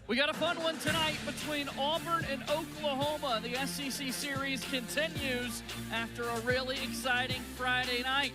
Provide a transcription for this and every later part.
We got a fun one tonight between Auburn and Oklahoma. The SEC series continues after a really exciting Friday night.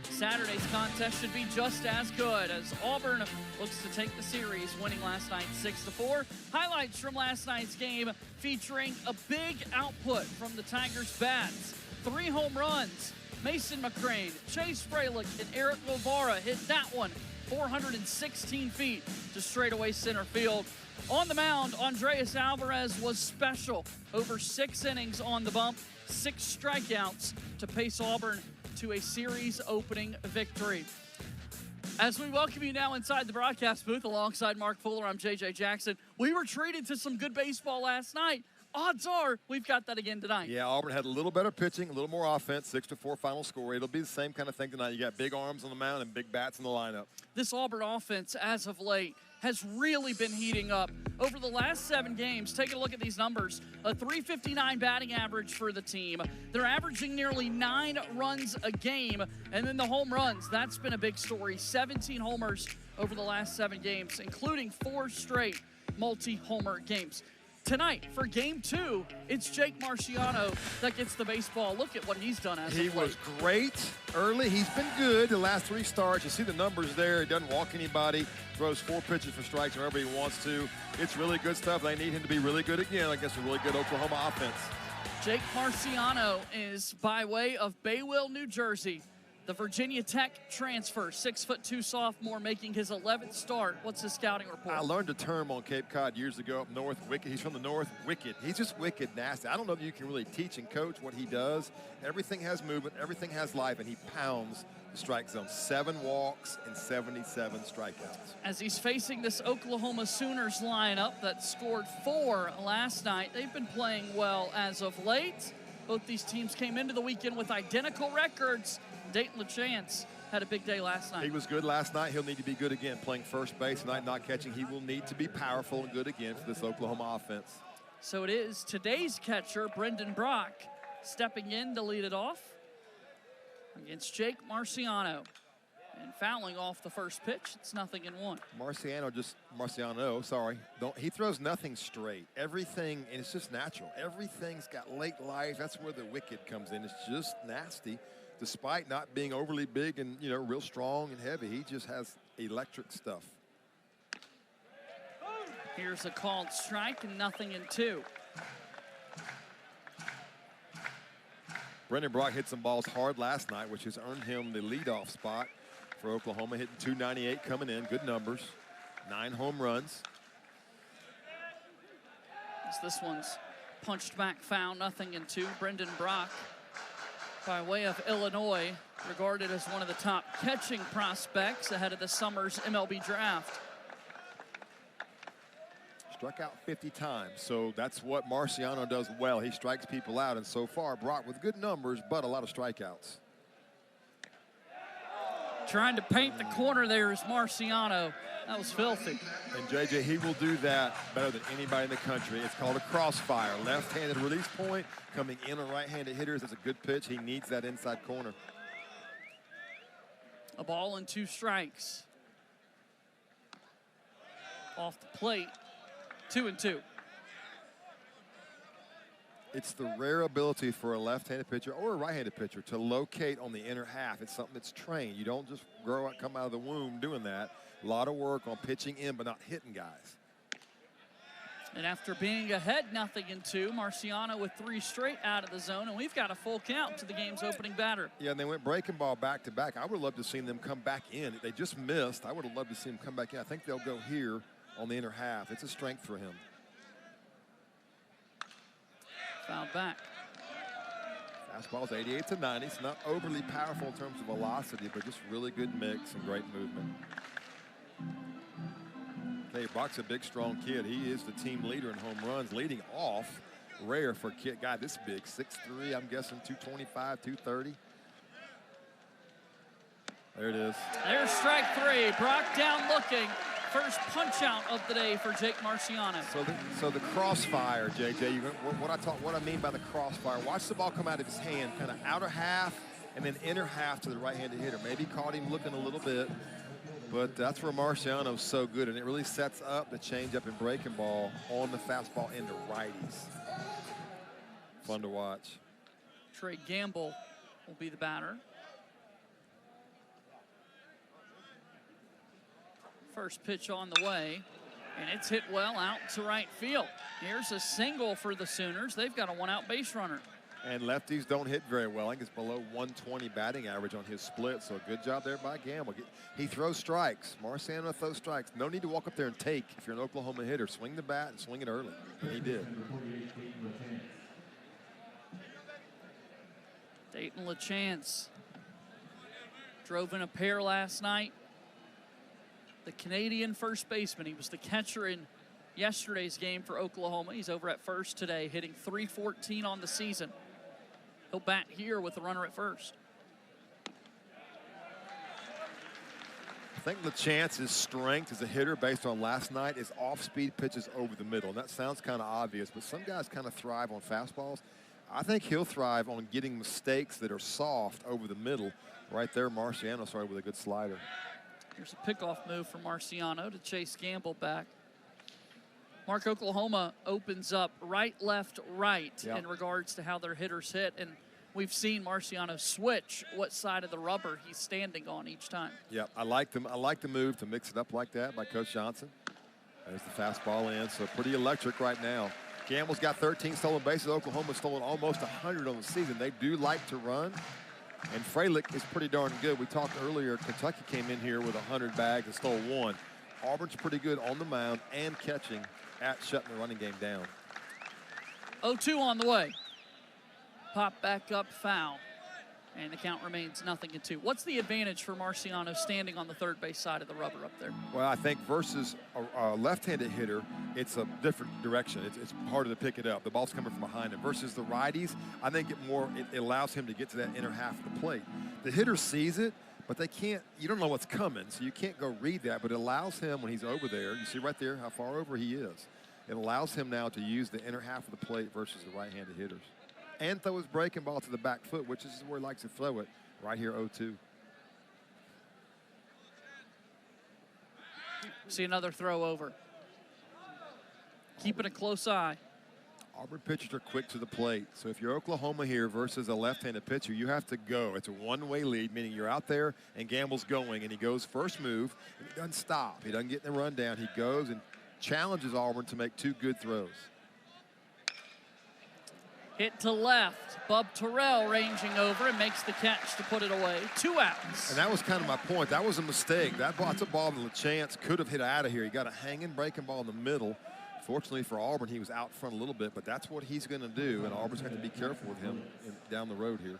Saturday's contest should be just as good as Auburn looks to take the series, winning last night 6-4. Highlights from last night's game featuring a big output from the Tigers' bats. 3 home runs. Mason McCrane, Chase Fralick, and Eric Guevara hit that one 416 feet to straightaway center field. On the mound, Andreas Alvarez was special. Over 6 innings on the bump, 6 strikeouts to pace Auburn to a series-opening victory. As we welcome you now inside the broadcast booth alongside Mark Fuller, I'm J.J. Jackson. We were treated to some good baseball last night. Odds are we've got that again tonight. Yeah, Auburn had a little better pitching, a little more offense, 6-4 final score. It'll be the same kind of thing tonight. You got big arms on the mound and big bats in the lineup. This Auburn offense, as of late, has really been heating up. Over the last 7 games, take a look at these numbers. A .359 batting average for the team. They're averaging nearly 9 runs a game. And then the home runs, that's been a big story. 17 homers over the last 7 games, including 4 straight multi-homer games. Tonight, for Game 2, it's Jake Marciano that gets the baseball. Look at what he's done as of late. He was great early. He's been good the last 3 starts. You see the numbers there. He doesn't walk anybody, throws 4 pitches for strikes wherever he wants to. It's really good stuff. They need him to be really good again against a really good Oklahoma offense. Jake Marciano is by way of Baywell, New Jersey. The Virginia Tech transfer, 6'2" sophomore, making his 11th start. What's his scouting report? I learned a term on Cape Cod years ago up north, wicked. He's from the north, wicked. He's just wicked nasty. I don't know if you can really teach and coach what he does. Everything has movement, everything has life, and he pounds the strike zone. 7 walks and 77 strikeouts. As he's facing this Oklahoma Sooners lineup that scored 4 last night, they've been playing well as of late. Both these teams came into the weekend with identical records. Dayton LaChance had a big day last night. He was good last night. He'll need to be good again. Playing first base tonight, not catching. He will need to be powerful and good again for this Oklahoma offense. So it is today's catcher, Brendan Brock, stepping in to lead it off against Jake Marciano. And fouling off the first pitch, it's 0-1. Marciano, he throws nothing straight. Everything, and it's just natural. Everything's got late life. That's where the wicked comes in. It's just nasty. Despite not being overly big and, real strong and heavy, he just has electric stuff. Here's a called strike and 0-2. Brendan Brock hit some balls hard last night, which has earned him the leadoff spot for Oklahoma, hitting .298 coming in. Good numbers. 9 home runs. As this one's punched back foul, 0-2. Brendan Brock, by way of Illinois, regarded as one of the top catching prospects ahead of the summer's MLB draft. Struck out 50 times, so that's what Marciano does well. He strikes people out, and so far, Brock with good numbers, but a lot of strikeouts. Trying to paint the corner there is Marciano. That was filthy. And JJ, he will do that better than anybody in the country. It's called a crossfire. Left-handed release point coming in on right-handed hitters. That's a good pitch. He needs that inside corner. A ball and 2 strikes. Off the plate, 2-2. It's the rare ability for a left-handed pitcher or a right-handed pitcher to locate on the inner half. It's something that's trained. You don't just come out of the womb doing that. A lot of work on pitching in, but not hitting guys. And after being ahead 0-2, Marciano with 3 straight out of the zone, and we've got a full count to the game's opening batter. Yeah, and they went breaking ball back-to-back. I would have loved to have seen them come back in. They just missed. I would have loved to see them come back in. I think they'll go here on the inner half. It's a strength for him. Fouled back. Fastball's 88-90. It's not overly powerful in terms of velocity, but just really good mix and great movement. Okay, Brock's a big, strong kid. He is the team leader in home runs, leading off. Rare for a kid, guy this big, 6'3", I'm guessing 225, 230. There it is. There's strike 3. Brock down looking. First punch out of the day for Jake Marciano. So the crossfire, JJ, what I mean by the crossfire, watch the ball come out of his hand, kind of outer half and then inner half to the right-handed hitter. Maybe caught him looking a little bit. But that's where Marciano's so good, and it really sets up the changeup and breaking ball on the fastball into righties. Fun to watch. Trey Gamble will be the batter. First pitch on the way, and it's hit well out to right field. Here's a single for the Sooners. They've got a one-out base runner. And lefties don't hit very well. I think it's below 120 batting average on his split, so good job there by Gamble. He throws strikes. Marciano throws strikes. No need to walk up there and take if you're an Oklahoma hitter. Swing the bat and swing it early, and he did. Dayton LaChance drove in a pair last night. The Canadian first baseman. He was the catcher in yesterday's game for Oklahoma. He's over at first today, hitting .314 on the season. He'll bat here with the runner at first. I think LaChance's strength as a hitter based on last night is off-speed pitches over the middle. And that sounds kind of obvious, but some guys kind of thrive on fastballs. I think he'll thrive on getting mistakes that are soft over the middle. Right there, Marciano started with a good slider. Here's a pickoff move for Marciano to chase Gamble back. Mark, Oklahoma opens up right, left, right in regards to how their hitters hit. And we've seen Marciano switch what side of the rubber he's standing on each time. Yeah, I like them. I like the move to mix it up like that by Coach Johnson. There's the fastball in, so pretty electric right now. Gamble's got 13 stolen bases. Oklahoma's stolen almost 100 on the season. They do like to run. And Fralick is pretty darn good. We talked earlier, Kentucky came in here with 100 bags and stole 1. Auburn's pretty good on the mound and catching at shutting the running game down. 0-2 on the way. Pop back up, foul. And the count remains 0-2. What's the advantage for Marciano standing on the third base side of the rubber up there? Well, I think versus a left-handed hitter, it's a different direction. It's harder to pick it up. The ball's coming from behind him. Versus the righties, I think it allows him to get to that inner half of the plate. The hitter sees it, but they can't, you don't know what's coming, so you can't go read that, but it allows him when he's over there, you see right there how far over he is. It allows him now to use the inner half of the plate versus the right-handed hitters. And throw his breaking ball to the back foot, which is where he likes to throw it, right here, 0-2. See another throw over. Keeping a close eye. Auburn pitchers are quick to the plate. So if you're Oklahoma here versus a left-handed pitcher, you have to go. It's a one-way lead, meaning you're out there and Gamble's going, and he goes first move, and he doesn't stop. He doesn't get in the rundown. He goes and challenges Auburn to make 2 good throws. Hit to left. Bub Terrell ranging over and makes the catch to put it away. 2 outs. And that was kind of my point. That was a mistake. That's a ball that LaChance could have hit out of here. He got a hanging breaking ball in the middle. Fortunately for Auburn, he was out front a little bit, but that's what he's going to do, and Auburn's going to be careful with him down the road here.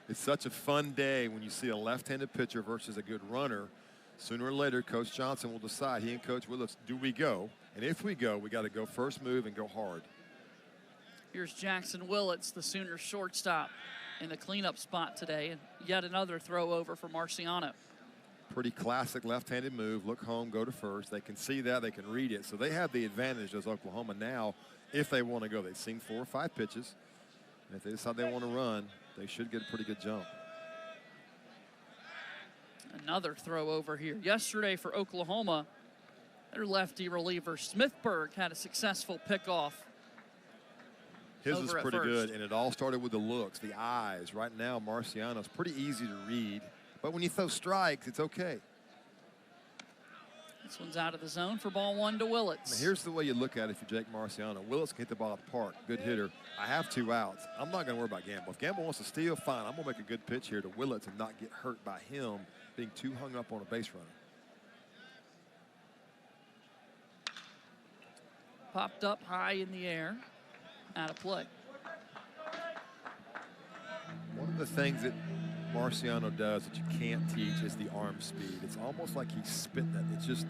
It's such a fun day when you see a left-handed pitcher versus a good runner. Sooner or later, Coach Johnson will decide, he and Coach Willis, do we go? And if we go, we got to go first move and go hard. Here's Jackson Willits, the Sooners shortstop, in the cleanup spot today, and yet another throw over for Marciano. Pretty classic left-handed move. Look home, go to first. They can see that, they can read it. So they have the advantage as Oklahoma now if they want to go. They've seen 4 or 5 pitches. And if they decide they want to run, they should get a pretty good jump. Another throw over here. Yesterday for Oklahoma, their lefty reliever Smithburg had a successful pickoff. His was pretty good, and it all started with the looks, the eyes. Right now, Marciano's pretty easy to read. But when you throw strikes, it's okay. This one's out of the zone for ball 1 to Willits. Now here's the way you look at it if you're Jake Marciano. Willits can hit the ball at the park. Good hitter. I have 2 outs. I'm not going to worry about Gamble. If Gamble wants to steal, fine. I'm going to make a good pitch here to Willits and not get hurt by him being too hung up on a base runner. Popped up high in the air. Out of play. One of the things that Marciano does that you can't teach is the arm speed. It's almost like he's spitting it. It's just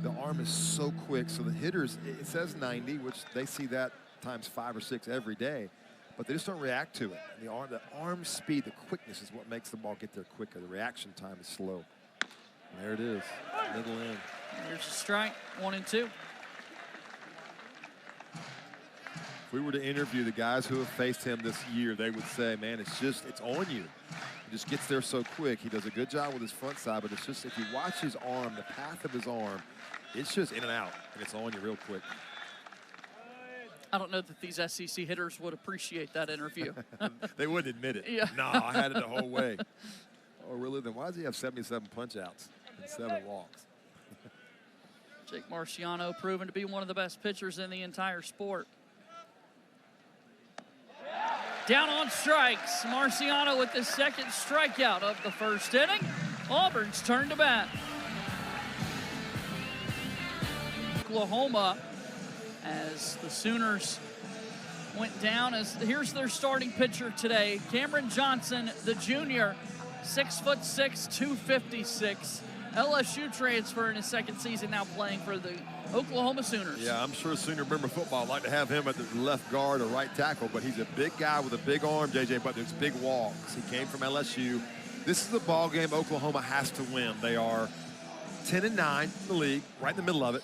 the arm is so quick. So the hitters, it says 90, which they see that times 5 or 6 every day, but they just don't react to it. The arm speed, the quickness is what makes the ball get there quicker. The reaction time is slow. And there it is, middle in. Here's a strike, 1 and 2. If we were to interview the guys who have faced him this year, they would say, man, it's on you. He just gets there so quick. He does a good job with his front side, but it's just, if you watch his arm, the path of his arm, it's just in and out, and it's on you real quick. I don't know that these SEC hitters would appreciate that interview. They wouldn't admit it. Yeah. No, I had it the whole way. Oh, really? Then why does he have 77 punch-outs and 7 walks? Jake Marciano proven to be one of the best pitchers in the entire sport. Down on strikes. Marciano with the second strikeout of the first inning. Auburn's turn to bat. Oklahoma, as the Sooners went down, here's their starting pitcher today, Cameron Johnson, the junior, 6'6", 256. LSU transfer in his second season, now playing for the Oklahoma Sooners. Yeah, I'm sure Sooner member football would like to have him at the left guard or right tackle, but he's a big guy with a big arm, JJ, but there's big walks. He came from LSU. This is the ball game Oklahoma has to win. They are 10-9 in the league, right in the middle of it.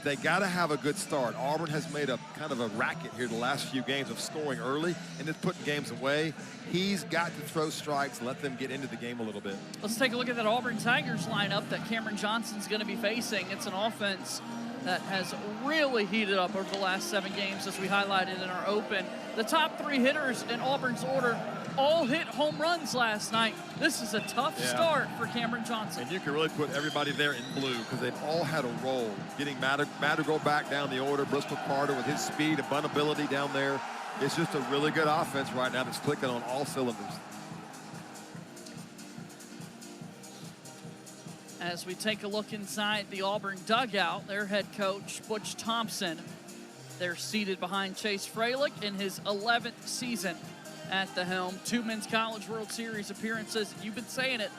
They got to have a good start. Auburn has made a kind of a racket here the last few games of scoring early and just putting games away. He's got to throw strikes, let them get into the game a little bit. Let's take a look at that Auburn Tigers lineup that Cameron Johnson's going to be facing. It's an offense that has really heated up over the last 7 games, as we highlighted in our open. The top 3 hitters in Auburn's order all hit home runs last night. This is a tough start for Cameron Johnson. And you can really put everybody there in blue because they've all had a role. Getting Madrigal back down the order, Bristol Carter with his speed and buntability down there. It's just a really good offense right now that's clicking on all cylinders. As we take a look inside the Auburn dugout, their head coach, Butch Thompson, they're seated behind Chase Freilich in his 11th season at the helm. 2 Men's College World Series appearances. You've been saying it.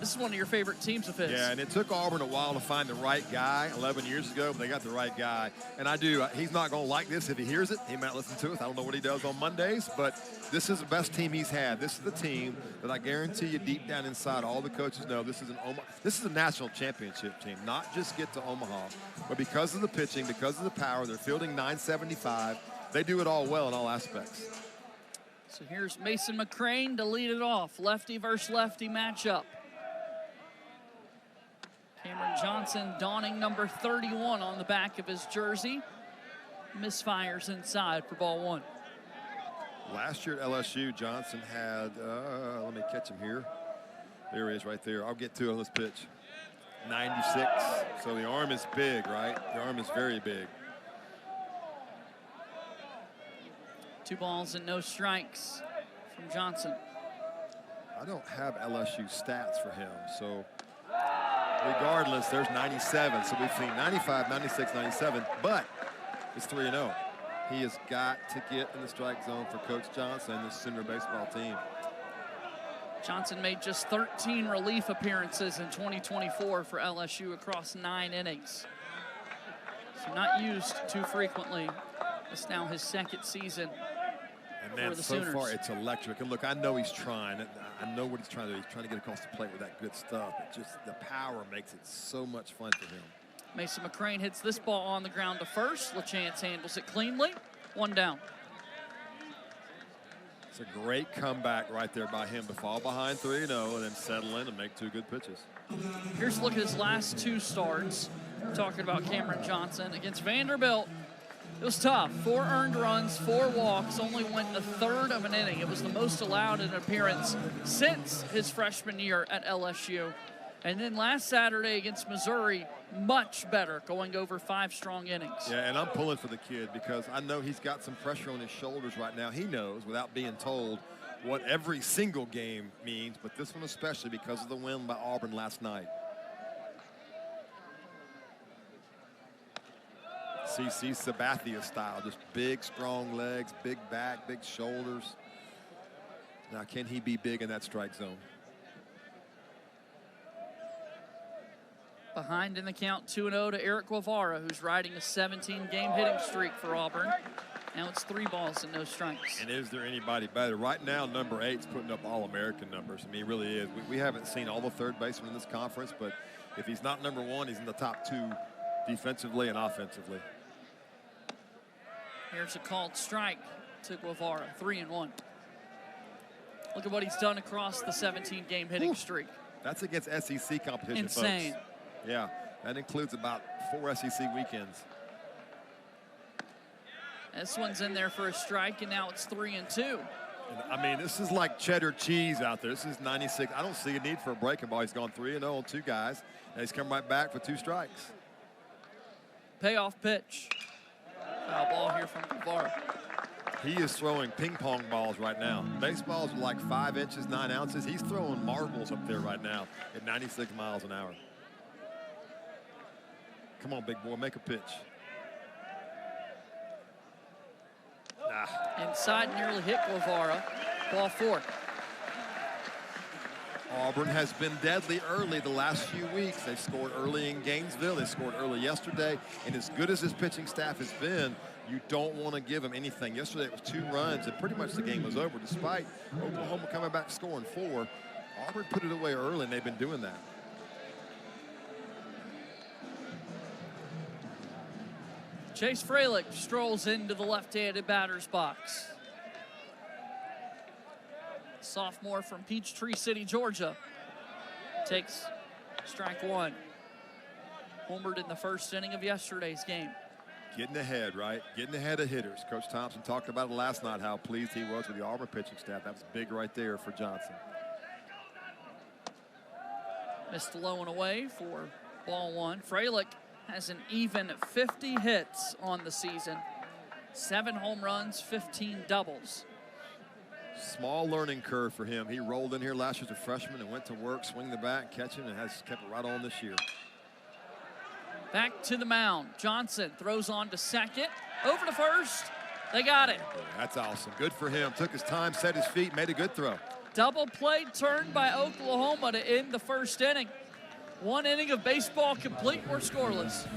This is one of your favorite teams of his. Yeah, and it took Auburn a while to find the right guy 11 years ago, but they got the right guy. And he's not going to like this if he hears it. He might listen to it. I don't know what he does on Mondays, but this is the best team he's had. This is the team that I guarantee you deep down inside, all the coaches know this is a national championship team, not just get to Omaha, but because of the pitching, because of the power, they're fielding 975. They do it all well in all aspects. So here's Mason McCrane to lead it off. Lefty versus lefty matchup. Cameron Johnson donning number 31 on the back of his jersey. Misfires inside for ball 1. Last year at LSU, Johnson had, let me catch him here. There he is right there. I'll get to it on this pitch. 96. So the arm is big, right? The arm is very big. 2 balls and no strikes from Johnson. I don't have LSU stats for him, so regardless, there's 97. So we've seen 95, 96, 97, but it's 3-0. He has got to get in the strike zone for Coach Johnson and the Sooner baseball team. Johnson made just 13 relief appearances in 2024 for LSU across 9 innings. So not used too frequently. It's now his 2nd season. And man, so far it's electric. And look, I know he's trying. I know what he's trying to do. He's trying to get across the plate with that good stuff. But just the power makes it so much fun for him. Mason McCrane hits this ball on the ground to first. LaChance handles it cleanly. 1 down. It's a great comeback right there by him to fall behind 3-0 and then settle in and make 2 good pitches. Here's a look at his last 2 starts. We're talking about Cameron Johnson against Vanderbilt. It was tough. 4 earned runs, 4 walks, only went the 3rd of an inning. It was the most allowed in an appearance since his freshman year at LSU. And then last Saturday against Missouri, much better, going over 5 strong innings. Yeah, and I'm pulling for the kid because I know he's got some pressure on his shoulders right now. He knows, without being told, what every single game means, but this one especially because of the win by Auburn last night. CC Sabathia style, just big, strong legs, big back, big shoulders. Now, can he be big in that strike zone? Behind in the count, 2-0 to Eric Guevara, who's riding a 17-game hitting streak for Auburn. Now it's 3 balls and no strikes. And is there anybody better? Right now, number 8's putting up All-American numbers. I mean, he really is. We haven't seen all the third basemen in this conference, but if he's not number 1, he's in the top 2 defensively and offensively. Here's a called strike to Guevara, 3-1. Look at what he's done across the 17-game hitting streak. That's against SEC competition, Insane. folks. Yeah, that includes about 4 SEC weekends. This one's in there for a strike, and now it's 3-2. I mean, this is like cheddar cheese out there. This is 96. I don't see a need for a breaking ball. He's gone 3-0 on 2 guys, and he's come right back for 2 strikes. Payoff pitch. Foul ball here from Guevara. He is throwing ping pong balls right now. Baseballs are like 5 inches, 9 ounces. He's throwing marbles up there right now at 96 miles an hour. Come on, big boy, make a pitch. Inside, nearly hit Guevara. Ball 4. Auburn has been deadly early the last few weeks. They scored early in Gainesville. They scored early yesterday. And as good as this pitching staff has been, you don't want to give them anything. Yesterday it was 2 runs, and pretty much the game was over. Despite Oklahoma coming back scoring 4, Auburn put it away early, and they've been doing that. Chase Freilich strolls into the left-handed batter's box. Sophomore from Peachtree City, Georgia, takes strike 1. Homered in the first inning of yesterday's game. Getting ahead, right? Getting ahead of hitters. Coach Thompson talked about it last night, how pleased he was with the Auburn pitching staff. That was big right there for Johnson. Missed low and away for ball 1. Freilich has an even 50 hits on the season. 7 home runs, 15 doubles. Small learning curve for him. He rolled in here last year as a freshman and went to work, swing the bat, catching, and has kept it right on this year. Back to the mound. Johnson throws on to second. Over to first. They got it. That's awesome. Good for him. Took his time, set his feet, made a good throw. Double play turned by Oklahoma to end the first inning. 1 inning of baseball complete. We're scoreless.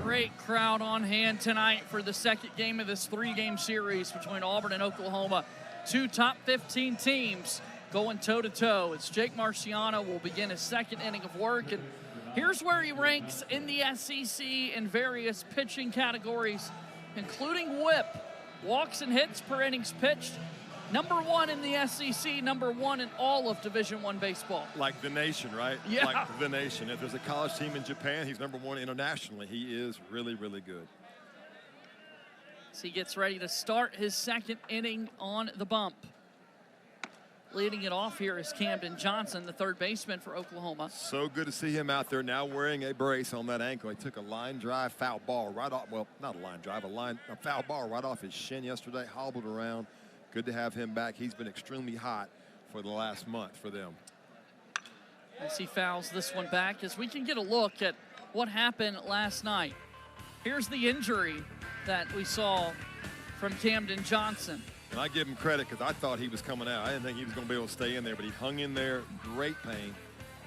Great crowd on hand tonight for the second game of this 3-game series between Auburn and Oklahoma. 2 top 15 teams going toe-to-toe. As Jake Marciano will begin his second inning of work. And here's where he ranks in the SEC in various pitching categories, including whip, walks and hits per innings pitched. #1 in the SEC, #1 in all of Division I baseball. Like the nation, right? Yeah. Like the nation. If there's a college team in Japan, he's #1 internationally. He is really, really good. So he gets ready to start his second inning on the bump. Leading it off here is Camden Johnson, the third baseman for Oklahoma. So good to see him out there now wearing a brace on that ankle. He took a line drive foul ball right off, well, not a line drive, a foul ball right off his shin yesterday, hobbled around. Good to have him back. He's been extremely hot for the last month for them. As he fouls this one back, as we can get a look at what happened last night. Here's the injury that we saw from Camden Johnson. And I give him credit because I thought he was coming out. I didn't think he was going to be able to stay in there, but he hung in there, great pain.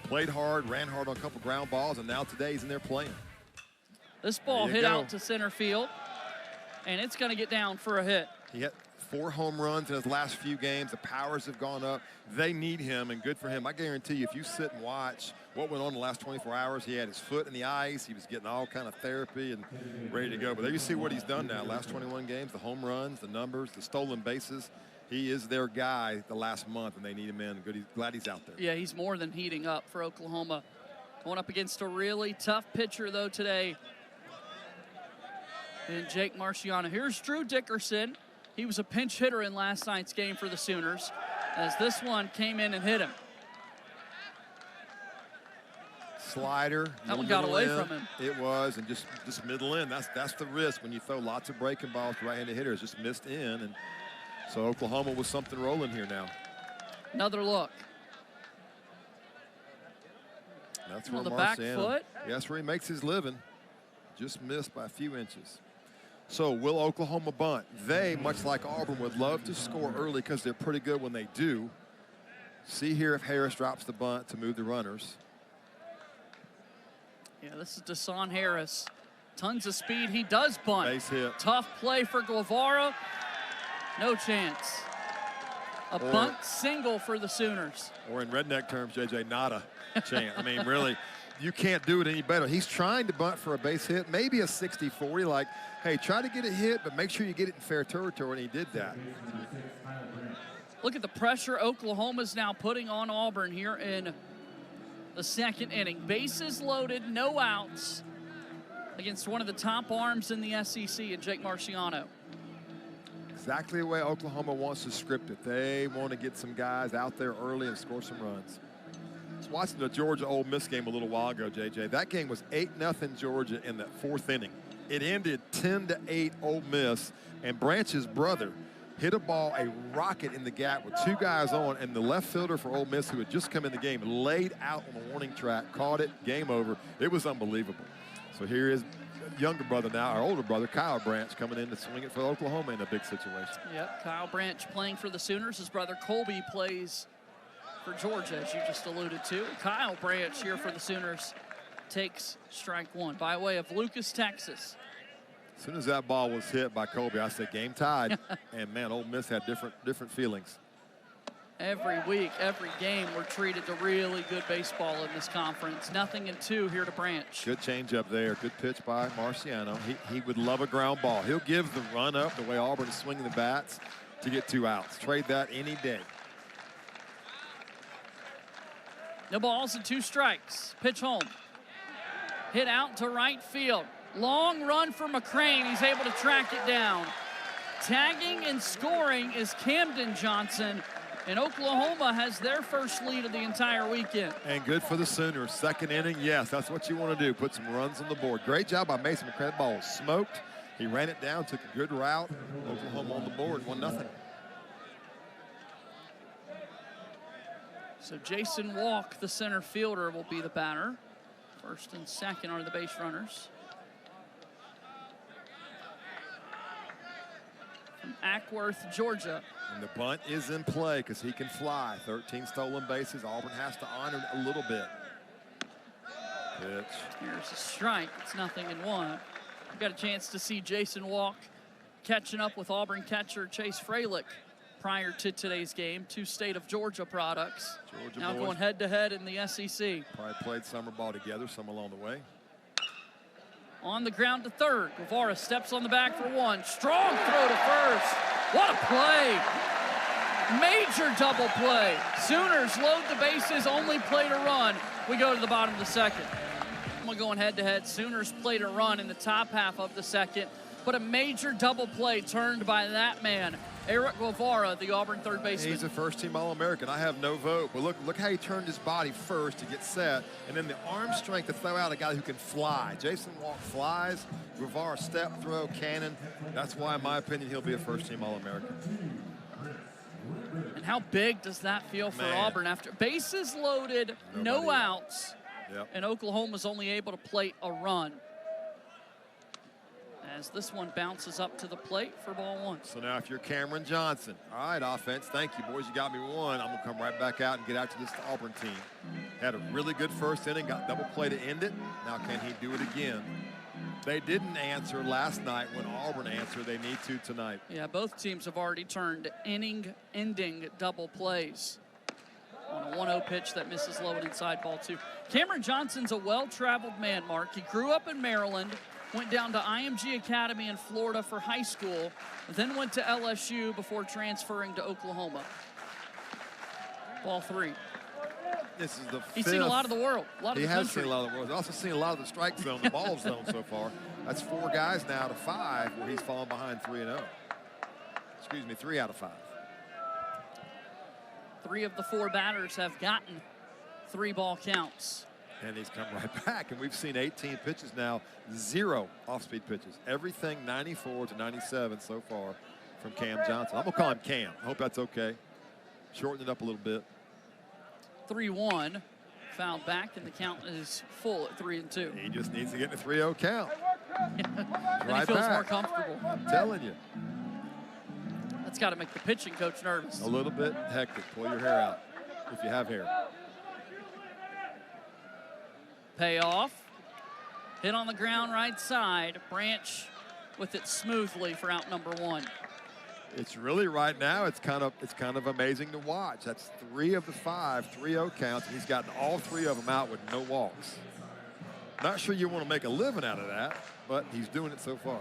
Played hard, ran hard on a couple ground balls, and now today he's in there playing. This ball hit out to center field, and it's going to get down for a hit. He hit 4 home runs in his last few games. The powers have gone up. They need him, and good for him. I guarantee you, if you sit and watch what went on in the last 24 hours, he had his foot in the ice. He was getting all kind of therapy and ready to go. But there you see what he's done now. Last 21 games, the home runs, the numbers, the stolen bases. He is their guy the last month, and they need him in. Glad he's out there. Yeah, he's more than heating up for Oklahoma. Going up against a really tough pitcher, though, today. And Jake Marciano. Here's Drew Dickerson. He was a pinch hitter in last night's game for the Sooners, as this one came in and hit him. Slider. That one got away from him. It was, and just middle in. That's the risk when you throw lots of breaking balls to right-handed hitters. Just missed in, and so Oklahoma with something rolling here now. Another look. That's where the Marciano, back foot. That's where he makes his living. Just missed by a few inches. So will Oklahoma bunt? They, much like Auburn, would love to score early because they're pretty good when they do. See here if Harris drops the bunt to move the runners. Yeah, this is Desan Harris. Tons of speed. He does bunt. Base hit. Tough play for Guevara. No chance. A bunt single for the Sooners. Or in redneck terms, JJ, not a chance. I mean, really, you can't do it any better. He's trying to bunt for a base hit, maybe a 60-40, like, hey, try to get a hit, but make sure you get it in fair territory, and he did that. Look at the pressure Oklahoma's now putting on Auburn here in the second inning. Bases loaded, no outs against one of the top arms in the SEC, and Jake Marciano. Exactly the way Oklahoma wants to script it. They want to get some guys out there early and score some runs. I was watching the Georgia-Ole Miss game a little while ago, JJ. That game was 8-0 Georgia in the fourth inning. It ended 10-8 Ole Miss, and Branch's brother hit a ball, a rocket in the gap with two guys on, and the left fielder for Ole Miss, who had just come in the game, laid out on the warning track, caught it, game over. It was unbelievable. So here is younger brother now, our older brother, Kyle Branch, coming in to swing it for Oklahoma in a big situation. Yep, Kyle Branch playing for the Sooners. His brother Colby plays for Georgia, as you just alluded to. Kyle Branch here for the Sooners takes strike one by way of Lucas, Texas. As soon as that ball was hit by Colby, I said game tied. And man, Ole Miss had different feelings. Every week, every game, we're treated to really good baseball in this conference. 0-2 here to Branch. Good change up there. Good pitch by Marciano. He would love a ground ball. He'll give the run up the way Auburn is swinging the bats to get 2 outs. Trade that any day. No balls and 2 strikes. Pitch home. Hit out to right field. Long run for McCrane. He's able to track it down. Tagging and scoring is Camden Johnson. And Oklahoma has their first lead of the entire weekend. And good for the Sooners. Second inning, yes, that's what you want to do. Put some runs on the board. Great job by Mason McCrane. That ball was smoked. He ran it down, took a good route. Oklahoma on the board, 1-0. So Jason Walk, the center fielder, will be the batter. First and second are the base runners. From Ackworth, Georgia. And the bunt is in play because he can fly. 13 stolen bases. Auburn has to honor it a little bit. Pitch. Here's a strike. It's 0-1. We've got a chance to see Jason Walk catching up with Auburn catcher Chase Freilich prior to today's game. 2 state of Georgia products. Georgia now boys going head-to-head in the SEC. Probably played summer ball together, some along the way. On the ground to third. Guevara steps on the back for 1. Strong throw to first. What a play. Major double play. Sooners load the bases, only played a run. We go to the bottom of the second. We're going head-to-head. Sooners played a run in the top half of the second, but a major double play turned by that man, Eric Guevara, the Auburn third baseman. He's a first-team All-American. I have no vote. But look how he turned his body first to get set, and then the arm strength to throw out a guy who can fly. Jason Walk flies. Guevara step, throw, cannon. That's why, in my opinion, he'll be a first-team All-American. And how big does that feel for Auburn after bases loaded, no outs, and Oklahoma's only able to plate a run? As this one bounces up to the plate for ball 1. So now if you're Cameron Johnson, all right, offense, thank you, boys. You got me 1. I'm going to come right back out and get out to this Auburn team. Had a really good first inning, got double play to end it. Now can he do it again? They didn't answer last night. When Auburn answered, they need to tonight. Yeah, both teams have already turned inning-ending double plays on a 1-0 pitch that misses low and inside ball 2. Cameron Johnson's a well-traveled man, Mark. He grew up in Maryland, went down to IMG Academy in Florida for high school, then went to LSU before transferring to Oklahoma. Ball 3. This is the fifth. He's seen a lot of the world, a lot of the country. He has seen a lot of the world. He's also seen a lot of the strike zone, the ball zone so far. That's 4 guys now to 5 where he's fallen behind 3-0. Excuse me, 3 out of 5. 3 of the 4 batters have gotten 3 ball counts. And he's come right back, and we've seen 18 pitches now, 0 off-speed pitches. Everything 94 to 97 so far from Cam Johnson. I'm going to call him Cam. I hope that's okay. Shorten it up a little bit. 3-1, fouled back, and the count is full at 3-2. He just needs to get in a 3-0 count. Then he feels more comfortable. I'm telling you. That's got to make the pitching coach nervous. A little bit hectic. Pull your hair out if you have hair. Payoff. Hit on the ground right side. Branch with it smoothly for out number 1. It's really right now, it's kind of amazing to watch. That's 3 of the 5 3-0 counts, and he's gotten all 3 of them out with no walks. Not sure you want to make a living out of that, but he's doing it so far.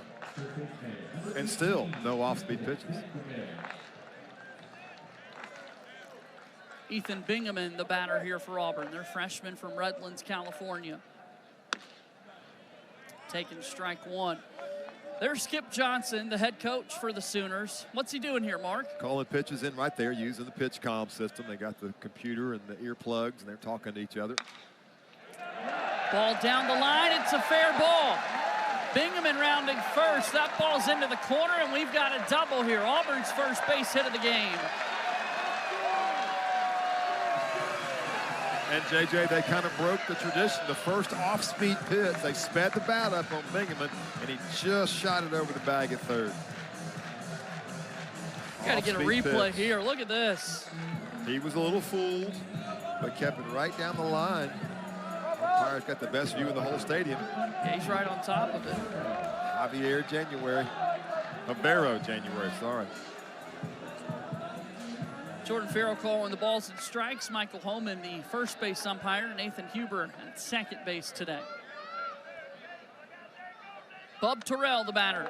And still, no off-speed pitches. Ethan Bingaman, the batter here for Auburn. They're freshmen from Redlands, California. Taking strike 1. There's Skip Johnson, the head coach for the Sooners. What's he doing here, Mark? Calling pitches in right there using the pitch comm system. They got the computer and the earplugs, and they're talking to each other. Ball down the line. It's a fair ball. Bingaman rounding first. That ball's into the corner, and we've got a double here. Auburn's first base hit of the game. And, JJ, they kind of broke the tradition. The first off-speed pitch, they sped the bat up on Bingaman, and he just shot it over the bag at third. Got to get a replay pitch. here. Look at this. He was a little fooled, but kept it right down the line. Umpire's got the best view in the whole stadium. Yeah, he's right on top of it. Javier January. Barrow January, sorry. Jordan Farrell calling the balls and strikes. Michael Holman, the first base umpire. Nathan Huber at second base today. Bub Terrell, the batter,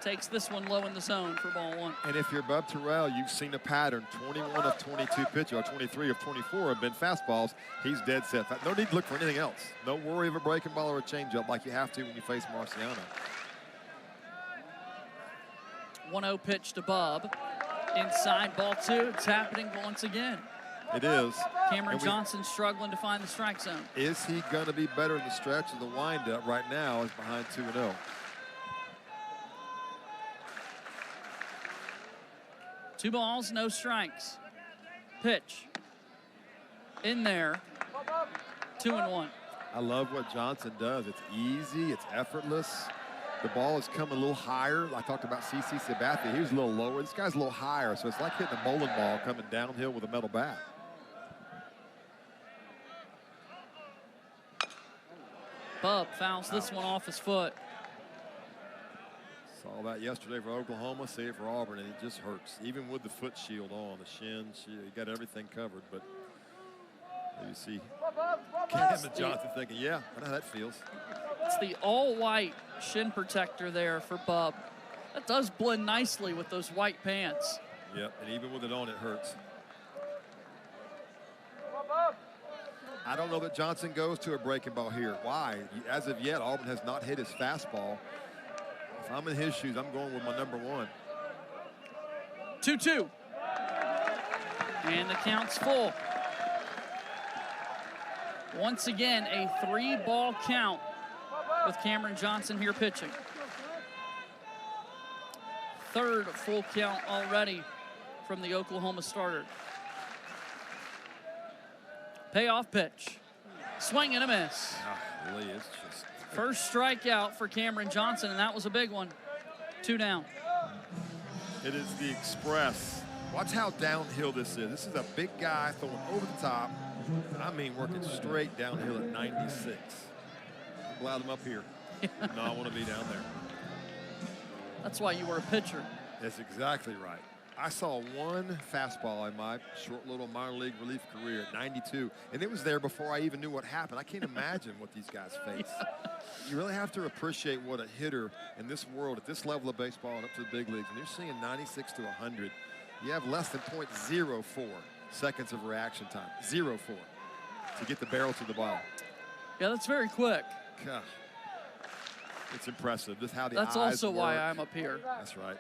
takes this one low in the zone for ball 1. And if you're Bub Terrell, you've seen a pattern. 21 of 22 pitches, or 23 of 24 have been fastballs. He's dead set. No need to look for anything else. No worry of a breaking ball or a changeup like you have to when you face Marciano. 1-0 pitch to Bub. Inside ball 2. It's happening once again. It is. Cameron Johnson struggling to find the strike zone. Is he going to be better in the stretch of the windup? Right now is behind 2-0. 2 balls, no strikes. Pitch. In there. 2-1. I love what Johnson does. It's easy. It's effortless. The ball is coming a little higher. I talked about CC Sabathia. He was a little lower. This guy's a little higher, so it's like hitting a bowling ball coming downhill with a metal bat. Bub fouls this one off his foot. Saw that yesterday for Oklahoma, see it for Auburn, and it just hurts. Even with the foot shield on, the shin, you got everything covered, but you see Cameron Johnson thinking, yeah, I know how that feels. It's the all-white shin protector there for Bub. That does blend nicely with those white pants. Yep, and even with it on, it hurts. I don't know that Johnson goes to a breaking ball here. Why? As of yet, Auburn has not hit his fastball. If I'm in his shoes, I'm going with my number 1. 2-2. And the count's full. Once again, a 3-ball count with Cameron Johnson here pitching. Third full count already from the Oklahoma starter. Payoff pitch. Swing and a miss. Golly, it's just... First strikeout for Cameron Johnson, and that was a big one. 2 down. It is the express. Watch how downhill this is. This is a big guy throwing over the top. I mean, working straight downhill at 96. I'm glad I'm up here. No, I want to be down there. That's why you were a pitcher. That's exactly right. I saw one fastball in my short little minor league relief career at 92, and it was there before I even knew what happened. I can't imagine what these guys face. You really have to appreciate what a hitter in this world, at this level of baseball and up to the big leagues, when you're seeing 96 to 100, you have less than 0.04 seconds of reaction time. 0.04 to get the barrel to the ball. Yeah, that's very quick. Gosh. It's impressive. Just how the That's eyes also work. why I'm up here. That's right.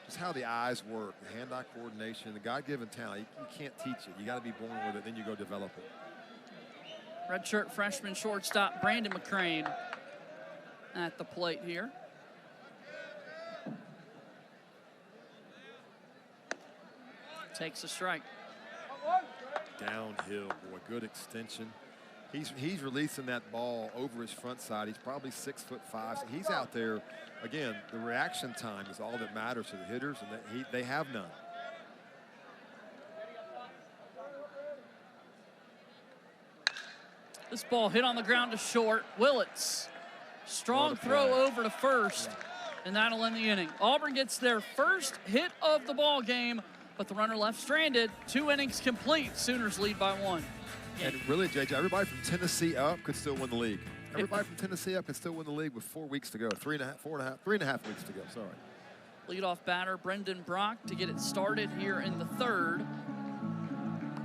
Just how the eyes work, the hand-eye coordination, the God-given talent. You can't teach it. You got to be born with it, then you go develop it. Redshirt freshman shortstop Brandon McCrane at the plate here. Takes a strike. Downhill, boy, good extension. He's releasing that ball over his front side. He's probably 6'5". So he's out there. Again, the reaction time is all that matters to the hitters, and they have none. This ball hit on the ground to short. Willits, strong throw over to first. and that'll end the inning. Auburn gets their first hit of the ball game, but the runner left stranded. 2 innings complete. Sooners lead by 1. And really, JJ, everybody from Tennessee up could still win the league. Everybody from Tennessee up could still win the league with 4 weeks to go. 3.5 weeks to go, sorry. Leadoff batter, Brendan Brock, to get it started here in the 3rd.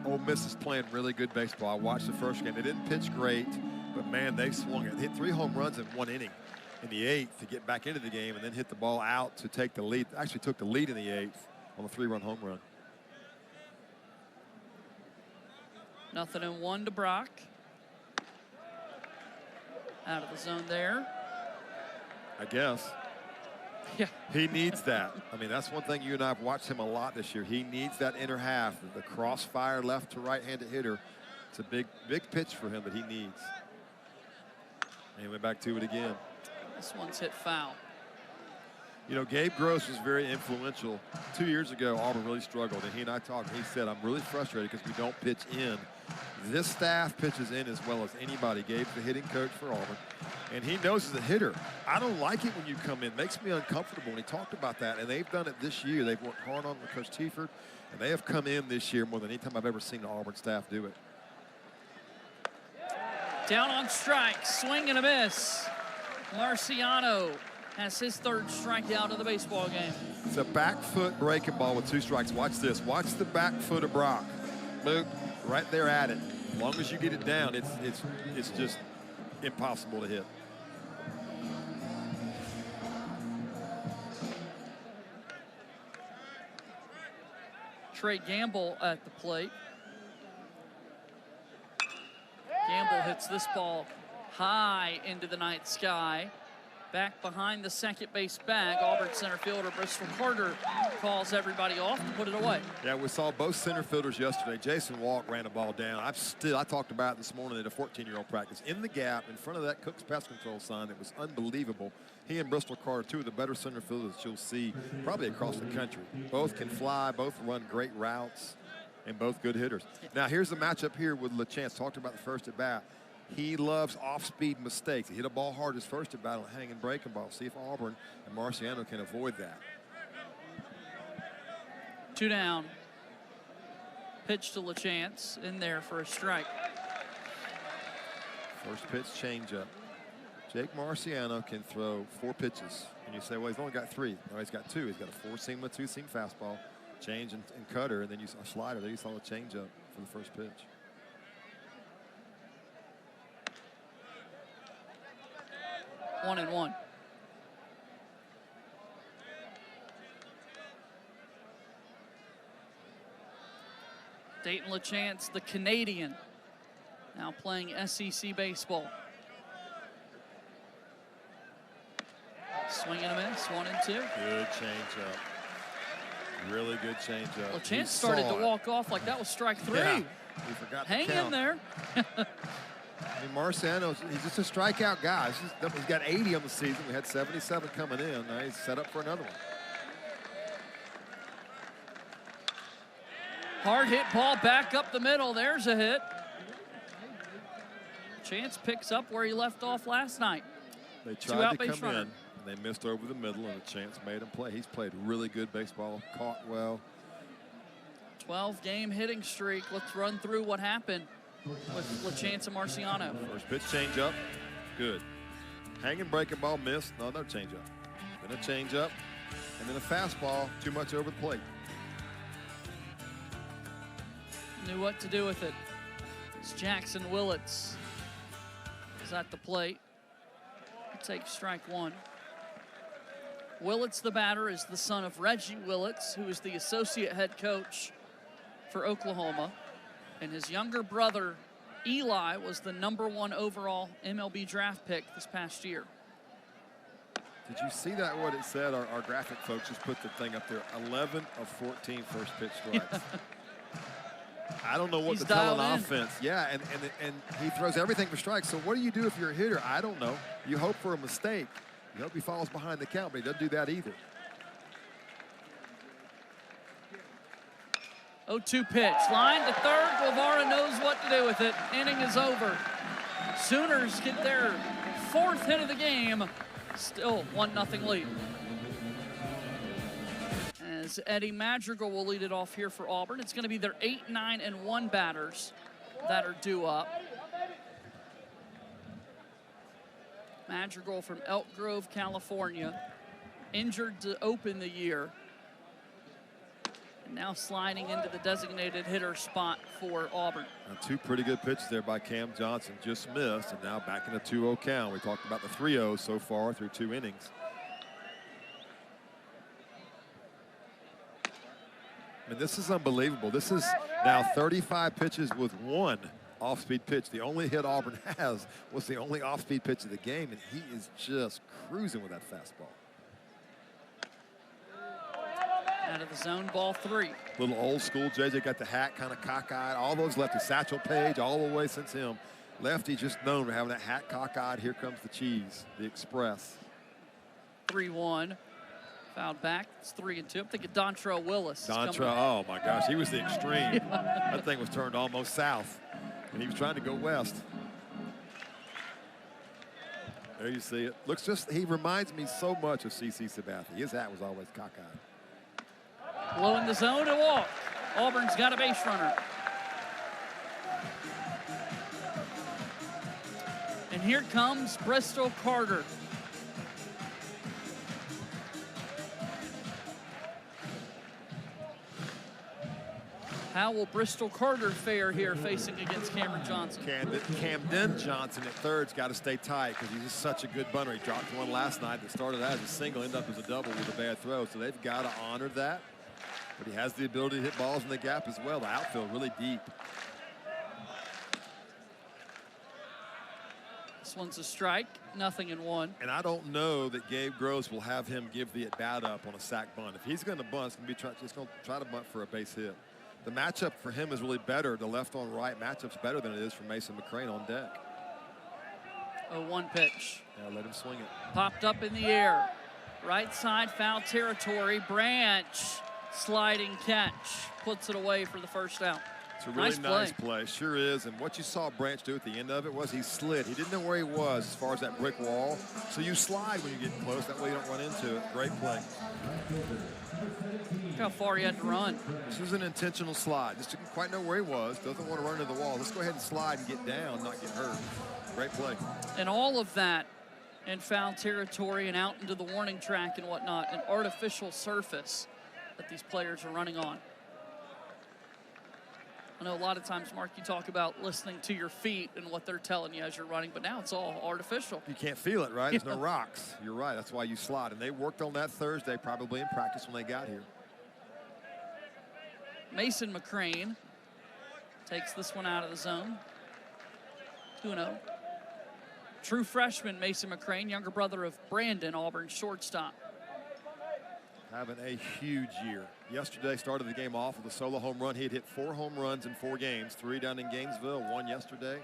Ole Miss is playing really good baseball. I watched the first game. They didn't pitch great, but, man, they swung it. Hit 3 home runs in 1 inning in the 8th to get back into the game and then hit the ball out to take the lead. Actually took the lead in the 8th on a 3-run home run. 0-1 to Brock. Out of the zone there. I guess. Yeah. He needs that. I mean, that's one thing you and I have watched him a lot this year. He needs that inner half, the crossfire left to right-handed hitter. It's a big pitch for him that he needs. And he went back to it again. This one's hit foul. You know, Gabe Gross was very influential. 2 years ago, Auburn really struggled, and he and I talked, and he said, I'm really frustrated because we don't pitch in. This staff pitches in as well as anybody. Gabe's the hitting coach for Auburn, and he knows as a hitter, I don't like it when you come in. It makes me uncomfortable, and he talked about that, and they've done it this year. They've worked hard on it with Coach Tiefert, and they have come in this year more than any time I've ever seen the Auburn staff do it. Down on strikes, swing and a miss. Marciano has his 3rd strikeout of the baseball game. It's a back foot breaking ball with 2 strikes. Watch this. Watch the back foot of Brock. Boop, right there at it. As long as you get it down, it's just impossible to hit. Trey Gamble at the plate. Gamble hits this ball high into the night sky. Back behind the second base bag, Auburn center fielder Bristol Carter calls everybody off to put it away. Yeah, we saw both center fielders yesterday. Jason Walk ran the ball down. I talked about it this morning at a 14-year-old practice. In the gap, in front of that Cook's Pest Control sign, it was unbelievable. He and Bristol Carter, 2 of the better center fielders that you'll see probably across the country. Both can fly, both run great routes, and both good hitters. Now, here's the matchup here with LaChance. Talked about the first at bat. He loves off-speed mistakes. He hit a ball hard his first at bat on a hanging breaking ball. See if Auburn and Marciano can avoid that. 2 down. Pitch to LaChance in there for a strike. First pitch changeup. Jake Marciano can throw 4 pitches. And you say, well, he's only got 3. No, he's got 2. He's got a 4-seam, a 2-seam fastball, change and cutter, and then you saw a slider. There you saw a changeup for the first pitch. 1-1. Dayton LaChance, the Canadian, now playing SEC baseball. Swing and a miss, 1-2. Good changeup. Really good changeup. LaChance started to walk off like that was strike 3. Yeah, he forgot to Hang count. in there. I mean, Marciano, he's just a strikeout guy. He's got 80 on the season. We had 77 coming in. Now he's set up for another one. Hard hit ball back up the middle. There's a hit. Chance picks up where he left off last night. They tried to come runner. in, and they missed over the middle, and a Chance made him play. He's played really good baseball, caught well. 12-game hitting streak. Let's run through what happened with LaChance and Marciano. First pitch change up, good. Hanging breaking ball missed, no change up. Then a change up, and then a fastball too much over the plate. Knew what to do with it. It's Jackson Willits is at the plate. He'll take strike 1. Willits, the batter, is the son of Reggie Willits, who is the associate head coach for Oklahoma. And his younger brother, Eli, was the #1 overall MLB draft pick this past year. Did you see that, what it said? Our graphic folks just put the thing up there. 11 of 14 first pitch strikes. I don't know what He's to tell an dialed in. offense. Yeah, and he throws everything for strikes. So what do you do if you're a hitter? I don't know. You hope for a mistake. You hope he falls behind the count, but he doesn't do that either. 0-2 pitch. Line to third. Guevara knows what to do with it. Inning is over. Sooners get their 4th hit of the game. Still 1-0 lead. as Eddie Madrigal will lead it off here for Auburn. It's going to be their 8, 9, and 1 batters that are due up. Madrigal from Elk Grove, California, injured to open the year. And now sliding into the designated hitter spot for Auburn. Now, 2 pretty good pitches there by Cam Johnson, just missed, and now back in a 2-0 count. We talked about the 3-0 so far through 2 innings. I mean, this is unbelievable. This is now 35 pitches with 1 off-speed pitch. The only hit Auburn has was the only off-speed pitch of the game, and he is just cruising with that fastball. Out of the zone, ball 3. Little old school. JJ got the hat kind of cockeyed. All those lefty. Satchel Paige, all the way since him. Lefty just known for having that hat cockeyed. Here comes the cheese, the express. 3-1. Fouled back. It's 3-2. I'm thinking Dontrell Willis. Oh my gosh, he was the extreme. That thing was turned almost south, and he was trying to go west. There you see it. Looks just, he reminds me so much of C.C. Sabathia. His hat was always cockeyed. Low in the zone, a walk. Auburn's got a base runner. And here comes Bristol Carter. How will Bristol Carter fare here facing against Cameron Johnson? Camden Johnson at third's got to stay tight because he's just such a good bunter. He dropped one last night that started out as a single, ended up as a double with a bad throw. So they've got to honor that. But he has the ability to hit balls in the gap as well. The outfield really deep. This one's a strike, 0-1. And I don't know that Gabe Gross will have him give the at-bat up on a sac bunt. If he's going to bunt, it's going to be just going to try to bunt for a base hit. The matchup for him is really better. The left on right matchup's better than it is for Mason McCrane on deck. 0-1 pitch. Yeah, let him swing it. Popped up in the air. Right side, foul territory. Branch, sliding catch. Puts it away for the first out. It's a really nice play. Sure is. And what you saw Branch do at the end of it was he slid. He didn't know where he was as far as that brick wall. So you slide when you get close. That way you don't run into it. Great play. Look how far he had to run. This was an intentional slide. Just didn't quite know where he was. Doesn't want to run into the wall. Let's go ahead and slide and get down, not get hurt. Great play. And all of that in foul territory and out into the warning track and whatnot. An artificial surface that these players are running on. I know a lot of times, Mark, you talk about listening to your feet and what they're telling you as you're running, but now it's all artificial. You can't feel it, right? There's no rocks. You're right. That's why you slide. And they worked on that Thursday, probably in practice when they got here. Mason McCrane takes this one out of the zone. 2-0. True freshman Mason McCrane, younger brother of Brandon, Auburn shortstop. Having a huge year. Yesterday started the game off with a solo home run. He had hit 4 home runs in 4 games, 3 down in Gainesville, 1 yesterday.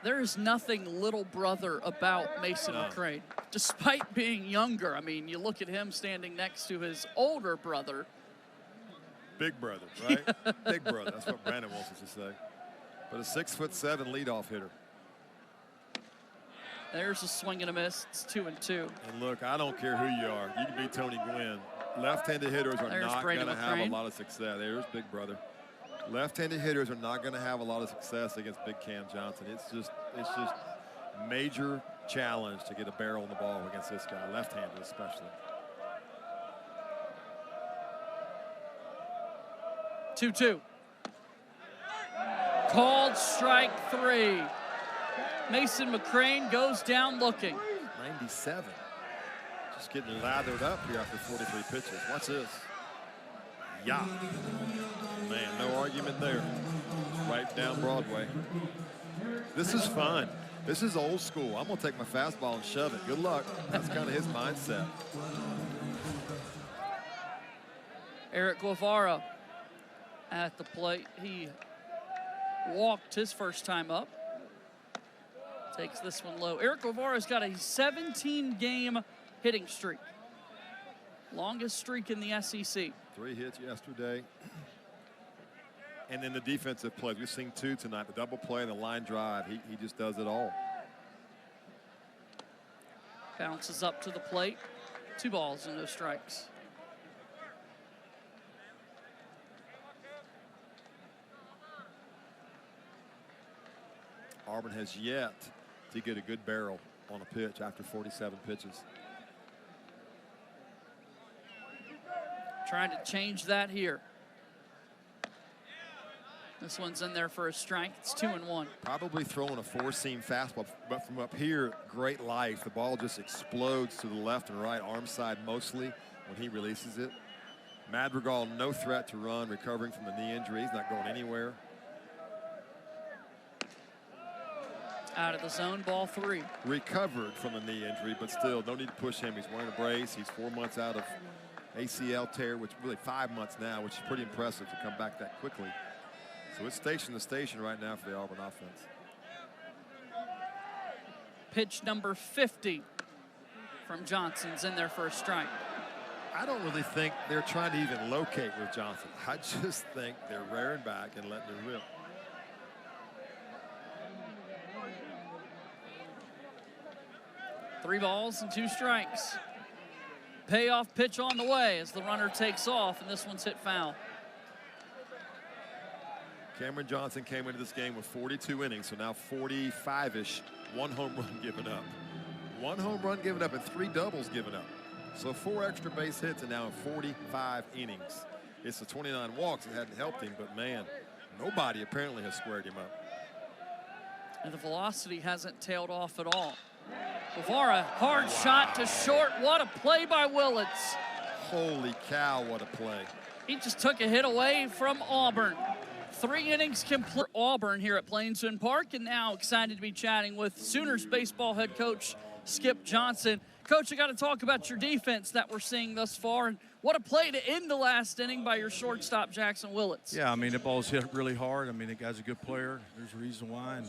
There is nothing little brother about Mason McCrane, despite being younger. I mean, you look at him standing next to his older brother. Big brother, right? Big brother. That's what Brandon wants us to say. But a 6'7" leadoff hitter. There's a swing and a miss. It's 2-2. And look, I don't care who you are. You can be Tony Gwynn. Left-handed hitters are not going to have a lot of success. There's Big Brother. Left-handed hitters are not going to have a lot of success against Big Cam Johnson. It's just major challenge to get a barrel on the ball against this guy, left-handed especially. 2-2. Called strike 3. Mason McCrane goes down looking. 97. Just getting lathered up here after 43 pitches. Watch this. Yeah. Man, no argument there. Right down Broadway. This is fun. This is old school. I'm going to take my fastball and shove it. Good luck. That's kind of his mindset. Eric Guevara at the plate. He walked his first time up. Takes this one low. Eric Guevara's got a 17-game hitting streak. Longest streak in the SEC. 3 hits yesterday. And then the defensive plays. We've seen 2 tonight. The double play and the line drive. He just does it all. Bounces up to the plate. 2 balls and no strikes. Auburn has yet to get a good barrel on a pitch after 47 pitches. Trying to change that here. This one's in there for a strike. It's 2-1. Probably throwing a 4-seam fastball, but from up here, great life. The ball just explodes to the left and right, arm side mostly when he releases it. Madrigal, no threat to run, recovering from the knee injury. He's not going anywhere. Out of the zone, ball 3. Recovered from the knee injury, but still, no need to push him. He's wearing a brace. He's 4 months out of ACL tear, which really 5 months now, which is pretty impressive to come back that quickly. So it's station to station right now for the Auburn offense. Pitch number 50 from Johnson's in there for a strike. I don't really think they're trying to even locate with Johnson. I just think they're rearing back and letting it rip. Three balls and 2 strikes. Payoff pitch on the way as the runner takes off, and this one's hit foul. Cameron Johnson came into this game with 42 innings, so now 45-ish. 1 home run given up. 1 home run given up and 3 doubles given up. So 4 extra base hits and now in 45 innings. It's the 29 walks that hadn't helped him, but man, nobody apparently has squared him up. And the velocity hasn't tailed off at all. Guevara, hard shot to short. What a play by Willits. Holy cow, what a play. He just took a hit away from Auburn. 3 innings complete. Auburn here at Plainsman Park, and now excited to be chatting with Sooners baseball head coach Skip Johnson. Coach, I got to talk about your defense that we're seeing thus far, and what a play to end the last inning by your shortstop, Jackson Willits. Yeah, I mean, the ball's hit really hard. I mean, the guy's a good player. There's a reason why,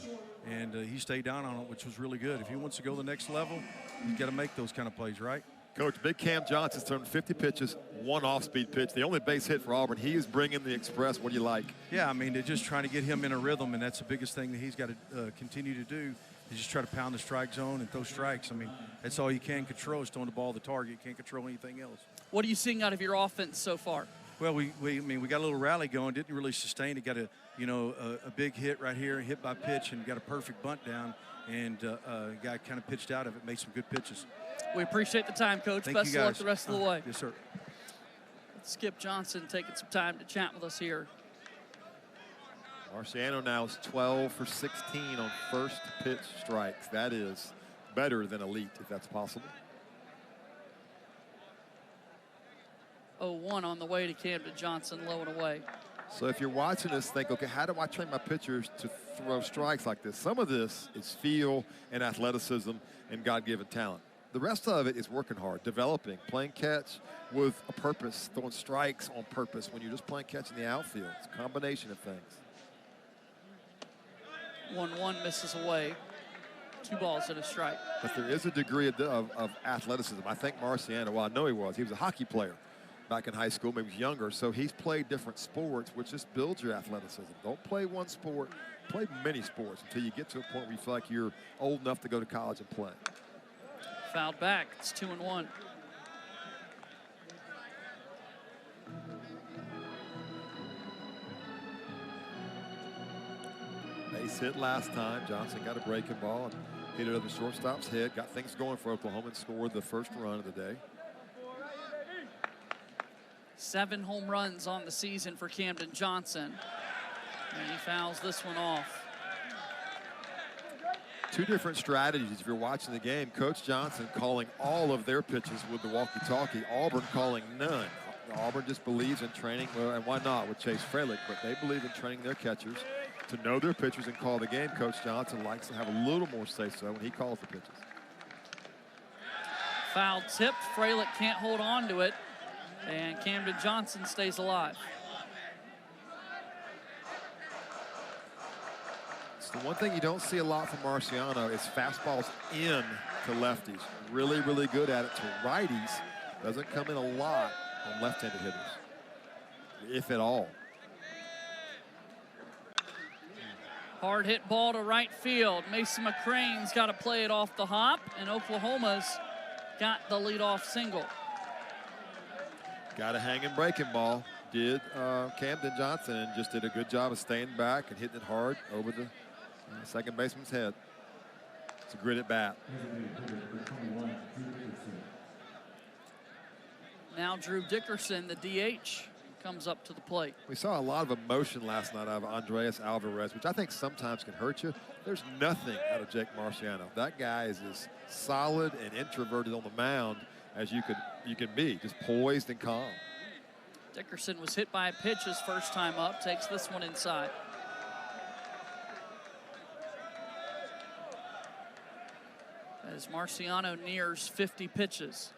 and he stayed down on it, which was really good. If he wants to go to the next level, he's got to make those kind of plays, right? Coach, Big Cam Johnson's thrown 50 pitches, 1 off-speed pitch. The only base hit for Auburn. He is bringing the express. What do you like? Yeah, I mean, they're just trying to get him in a rhythm, and that's the biggest thing that he's got to continue to do. Is just try to pound the strike zone and throw strikes. I mean, that's all you can control is throwing the ball to the target. You can't control anything else. What are you seeing out of your offense so far? Well, I mean, we got a little rally going. Didn't really sustain it. Got a big hit right here, hit by pitch, and got a perfect bunt down. And guy kind of pitched out of it, made some good pitches. We appreciate the time, Coach. Thank Best you of luck guys. the rest of the way. Yes, sir. Skip Johnson taking some time to chat with us here. Marciano now is 12 for 16 on first pitch strikes. That is better than elite, if that's possible. 0-1 on the way to Camden Johnson, low and away. So if you're watching this, think, okay, how do I train my pitchers to throw strikes like this? Some of this is feel and athleticism and God-given talent. The rest of it is working hard, developing, playing catch with a purpose, throwing strikes on purpose when you're just playing catch in the outfield. It's a combination of things. 1-1 misses away. 2 balls and a strike. But there is a degree of athleticism. I think Marciano, well, I know he was a hockey player back in high school, maybe he was younger, so he's played different sports, which just builds your athleticism. Don't play one sport, play many sports until you get to a point where you feel like you're old enough to go to college and play. Fouled back. It's 2-1. Base hit last time. Johnson got a breaking ball and hit it over the shortstop's head. Got things going for Oklahoma and scored the first run of the day. 7 home runs on the season for Camden Johnson. And he fouls this one off. 2 different strategies if you're watching the game. Coach Johnson calling all of their pitches with the walkie-talkie. Auburn calling none. Auburn just believes in training, well, and why not with Chase Frelick, but they believe in training their catchers to know their pitchers and call the game. Coach Johnson likes to have a little more say-so when he calls the pitches. Foul tip. Frelick can't hold on to it. And Camden Johnson stays alive. So the one thing you don't see a lot from Marciano is fastballs in to lefties. Really, really good at it to righties. Doesn't come in a lot on left-handed hitters, if at all. Hard hit ball to right field. Mason McCrane's got to play it off the hop, and Oklahoma's got the leadoff single. Got a hanging breaking ball. Did Camden Johnson, and just did a good job of staying back and hitting it hard over the second baseman's head. It's a grit at bat. Now Drew Dickerson, the DH, comes up to the plate. We saw a lot of emotion last night out of Andreas Alvarez, which I think sometimes can hurt you. There's nothing out of Jake Marciano. That guy is as solid and introverted on the mound as you can be, just poised and calm. Dickerson was hit by a pitch his first time up, takes this one inside. As Marciano nears 50 pitches.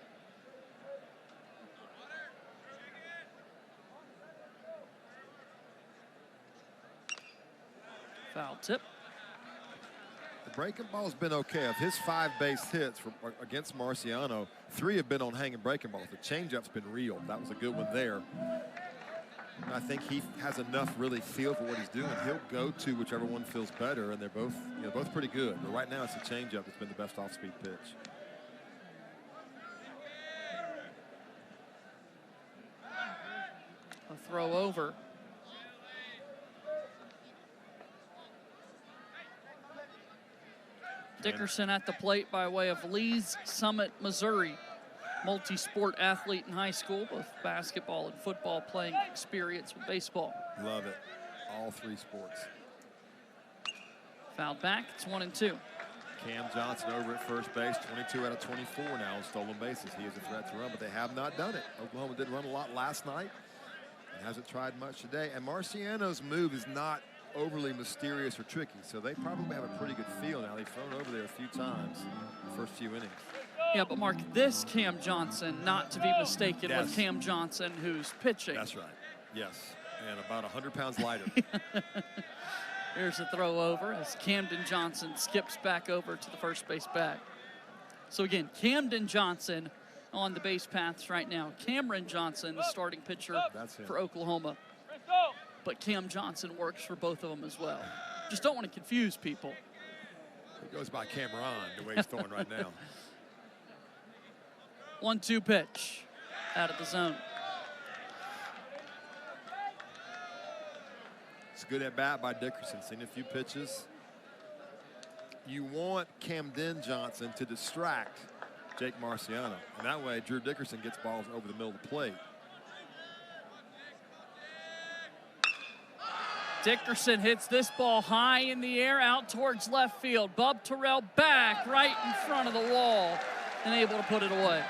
Foul tip. The breaking ball's been okay. Of his 5 base hits against Marciano, 3 have been on hanging breaking balls. The changeup's been real. That was a good one there. And I think he has enough really feel for what he's doing. He'll go to whichever one feels better, and they're both, both pretty good. But right now, it's the changeup that's been the best off-speed pitch. A throw over. Dickerson at the plate by way of Lee's Summit, Missouri. Multi-sport athlete in high school, both basketball and football, playing experience with baseball. Love it. All 3 sports. Fouled back, it's 1-2. Cam Johnson over at first base, 22 out of 24 now on stolen bases. He is a threat to run, but they have not done it. Oklahoma did run a lot last night and hasn't tried much today. And Marciano's move is not overly mysterious or tricky, so they probably have a pretty good feel now. They've thrown over there a few times in the first few innings. Yeah, but Mark, this Cam Johnson, not to be mistaken with Cam Johnson, who's pitching. That's right. Yes, and about 100 pounds lighter. Here's a throw over as Camden Johnson skips back over to the first base bag. So again, Camden Johnson on the base paths right now. Cameron Johnson, the starting pitcher for Oklahoma. But Cam Johnson works for both of them as well. Just don't want to confuse people. He goes by Cameron the way he's throwing right now. 1-2 pitch out of the zone. It's good at bat by Dickerson. Seen a few pitches. You want Camden Johnson to distract Jake Marciano, and that way Drew Dickerson gets balls over the middle of the plate. Dickerson hits this ball high in the air out towards left field. Bub Terrell back right in front of the wall and able to put it away.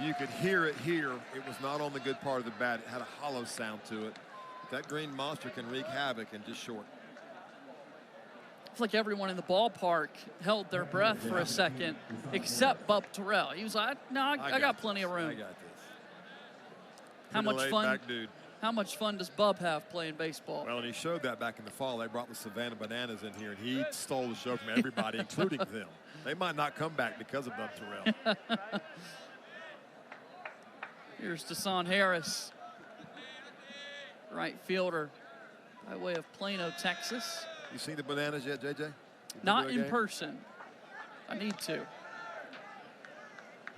You could hear it here. It was not on the good part of the bat. It had a hollow sound to it. That green monster can wreak havoc and just short. It's like everyone in the ballpark held their breath for a second, except Bub Terrell. He was like, "No, I got plenty of room." I got this. How much fun? Back dude. How much fun does Bub have playing baseball? Well, and he showed that back in the fall. They brought the Savannah Bananas in here, and he stole the show from everybody, including them. They might not come back because of Bub Terrell. Here's Desan Harris, right fielder by way of Plano, Texas. You seen the Bananas yet, JJ? Not in person. I need to.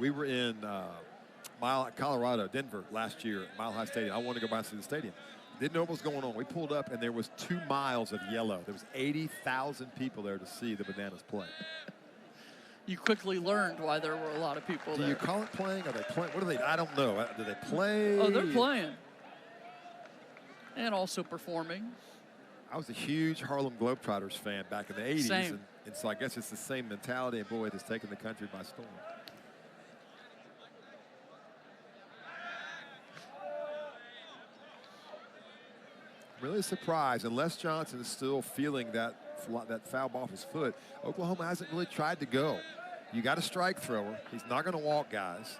We were in Colorado, Denver last year at Mile High Stadium. I wanted to go by and see the stadium. Didn't know what was going on. We pulled up, and there was 2 miles of yellow. There was 80,000 people there to see the Bananas play. You quickly learned why there were a lot of people there. Do you call it playing? Are they playing? What are they? I don't know. Do they play? Oh, they're playing. And also performing. I was a huge Harlem Globetrotters fan back in the 80s. Same. And so I guess it's the same mentality, and boy, it has taken the country by storm. Really surprised, unless Johnson is still feeling that foul ball off his foot, Oklahoma hasn't really tried to go. You got a strike thrower. He's not going to walk guys.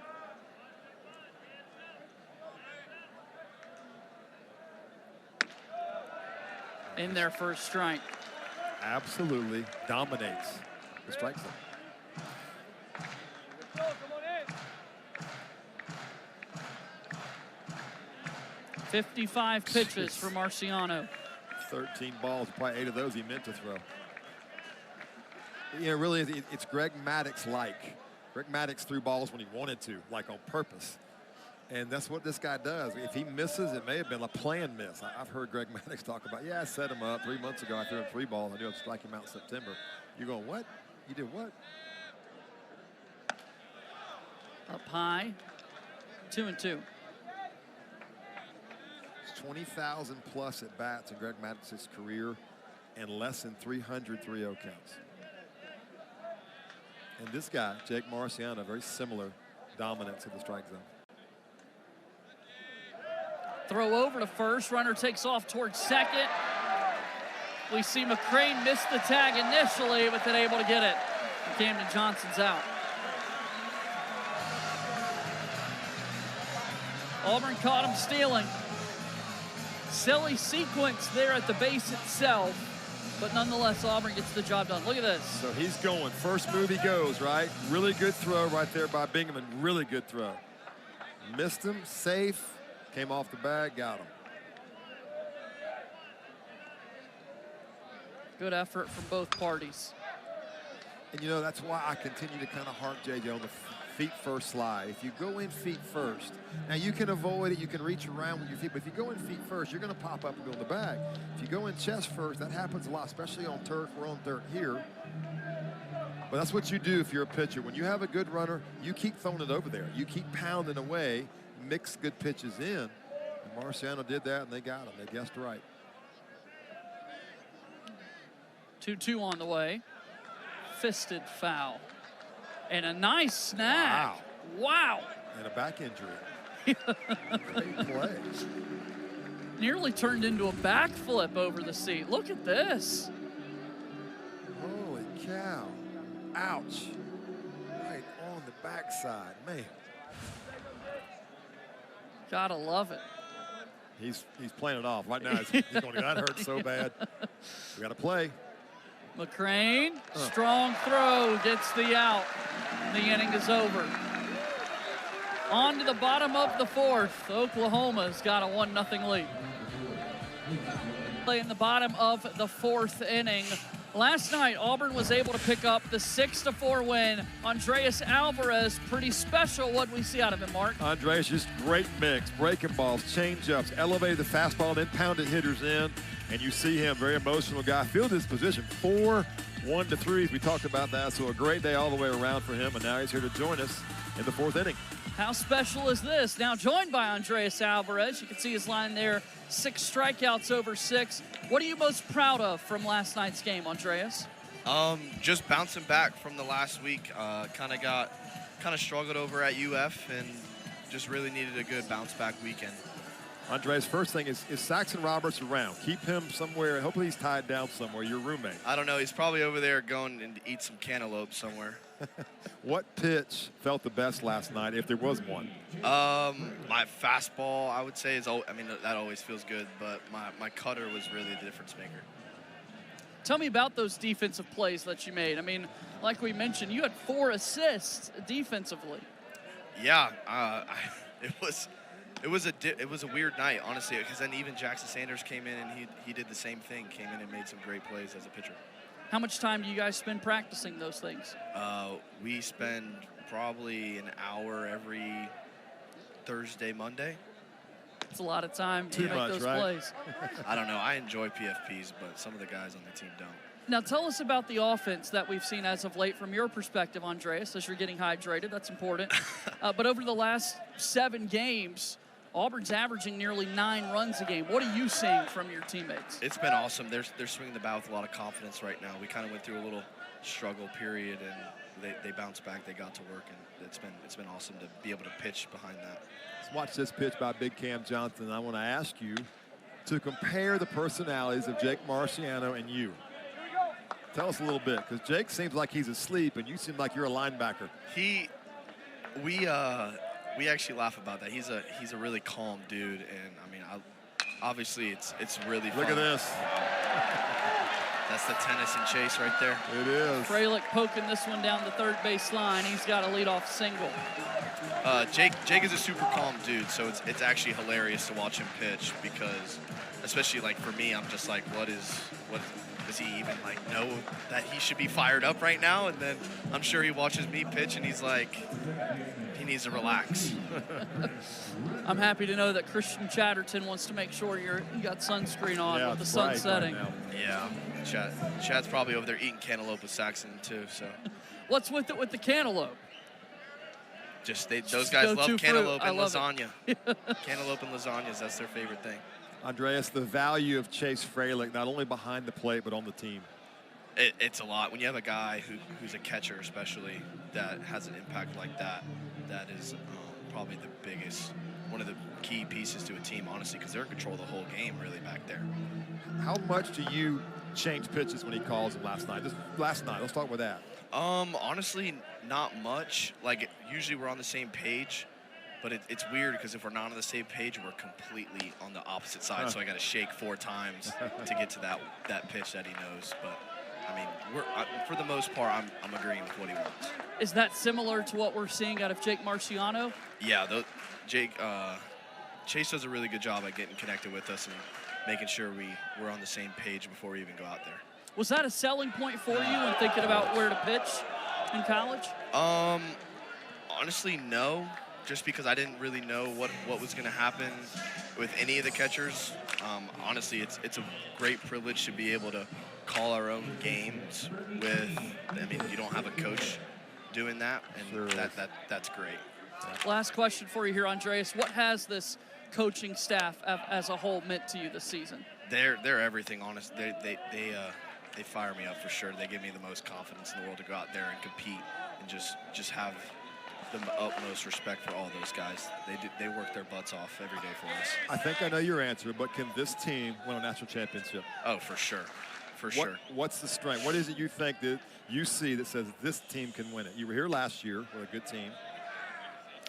In their first strike. Absolutely dominates the strike zone. 55 pitches for Marciano. 13 balls, probably 8 of those he meant to throw. You know, really, it's Greg Maddux-like. Greg Maddux threw balls when he wanted to, like on purpose. And that's what this guy does. If he misses, it may have been a planned miss. I've heard Greg Maddox talk about, yeah, I set him up 3 months ago. I threw him 3 balls. I knew I'd strike him out in September. You're going, what? You did what? Up high, 2-2. It's 20,000 plus at bats in Greg Maddox's career and less than 300 3-0 counts. And this guy, Jake Marciano, very similar dominance in the strike zone. Throw over to first. Runner takes off towards second. We see McCrane miss the tag initially, but then able to get it. Camden Johnson's out. Auburn caught him stealing. Silly sequence there at the base itself, but nonetheless, Auburn gets the job done. Look at this. So he's going. First move he goes, right? Really good throw right there by Bingham, and really good throw. Missed him, safe. Came off the bag, got him. Good effort from both parties. And, you know, that's why I continue to kind of harp, JJ, on the feet first slide. If you go in feet first, now you can avoid it, you can reach around with your feet, but if you go in feet first, you're going to pop up and go in the bag. If you go in chest first, that happens a lot, especially on turf. We're on dirt here. But that's what you do if you're a pitcher. When you have a good runner, you keep throwing it over there. You keep pounding away, mix good pitches in. And Marciano did that, and they got him. They guessed right. 2-2 on the way. Fisted foul. And a nice snag. Wow. And a back injury. Great play. Nearly turned into a backflip over the seat. Look at this. Holy cow. Ouch. Right on the backside. Man. Gotta love it. He's playing it off. Right now, he's going, that hurt so bad. We got to play. McCrane, strong throw, gets the out. The inning is over. On to the bottom of the fourth. Oklahoma's got a 1-0 lead. In the bottom of the fourth inning. Last night, Auburn was able to pick up the 6-4 win. Andreas Alvarez, pretty special what we see out of him, Mark. Andreas, just great mix. Breaking balls, change-ups, elevated the fastball, then pounded hitters in. And you see him, very emotional guy. Fielded his position, 4 1-3s. We talked about that, so a great day all the way around for him. And now he's here to join us in the fourth inning. How special is this? Now joined by Andreas Alvarez. You can see his line there, 6 strikeouts over 6. What are you most proud of from last night's game, Andreas? Just bouncing back from the last week. Kind of struggled over at UF and just really needed a good bounce back weekend. Andreas, first thing is Saxon Roberts around? Keep him somewhere. Hopefully he's tied down somewhere, your roommate. I don't know. He's probably over there going and eat some cantaloupe somewhere. What pitch felt the best last night, if there was one? My fastball, I would say, that always feels good, but my cutter was really the difference maker. Tell me about those defensive plays that you made. I mean, like we mentioned, you had 4 assists defensively. Yeah, it was a weird night, honestly, because then even Jackson Sanders came in and he did the same thing, came in and made some great plays as a pitcher. How much time do you guys spend practicing those things? We spend probably an hour every Thursday, Monday. It's a lot of time to Too make much, those right? plays. I don't know. I enjoy PFPs, but some of the guys on the team don't. Now tell us about the offense that we've seen as of late from your perspective, Andreas, as you're getting hydrated. That's important. But over the last 7 games, Auburn's averaging nearly 9 runs a game. What are you seeing from your teammates? It's been awesome. They're swinging the bat with a lot of confidence right now. We kind of went through a little struggle period, and they bounced back. They got to work, and it's been awesome to be able to pitch behind that. Let's watch this pitch by Big Cam Johnson. I want to ask you to compare the personalities of Jake Marciano and you. Tell us a little bit, because Jake seems like he's asleep, and you seem like you're a linebacker. We actually laugh about that. He's a really calm dude, and I mean, obviously it's really fun. Look at this. That's the tennis and chase right there. It is. Fralick poking this one down the third base line. He's got a leadoff single. Jake is a super calm dude, so it's actually hilarious to watch him pitch because, especially like for me, I'm just like, what is does he even like know that he should be fired up right now? And then I'm sure he watches me pitch and he's like, he needs to relax. I'm happy to know that Christian Chatterton wants to make sure you got sunscreen on with the sun bright setting. right now. Yeah, Chad's probably over there eating cantaloupe with Saxon too. So What's with it with the cantaloupe? Those guys love go-to cantaloupe fruit. I and love lasagna. Cantaloupe and lasagnas, that's their favorite thing. Andreas, the value of Chase Fralick, not only behind the plate, but on the team. It's a lot. When you have a guy who's a catcher especially that has an impact like that, that is probably the biggest, one of the key pieces to a team, honestly, because they're in control of the whole game really back there. How much do you change pitches when he calls them last night? Just last night, let's talk about that. Honestly, not much. Like, usually we're on the same page, but it's weird because if we're not on the same page, we're completely on the opposite side. So I got to shake 4 times to get to that pitch that he knows. But I mean, for the most part, I'm agreeing with what he wants. Is that similar to what we're seeing out of Jake Marciano? Yeah, Chase does a really good job at getting connected with us and making sure we're on the same page before we even go out there. Was that a selling point for you when thinking about where to pitch in college? Honestly, no. Just because I didn't really know what was going to happen with any of the catchers. Honestly, it's a great privilege to be able to call our own games you don't have a coach doing that, and that's great. Last question for you here, Andreas. What has this coaching staff as a whole meant to you this season? They're everything, honest. They fire me up for sure. They give me the most confidence in the world to go out there and compete and just have the utmost respect for all those guys. They work their butts off every day for us. I think I know your answer, but can this team win a national championship? Oh, for sure. For sure. What's the strength? What is it you think that you see that says this team can win it? You were here last year with a good team.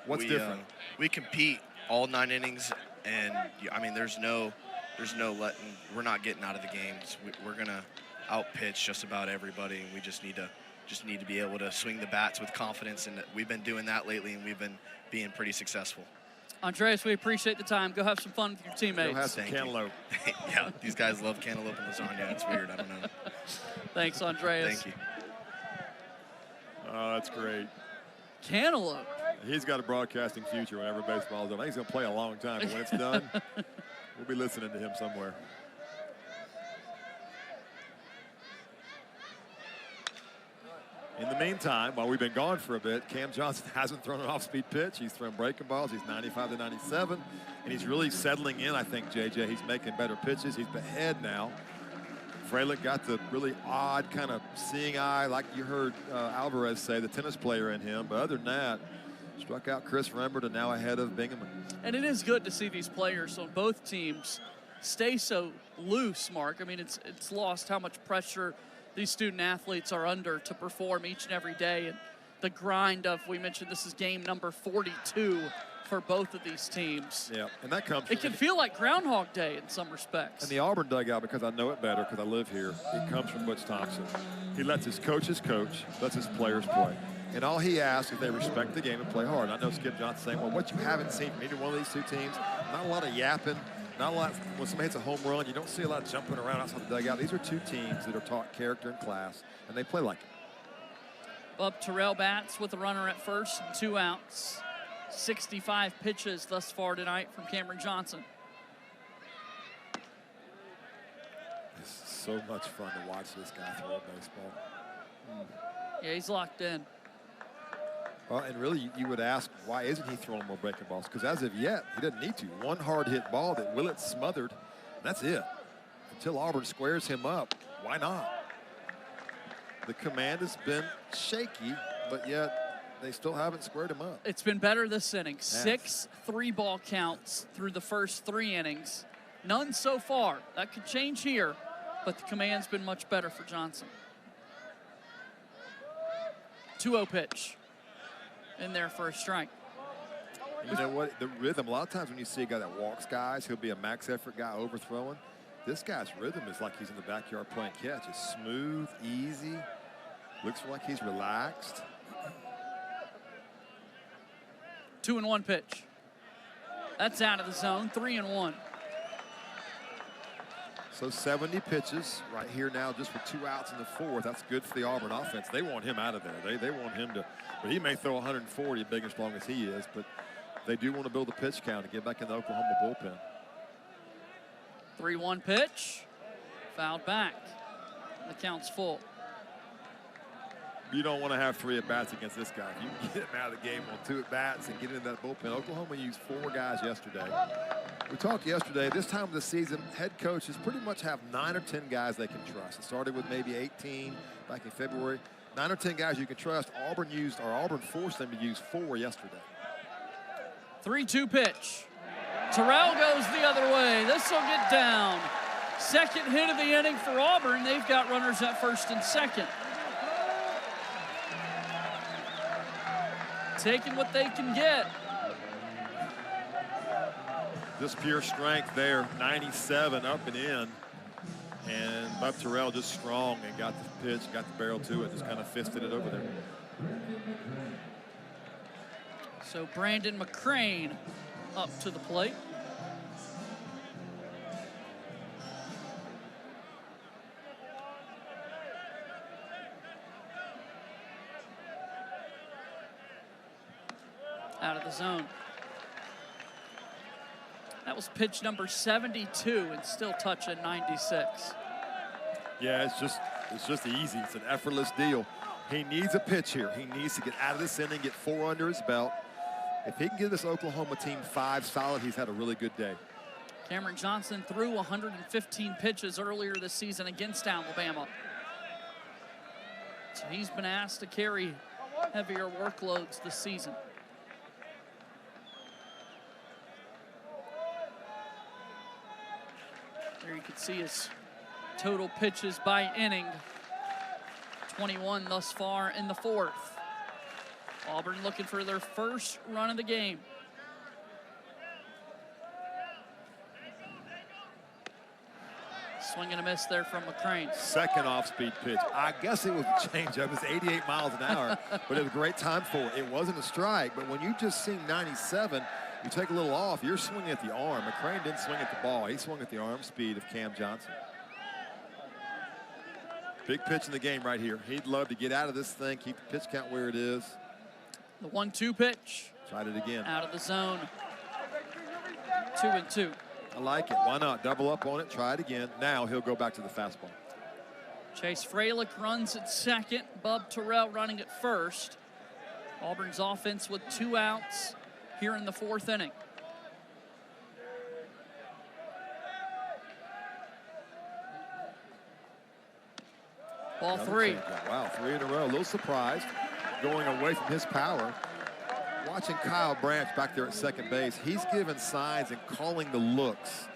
What's different? We compete all 9 innings, and I mean, there's no letting. We're not getting out of the games. We're gonna outpitch just about everybody, and we just need to be able to swing the bats with confidence, and we've been doing that lately, and we've been being pretty successful. Andreas, we appreciate the time. Go have some fun with your teammates. Go have some cantaloupe. Yeah, these guys love cantaloupe and lasagna. It's weird. I don't know. Thanks, Andreas. Thank you. Oh, that's great. Cantaloupe. He's got a broadcasting future whenever baseball's done. I think he's going to play a long time, but when it's done, we'll be listening to him somewhere. In the meantime, while we've been gone for a bit, Cam Johnson hasn't thrown an off-speed pitch. He's thrown breaking balls. He's 95 to 97, and he's really settling in, I think, JJ. He's making better pitches. He's ahead now. Fralick got the really odd kind of seeing eye, like you heard Alvarez say, the tennis player in him. But other than that, struck out Chris Rembert and now ahead of Bingaman. And it is good to see these players on both teams stay so loose, Mark. I mean, it's lost how much pressure these student athletes are under to perform each and every day. And the grind of, we mentioned this is game number 42 for both of these teams. Yeah, and that comes It can feel like Groundhog Day in some respects. And the Auburn dugout, because I know it better because I live here, it comes from Butch Thompson. He lets his coaches coach, lets his players play. And all he asks is they respect the game and play hard. And I know Skip Johnson saying, well, what you haven't seen from either one of these two teams, not a lot of yapping, not a lot. When somebody hits a home run, you don't see a lot of jumping around outside the dugout. These are two teams that are taught character and class, and they play like it. Bub Terrell bats with a runner at first and 2 outs. 65 pitches thus far tonight from Cameron Johnson. This is so much fun to watch this guy throw a baseball. Yeah, he's locked in. Well, and really, you would ask, why isn't he throwing more breaking balls? Because as of yet, he doesn't need to. One hard hit ball that Willett smothered, and that's it. Until Auburn squares him up, why not? The command has been shaky, but yet they still haven't squared him up. It's been better this inning. Yes. 6 3-ball counts through the first 3 innings. None so far. That could change here, but the command's been much better for Johnson. 2-0 pitch in there for a strike. You know what? The rhythm, a lot of times when you see a guy that walks guys, he'll be a max effort guy overthrowing. This guy's rhythm is like he's in the backyard playing catch. It's smooth, easy, looks like he's relaxed. 2-1 pitch. That's out of the zone. 3-1. So 70 pitches right here now, just with 2 outs in the 4th. That's good for the Auburn offense. They want him out of there. They want him to, but he may throw 140 big as long as he is, but they do want to build a pitch count and get back in the Oklahoma bullpen. 3-1 pitch, fouled back. The count's full. You don't want to have 3 at-bats against this guy. If you can get him out of the game on 2 at-bats and get into that bullpen. Oklahoma used 4 guys yesterday. We talked yesterday, this time of the season, head coaches pretty much have 9 or 10 guys they can trust. It started with maybe 18 back in February. 9 or 10 guys you can trust. Auburn forced them to use 4 yesterday. 3-2 pitch. Terrell goes the other way. This will get down. Second hit of the inning for Auburn. They've got runners at first and second. Taking what they can get. Just pure strength there, 97 up and in. And Bub Terrell just strong and got the pitch, got the barrel to it, just kind of fisted it over there. So Brandon McCrane up to the plate. Out of the zone. That was pitch number 72 and still touching 96. Yeah, it's just easy. It's an effortless deal. He needs a pitch here. He needs to get out of this inning, get 4 under his belt. If he can give this Oklahoma team 5 solid, he's had a really good day. Cameron Johnson threw 115 pitches earlier this season against Alabama. So he's been asked to carry heavier workloads this season. There you can see his total pitches by inning. 21 thus far in the 4th. Auburn looking for their first run of the game. Swing and a miss there from McCrane. Second off-speed pitch. I guess it was a changeup. It's 88 miles an hour, but it was a great time for it. It wasn't a strike, but when you just see 97, you take a little off, you're swinging at the arm. McCrane didn't swing at the ball. He swung at the arm speed of Cam Johnson. Big pitch in the game right here. He'd love to get out of this thing, keep the pitch count where it is. The 1-2 pitch. Tried it again. Out of the zone. 2-2. I like it. Why not? Double up on it. Try it again. Now he'll go back to the fastball. Chase Freilich runs at second. Bub Terrell running at first. Auburn's offense with 2 outs here in the 4th inning. Ball 3. Wow, 3 in a row. A little surprised. Going away from his power. Watching Kyle Branch back there at second base, he's giving signs and calling the looks.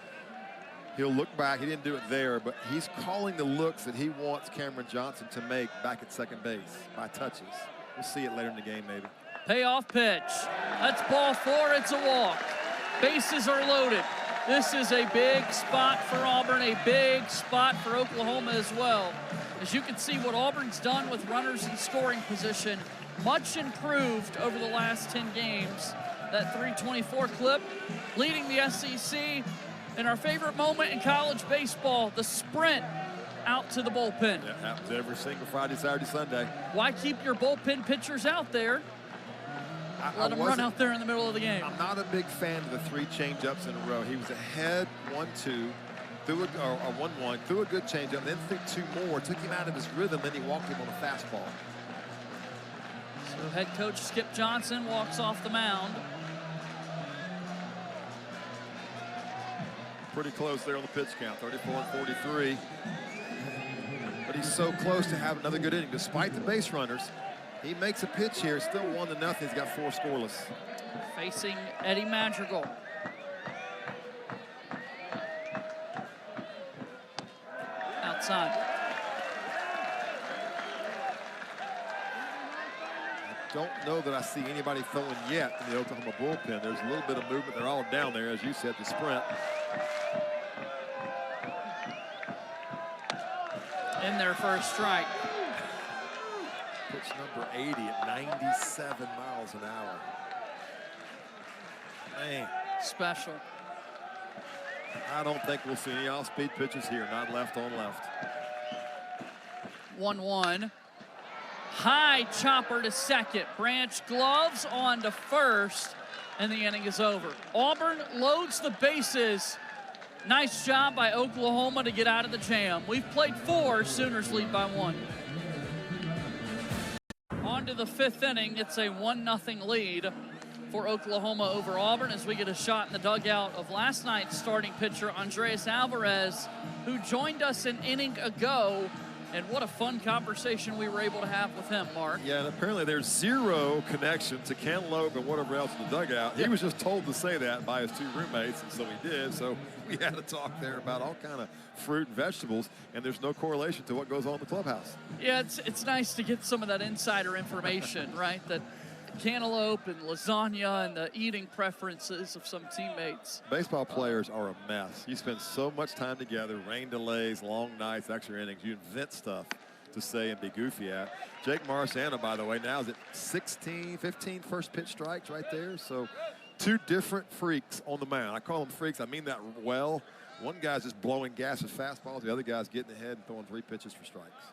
He'll look back. He didn't do it there, but he's calling the looks that he wants Cameron Johnson to make back at second base by touches. We'll see it later in the game, maybe. Payoff pitch. That's ball 4. It's a walk. Bases are loaded. This is a big spot for Auburn, a big spot for Oklahoma as well. As you can see what Auburn's done with runners in scoring position, much improved over the last 10 games. That 324 clip leading the SEC. And our favorite moment in college baseball, the sprint out to the bullpen. Yeah, happens every single Friday, Saturday, Sunday. Why keep your bullpen pitchers out there? Let them run out there in the middle of the game. I'm not a big fan of the 3 changeups in a row. He was ahead 1-2, threw a 1-1, threw a good changeup, then threw 2 more, took him out of his rhythm, then he walked him on a fastball. So head coach Skip Johnson walks off the mound. Pretty close there on the pitch count, 34 and 43. But he's so close to having another good inning. Despite the base runners, he makes a pitch here, still 1-0. He's got 4 scoreless. Facing Eddie Madrigal. Outside. I don't know that I see anybody throwing yet in the Oklahoma bullpen. There's a little bit of movement. They're all down there, as you said, the sprint. In there for a strike. Pitch number 80 at 97 miles an hour. Man. Special. I don't think we'll see any off-speed pitches here, not left on left. 1-1. High chopper to second. Branch gloves on to first, and the inning is over. Auburn loads the bases. Nice job by Oklahoma to get out of the jam. We've played 4. Sooners lead by 1. On to the 5th inning. It's a 1-0 lead for Oklahoma over Auburn as we get a shot in the dugout of last night's starting pitcher, Andres Alvarez, who joined us an inning ago. And what a fun conversation we were able to have with him, Mark. Yeah, and apparently there's zero connection to Cantaloupe and whatever else in the dugout. He was just told to say that by his 2 roommates, and so he did. So we had to talk there about all kind of fruit and vegetables, and there's no correlation to what goes on in the clubhouse. Yeah, it's nice to get some of that insider information, right? That cantaloupe and lasagna and the eating preferences of some teammates. Baseball players are a mess. You spend so much time together, rain delays, long nights, extra innings. You invent stuff to say and be goofy at. Jake Marciano, by the way, now is at 16, 15 first pitch strikes right there. So 2 different freaks on the mound. I call them freaks. I mean that well. One guy's just blowing gas with fastballs. The other guy's getting ahead and throwing 3 pitches for strikes.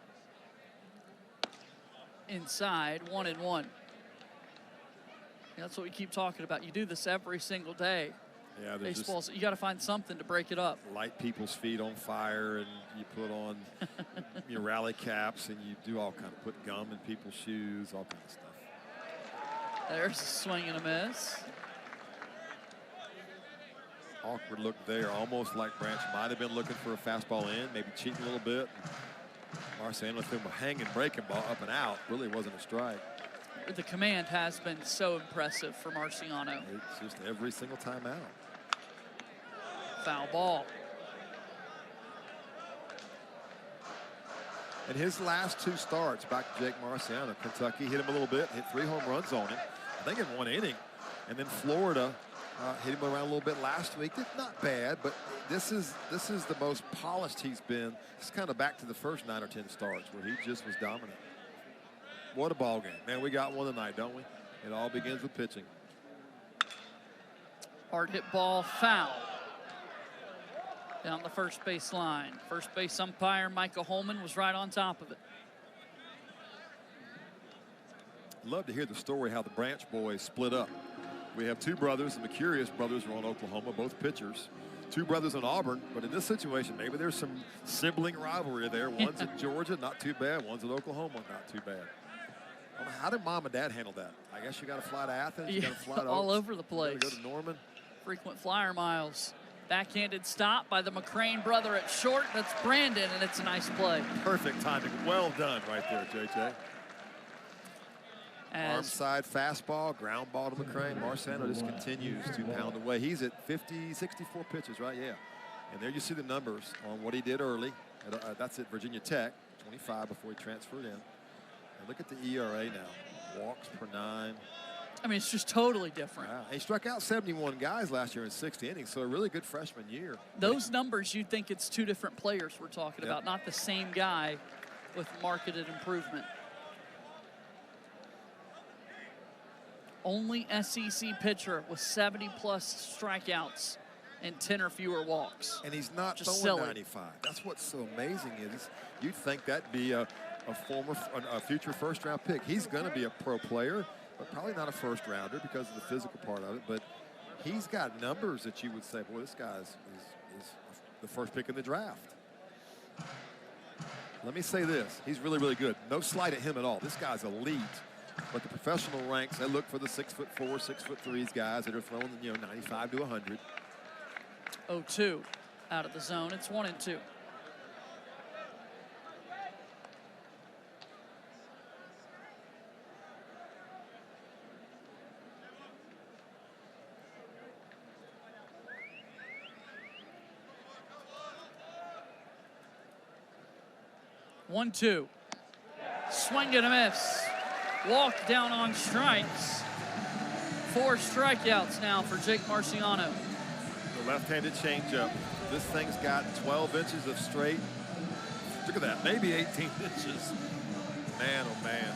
Inside, 1-1. That's what we keep talking about. You do this every single day. Yeah, Baseball's, you got to find something to break it up. Light people's feet on fire, and you put on your rally caps, and you do all kind of put gum in people's shoes, all kind of stuff. There's a swing and a miss. Awkward look there, almost like Branch might have been looking for a fastball in, maybe cheating a little bit. Marciano threw him a hanging breaking ball up and out. Really wasn't a strike. The command has been so impressive for Marciano. It's just every single time out. Foul ball. And his last 2 starts, back to Jake Marciano, Kentucky hit him a little bit, hit 3 home runs on him, I think in 1 inning. And then Florida hit him around a little bit last week. Not bad, but this is the most polished he's been. It's kind of back to the first 9 or 10 starts where he just was dominant. What a ball game. Man, we got one tonight, don't we? It all begins with pitching. Hard hit ball, foul. Down the first base line. First base umpire Micah Holman was right on top of it. Love to hear the story how the Branch boys split up. We have 2 brothers. The Mercurius brothers are on Oklahoma, both pitchers. 2 brothers on Auburn, but in this situation, maybe there's some sibling rivalry there. One's at Georgia, not too bad. One's at Oklahoma, not too bad. How did Mom and Dad handle that? I guess you got to fly to Athens. You got to fly to all over the place. Go to Norman. Frequent flyer miles. Backhanded stop by the McCrane brother at short. That's Brandon, and it's a nice play. Perfect timing. Well done right there, JJ. Arm side fastball, ground ball to McCrane. Marciano just continues to pound away. He's at 50, 64 pitches, right? Yeah. And there you see the numbers on what he did early. That's at Virginia Tech, 25 before he transferred in. And look at the ERA now. Walks per 9. I mean, it's just totally different. Wow. He struck out 71 guys last year in 60 innings, so a really good freshman year. Those numbers, you'd think it's 2 different players we're talking about, not the same guy with marketed improvement. Only SEC pitcher with 70-plus strikeouts and 10 or fewer walks. And he's not just throwing silly. 95. That's what's so amazing is you'd think that'd be a future first-round pick. He's going to be a pro player, but probably not a first-rounder because of the physical part of it. But he's got numbers that you would say, boy, this guy is the first pick in the draft. Let me say this. He's really, really good. No slight at him at all. This guy's elite. But the professional ranks, they look for the 6'4", 6'3" guys that are throwing, 95 to 100. 0-2 out of the zone. It's 1-2. One-two. Swing and a miss. Walk down on strikes. 4 strikeouts now for Jake Marciano. The left-handed changeup. This thing's got 12 inches of straight. Look at that, maybe 18 inches. Man, oh man.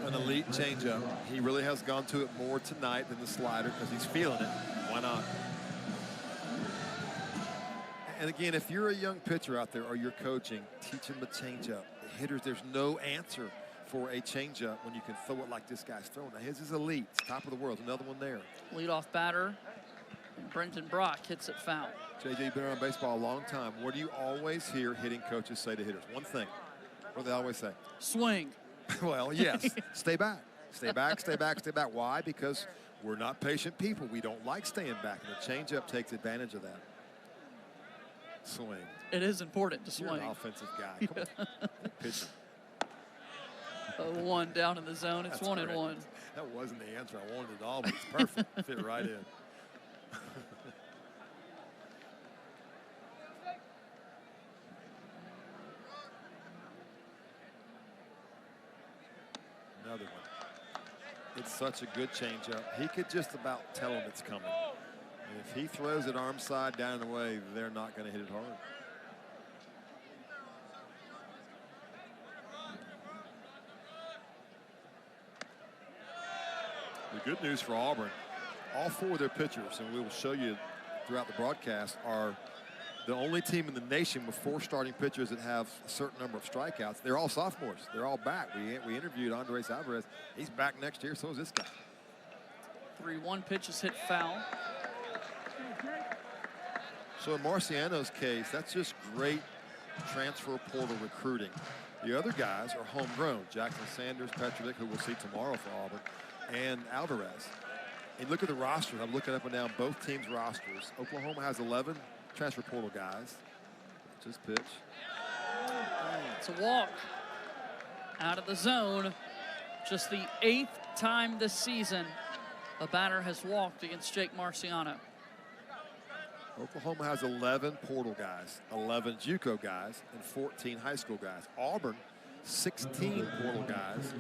An elite changeup. He really has gone to it more tonight than the slider because he's feeling it. Why not? And again, if you're a young pitcher out there or you're coaching, teach them the changeup. The hitters, there's no answer for a changeup when you can throw it like this guy's throwing. Now, his is elite. It's top of the world. Another one there. Leadoff batter, Brenton Brock hits it foul. JJ, you've been around baseball a long time. What do you always hear hitting coaches say to hitters? One thing. What do they always say? Swing. Well, yes. Stay back. Stay back, stay back, stay back. Why? Because we're not patient people. We don't like staying back. And the changeup takes advantage of that. Swing. It is important to swing. You're an offensive guy. Come on. Pitching. 1 down in the zone. It's That's 1-1. That wasn't the answer I wanted at all, but it's perfect. Fit right in. Another one. It's such a good changeup. He could just about tell him it's coming. And if he throws it arm side down and away, they're not going to hit it hard. The good news for Auburn, all 4 of their pitchers, and we will show you throughout the broadcast, are the only team in the nation with 4 starting pitchers that have a certain number of strikeouts. They're all sophomores. They're all back. We interviewed Andres Alvarez. He's back next year. So is this guy. 3-1 pitches hit foul. So in Marciano's case, that's just great transfer portal recruiting. The other guys are homegrown. Jackson Sanders, Petrovic, who we'll see tomorrow for Auburn, and Alvarez. And look at the rosters. I'm looking up and down both teams' rosters. Oklahoma has 11 transfer portal guys. Just pitch. It's a walk. Out of the zone. Just the 8th time this season a batter has walked against Jake Marciano. Oklahoma has 11 portal guys, 11 JUCO guys, and 14 high school guys. Auburn, 16 portal guys,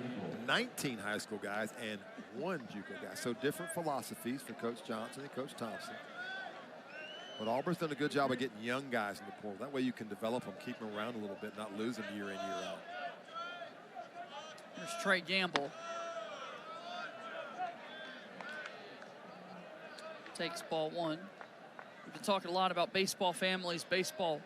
19 high school guys, and 1 JUCO guy. So different philosophies for Coach Johnson and Coach Thompson. But Auburn's done a good job of getting young guys in the portal. That way you can develop them, keep them around a little bit, not lose them year in, year out. There's Trey Gamble. Takes ball 1. We've been talking a lot about baseball families, baseball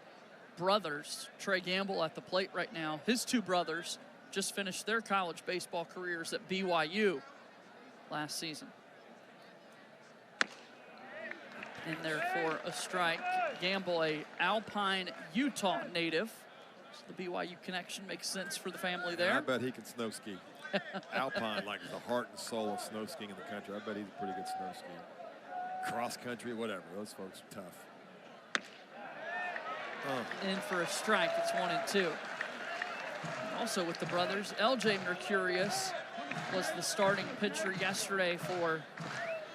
brothers. Trey Gamble at the plate right now. His 2 brothers just finished their college baseball careers at BYU last season. In there for a strike. Gamble, a Alpine, Utah native. So the BYU connection makes sense for the family there. I bet he can snow ski. Alpine, like the heart and soul of snow skiing in the country. I bet he's a pretty good snow skier. Cross country, whatever. Those folks are tough. In for a strike. It's 1-2. Also with the brothers, LJ Mercurius was the starting pitcher yesterday for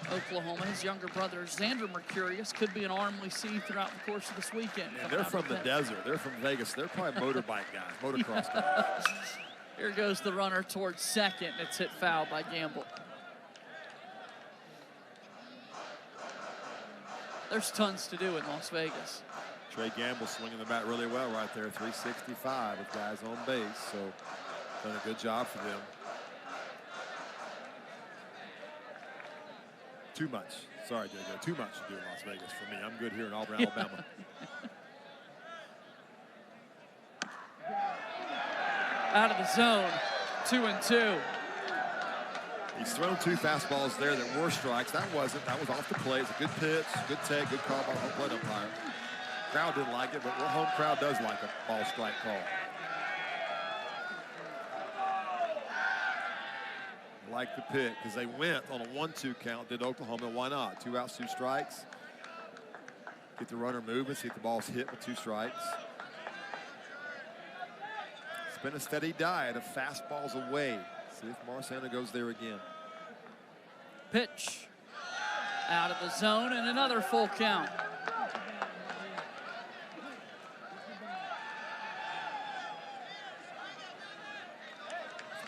Oklahoma. His younger brother, Xander Mercurius, could be an arm we see throughout the course of this weekend. And they're from the desert. They're from Vegas. They're probably motorbike guys, motocross guys. Here goes the runner towards second. It's hit foul by Gamble. There's tons to do in Las Vegas. Trey Gamble swinging the bat really well right there. 365 with guys on base. So done a good job for them. Too much. Sorry, JJ. Too much to do in Las Vegas for me. I'm good here in Auburn, Alabama. Out of the zone. 2-2. He's thrown 2 fastballs there that were strikes. That wasn't. That was off the plate. It's a good pitch, good take, good call by the home plate umpire. Crowd didn't like it, but the home crowd does like a ball strike call. Like the pick because they went on a 1-2 count. Did Oklahoma? Why not? 2 outs, 2 strikes. Get the runner moving. See if the ball's hit with 2 strikes. It's been a steady diet of fastballs away. See if Marciano goes there again. Pitch. Out of the zone and another full count.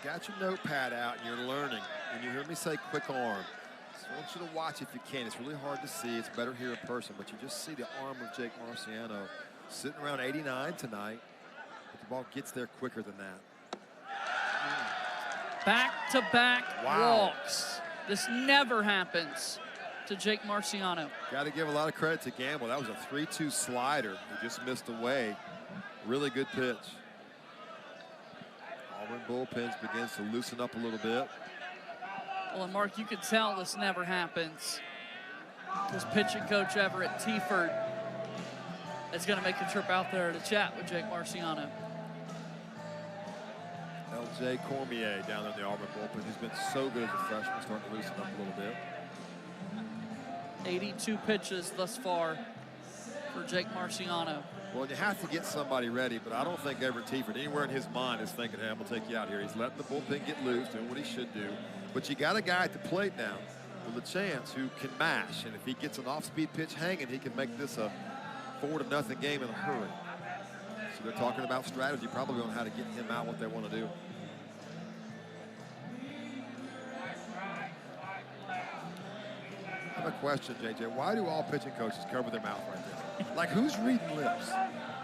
Got your notepad out and you're learning, and you hear me say quick arm. So I want you to watch if you can. It's really hard to see. It's better here in person, but you just see the arm of Jake Marciano sitting around 89 tonight, but the ball gets there quicker than that. Back-to-back walks. This never happens to Jake Marciano. Got to give a lot of credit to Gamble. That was a 3-2 slider. He just missed away. Really good pitch. Auburn bullpens begins to loosen up a little bit. Well, and Mark, you can tell this never happens. This pitching coach Everett Tiefert is going to make a trip out there to chat with Jake Marciano. L.J. Cormier down in the Auburn bullpen, who's been so good as a freshman, starting to loosen up a little bit. 82 pitches thus far for Jake Marciano. Well, you have to get somebody ready, but I don't think Everett Tiefert, anywhere in his mind, is thinking, hey, I'm going to take you out here. He's letting the bullpen get loose, doing what he should do. But you got a guy at the plate now with a chance who can mash. And if he gets an off-speed pitch hanging, he can make this a 4-0 game in a hurry. So they're talking about strategy, probably on how to get him out, what they want to do. I have a question, JJ. Why do all pitching coaches cover their mouth right there? Like, who's reading lips?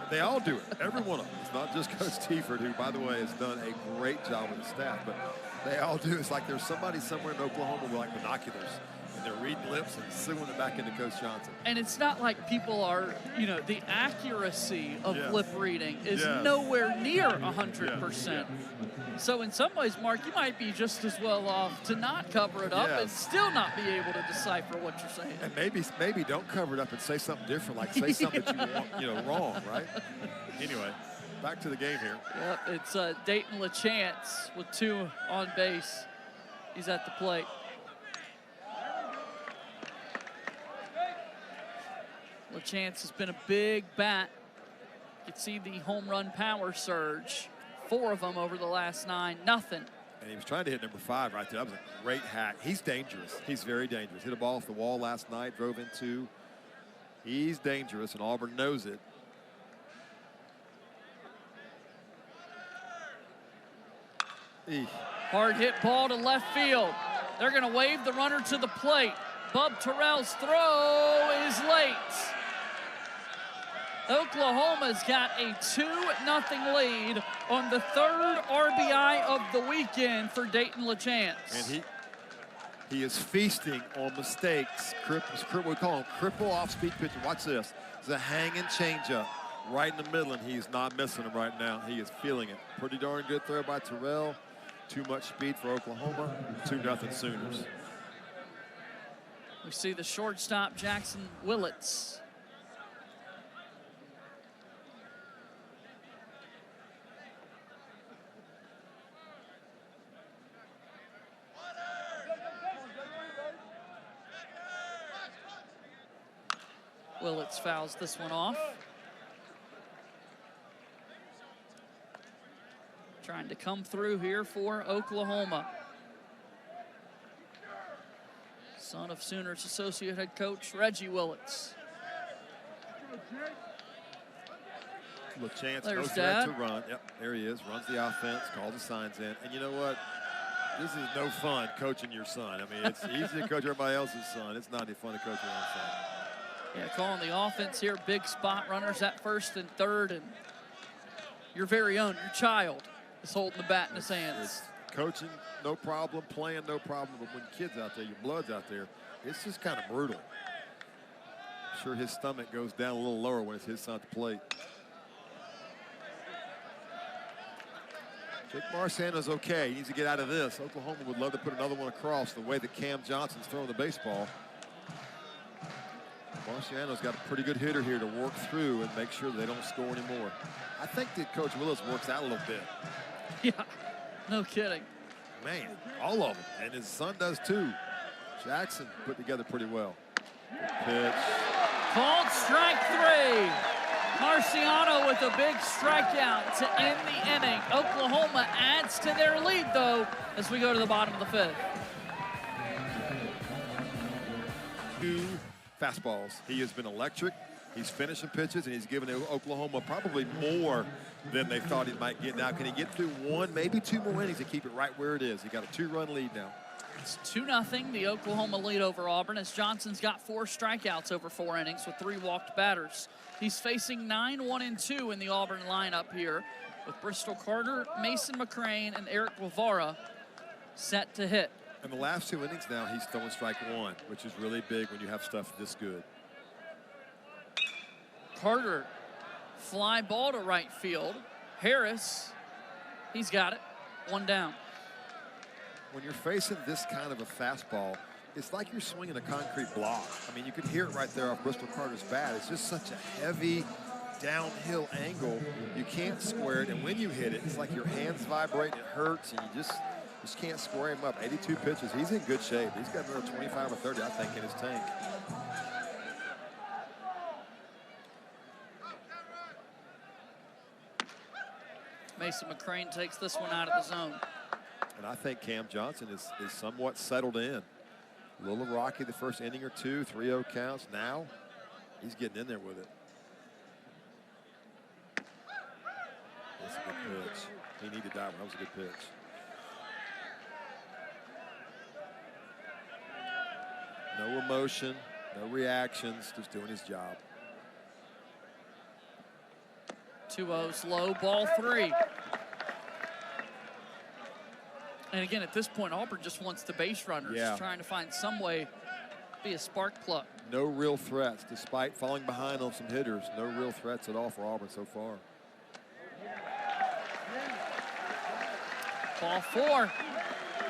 They all do it, every one of them. It's not just Coach Tiefert, who, by the way, has done a great job with the staff, but they all do. It's like there's somebody somewhere in Oklahoma with like binoculars, and they're reading lips and sewing it back into Coach Johnson. And it's not like people are, you know, the accuracy of Yes. lip reading is Yes. nowhere near 100%. Yeah. So in some ways, Mark, you might be just as well off to not cover it up Yes. and still not be able to decipher what you're saying. And maybe don't cover it up and say something different, like say something that you want, you know, wrong, right? Anyway, back to the game here. Yep, it's Dayton LaChance with 2 on base. He's at the plate. LaChance has been a big bat. You can see the home run power surge. 4 of them over the last 9, nothing. And he was trying to hit number 5 right there. That was a great hack. He's dangerous. He's very dangerous. Hit a ball off the wall last night, drove in 2. He's dangerous, and Auburn knows it. Hard hit ball to left field. They're going to wave the runner to the plate. Bub Terrell's throw is late. Oklahoma's got a 2-0 lead on the 3rd RBI of the weekend for Dayton LaChance. And he is feasting on mistakes. We call him cripple off-speed pitcher. Watch this. It's a hanging changeup right in the middle, and he's not missing him right now. He is feeling it. Pretty darn good throw by Terrell. Too much speed for Oklahoma. 2-0 Sooners. We see the shortstop, Jackson Willits. Willits fouls this one off. Trying to come through here for Oklahoma. Son of Sooners associate head coach Reggie Willits. LaChance There's knows Dad. to run. Yep, there he is. Runs the offense, calls the signs in. And you know what? This is no fun coaching your son. I mean, it's easy to coach everybody else's son. It's not any fun to coach your own son. Yeah, calling the offense here. Big spot runners at 1st and 3rd. And your very own, your child, is holding the bat in his hands. It's coaching, no problem. Playing, no problem. But when your kid's out there, your blood's out there, it's just kind of brutal. I'm sure his stomach goes down a little lower when it's his son at the plate. Jake Marciano's okay. He needs to get out of this. Oklahoma would love to put another one across the way that Cam Johnson's throwing the baseball. Marciano's got a pretty good hitter here to work through and make sure they don't score anymore. I think that Coach Willis works out a little bit. Yeah, no kidding. Man, all of them. And his son does too. Jackson put together pretty well. Good pitch. Called strike 3. Marciano with a big strikeout to end the inning. Oklahoma adds to their lead, though, as we go to the bottom of the 5th. 2 fastballs. He has been electric. He's finishing pitches, and he's given Oklahoma probably more than they thought he might get. Now, can he get through 1, maybe 2 more innings and keep it right where it is? He got a 2-run lead now. It's 2-0, the Oklahoma lead over Auburn, as Johnson's got 4 strikeouts over 4 innings with 3 walked batters. He's facing 9-1-2 in the Auburn lineup here, with Bristol Carter, Mason McCrane, and Eric Guevara set to hit. In the last 2 innings now, he's throwing strike 1, which is really big when you have stuff this good. Carter, fly ball to right field. Harris, he's got it. 1 down. When you're facing this kind of a fastball, it's like you're swinging a concrete block. I mean, you could hear it right there off Bristol Carter's bat. It's just such a heavy downhill angle. You can't square it, and when you hit it, it's like your hands vibrate, it hurts, and you just can't square him up. 82 pitches, he's in good shape. He's got another 25 or 30, I think, in his tank. Mason McCrane takes this one out of the zone. And I think Cam Johnson is somewhat settled in. A little rocky the first inning or two, 3-0 counts. Now he's getting in there with it. That's a good pitch. He needed that one. That was a good pitch. No emotion, no reactions, just doing his job. 2-0's low, ball 3. And again, at this point, Auburn just wants the base runners, trying to find some way to be a spark plug. No real threats, despite falling behind on some hitters. No real threats at all for Auburn so far. Ball 4.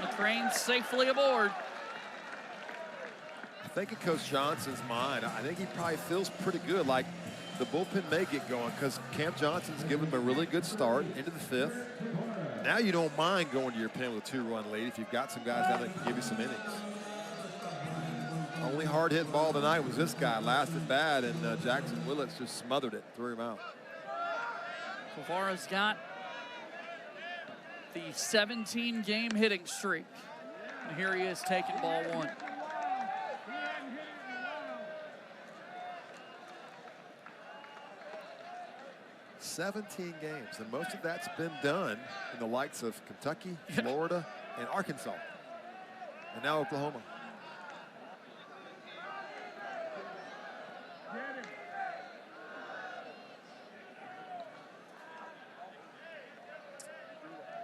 McCrane safely aboard. I think in Coach Johnson's mind, I think he probably feels pretty good, like the bullpen may get going because Cam Johnson's given him a really good start into the 5th. Now you don't mind going to your pen with a 2-run lead if you've got some guys down that can give you some innings. Only hard-hit ball tonight was this guy. Last at bat, and Jackson Willits just smothered it, threw him out. Guevara's got the 17-game hitting streak. And here he is taking ball 1. "17 games, and most of that's been done in the likes of Kentucky, Florida, and Arkansas, and now Oklahoma."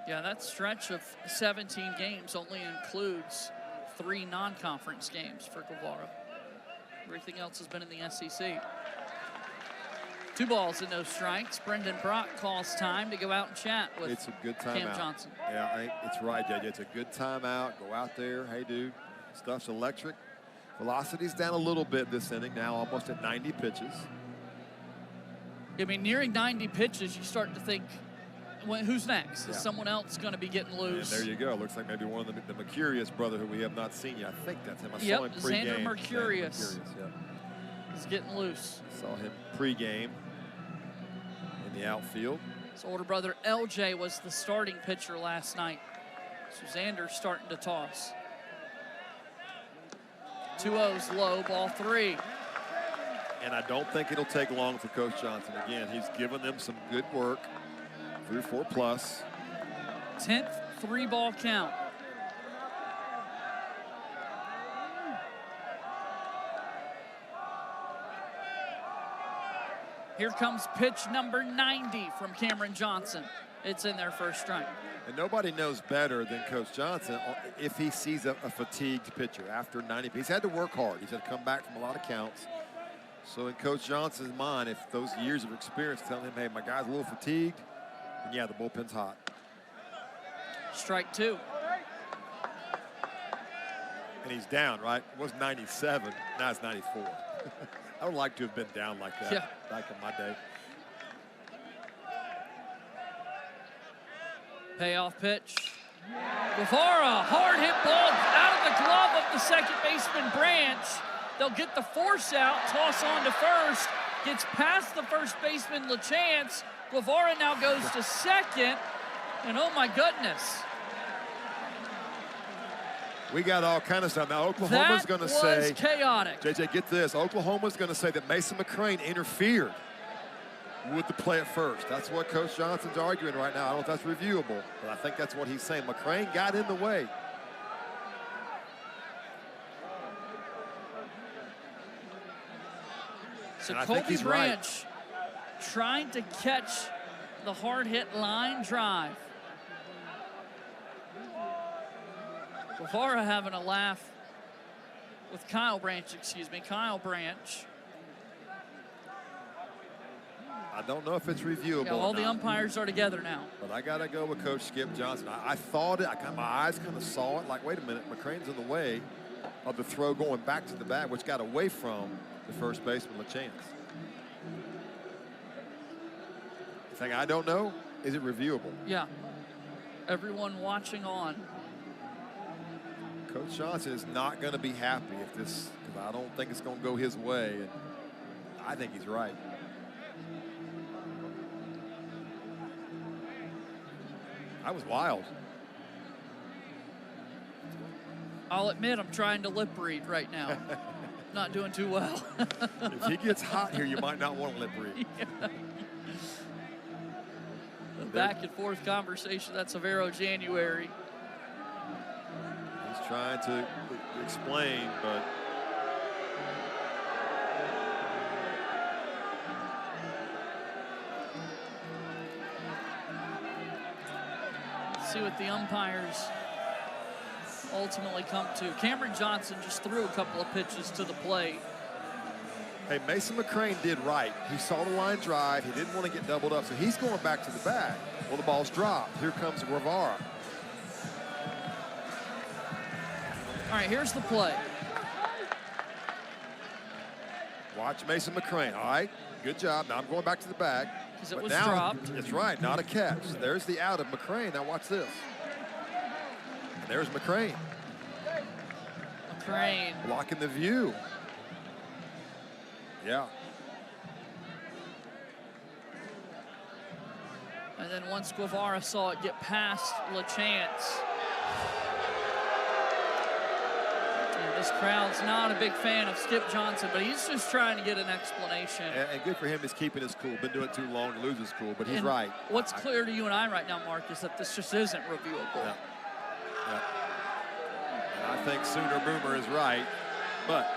Yeah, that stretch of 17 games only includes 3 non-conference games for Guevara. Everything else has been in the SEC. 2 balls and no strikes. Brendan Brock calls time to go out and chat with It's a good timeout. Cam Johnson. Yeah, I think it's right, JJ. It's a good timeout. Go out there. Hey, dude, stuff's electric. Velocity's down a little bit this inning, now almost at 90 pitches. I mean, nearing 90 pitches, you start to think, well, who's next? Is someone else going to be getting loose? And there you go. Looks like maybe one of the Mercurius brother who we have not seen yet. I think that's him. I saw him pregame. Xander Mercurius. Yep. He's getting loose. Saw him pregame in the outfield. His older brother LJ was the starting pitcher last night. So Xander's starting to toss. 2-0's low, ball 3. And I don't think it'll take long for Coach Johnson. Again, he's given them some good work through 4+. 10th 3-ball count. Here comes pitch number 90 from Cameron Johnson. It's in there for a strike. And nobody knows better than Coach Johnson if he sees a fatigued pitcher after 90. He's had to work hard. He's had to come back from a lot of counts. So in Coach Johnson's mind, if those years of experience tell him, hey, my guy's a little fatigued, then yeah, the bullpen's hot. Strike 2. And he's down, right? It was 97, now it's 94. I would like to have been down like that back in my day. Payoff pitch. Guevara, hard hit ball out of the glove of the second baseman Branch. They'll get the force out, toss on to first, gets past the first baseman LaChance. Guevara now goes to second, and oh my goodness. We got all kind of stuff. Now Oklahoma's going to say, that was chaotic. JJ, get this. Oklahoma's going to say that Mason McCrane interfered with the play at first. That's what Coach Johnson's arguing right now. I don't know if that's reviewable, but I think that's what he's saying. McCrane got in the way. So Colby Branch trying to catch the hard hit line drive. Guevara having a laugh with Kyle Branch, Kyle Branch. I don't know if it's reviewable. Yeah, all the umpires are together now. But I got to go with Coach Skip Johnson. I thought it. My eyes kind of saw it. Like, wait a minute, McCrane's in the way of the throw going back to the bag, which got away from the first baseman, LaChance. The thing I don't know, is it reviewable? Yeah. Everyone watching on. Coach Johnson is not going to be happy if this, because I don't think it's going to go his way. And I think he's right. I was wild. I'll admit I'm trying to lip read right now. Not doing too well. If he gets hot here, you might not want to lip read. Yeah. The back and forth conversation, that's Severo January. He's trying to explain, but see what the umpires ultimately come to. Cameron Johnson just threw a couple of pitches to the plate. hey, Mason McCrane did right. He saw the line drive. He didn't want to get doubled up, so he's going back to the bag. Well, the ball's dropped. Here comes Guevara. All right, here's the play. Watch Mason McCrane. All right, good job. Now I'm going back to the bag. Because it But was now, dropped. That's right, not a catch. There's the out of McCrane. Now watch this. And there's McCrane. McCrane. Blocking the view. Yeah. And then once Guevara saw it get past LaChance. And this crowd's not a big fan of Skip Johnson, but he's just trying to get an explanation. And good for him, he's keeping his cool. Been doing it too long to lose his cool, but he's And right. What's clear to you and I right now, Mark, is that this just isn't reviewable. Yeah. Yeah. And I think Sooner Boomer is right, but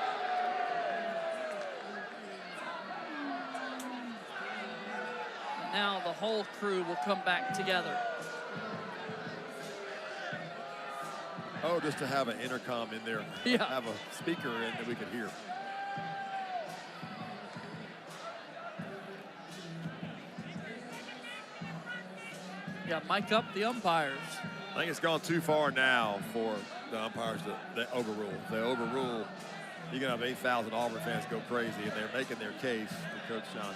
now the whole crew will come back together. oh, just to have an intercom in there, Yeah. have a speaker in that we could hear. Yeah, mic up the umpires. I think it's gone too far now for the umpires to overrule. If they overrule, you're going to have 8,000 Auburn fans go crazy, and they're making their case for Coach Johnson.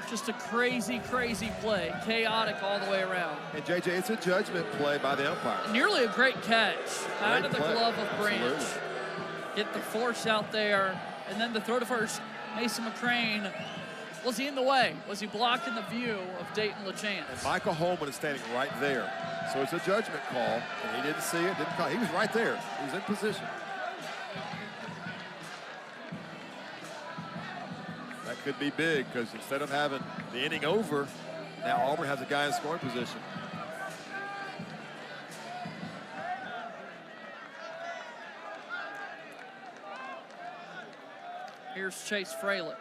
Just a crazy, crazy play. Chaotic all the way around. And, JJ, it's a judgment play by the umpire. Nearly a great catch out Great of the play. glove of Branch. Absolutely. Get the force out there, and then the throw to first. Mason McCrane, was he in the way? Was he blocking the view of Dayton LaChance? And Michael Holman is standing right there. So it's a judgment call, and he didn't see it, didn't call. He was right there. He was in position. That could be big, because instead of having the inning over, now Auburn has a guy in scoring position. Here's Chase Fralick.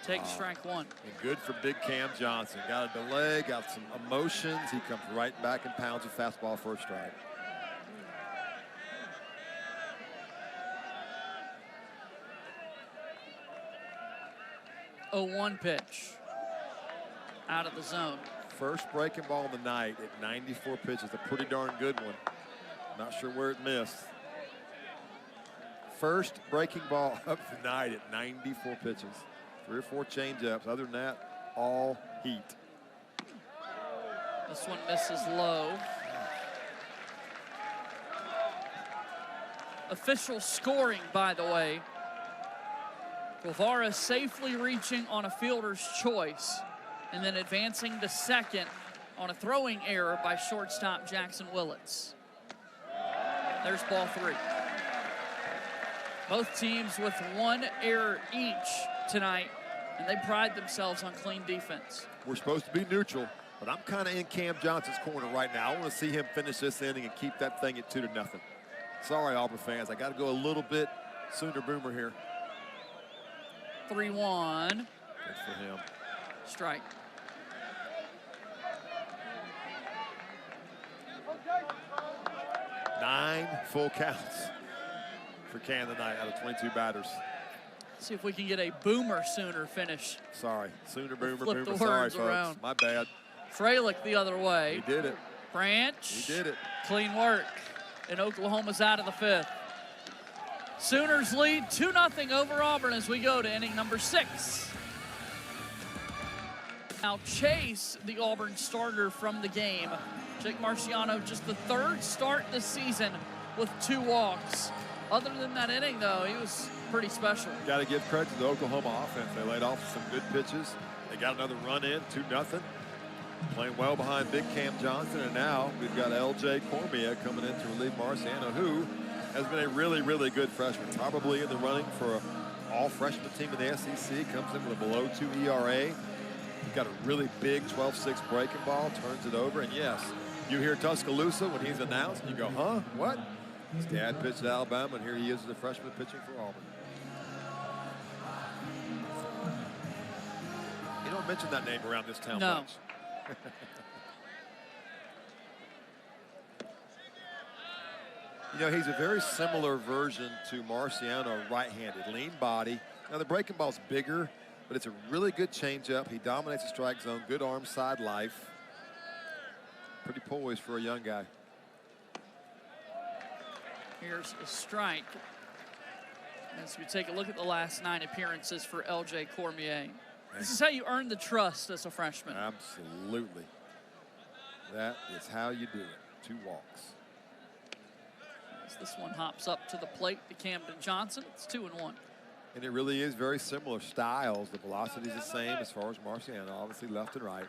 Take strike one. And good for big Cam Johnson. Got a delay, got some emotions. He comes right back and pounds a fastball for a strike. Oh, 1 pitch. Out of the zone. First breaking ball of the night at 94 pitches. A pretty darn good one. Not sure where it missed. First breaking ball of the night at 94 pitches. 3 or 4 change-ups. Other than that, all heat. This one misses low. Official scoring, by the way. Guevara safely reaching on a fielder's choice and then advancing to second on a throwing error by shortstop Jackson Willits. There's ball 3. Both teams with 1 error each tonight, and they pride themselves on clean defense. We're supposed to be neutral, but I'm kind of in Cam Johnson's corner right now. I want to see him finish this inning and keep that thing at 2-0. Sorry, Auburn fans. I got to go a little bit Sooner Boomer here. 3-1. Good for him. Strike. 9 full counts for Cam tonight out of 22 batters. See if we can get a Boomer Sooner finish. Sorry, Sooner Boomer, Flip Boomer. the Sorry, words folks. around. My bad. Freilich the other way. He did it. Branch. He did it. Clean work. And Oklahoma's out of the 5th. Sooners lead 2-0 over Auburn as we go to inning number 6. Now Chase, the Auburn starter from the game. Jake Marciano, just the 3rd start this season with 2 walks. Other than that inning, though, he was pretty special. Got to give credit to the Oklahoma offense. They laid off some good pitches. They got another run in, 2-0. Playing well behind big Cam Johnson. And now we've got L.J. Cormier coming in to relieve Marciano, who has been a really, really good freshman. Probably in the running for an all-freshman team in the SEC. Comes in with a below 2 ERA. He's got a really big 12-6 breaking ball. Turns it over. And yes, you hear Tuscaloosa when he's announced. And you go, huh? What? His dad pitched at Alabama, and here he is as a freshman pitching for Auburn. You don't mention that name around this town much. You know, he's a very similar version to Marciano, right-handed, lean body. Now, the breaking ball's bigger, but it's a really good changeup. He dominates the strike zone, good arm side life. Pretty poised for a young guy. Here's a strike. As we take a look at the last 9 appearances for L.J. Cormier. This is how you earn the trust as a freshman. Absolutely. That is how you do it. 2 walks. As this one hops up to the plate to Camden Johnson. It's 2-1. And it really is very similar styles. The velocity is the same as far as Marciano, obviously left and right.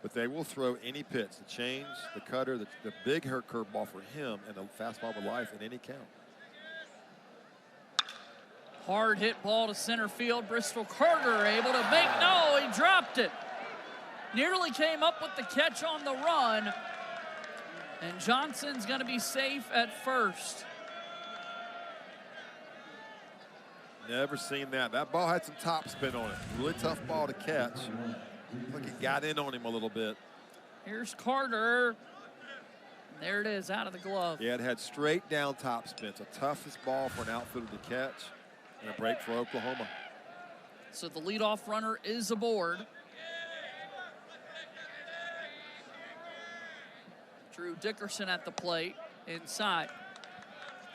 But they will throw any pitch, the change, the cutter, the big curveball for him, and the fastball with life in any count. Hard hit ball to center field. Bristol Carter able to make, no, he dropped it. Nearly came up with the catch on the run. And Johnson's going to be safe at first. Never seen that. That ball had some top spin on it. Really tough ball to catch. Look, it got in on him a little bit. Here's Carter. There it is, out of the glove. Yeah, it had straight down top spin. It's the toughest ball for an outfielder to catch. And a break for Oklahoma. So the leadoff runner is aboard. Drew Dickerson at the plate, inside.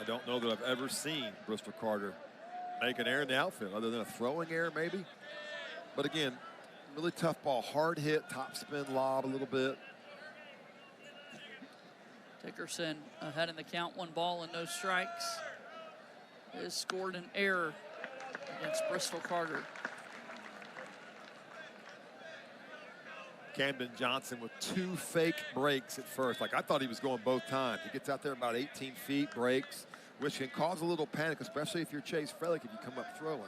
I don't know that I've ever seen Bristol Carter make an error in the outfield, other than a throwing error maybe. But again, really tough ball, hard hit, top spin lob a little bit. Dickerson ahead in the count, 1 ball and no strikes. Has scored an error against Bristol Carter. Camden Johnson with 2 fake breaks at first. Like, I thought he was going both times. He gets out there about 18 feet, breaks, which can cause a little panic, especially if you're Chase Freilich if you come up throwing.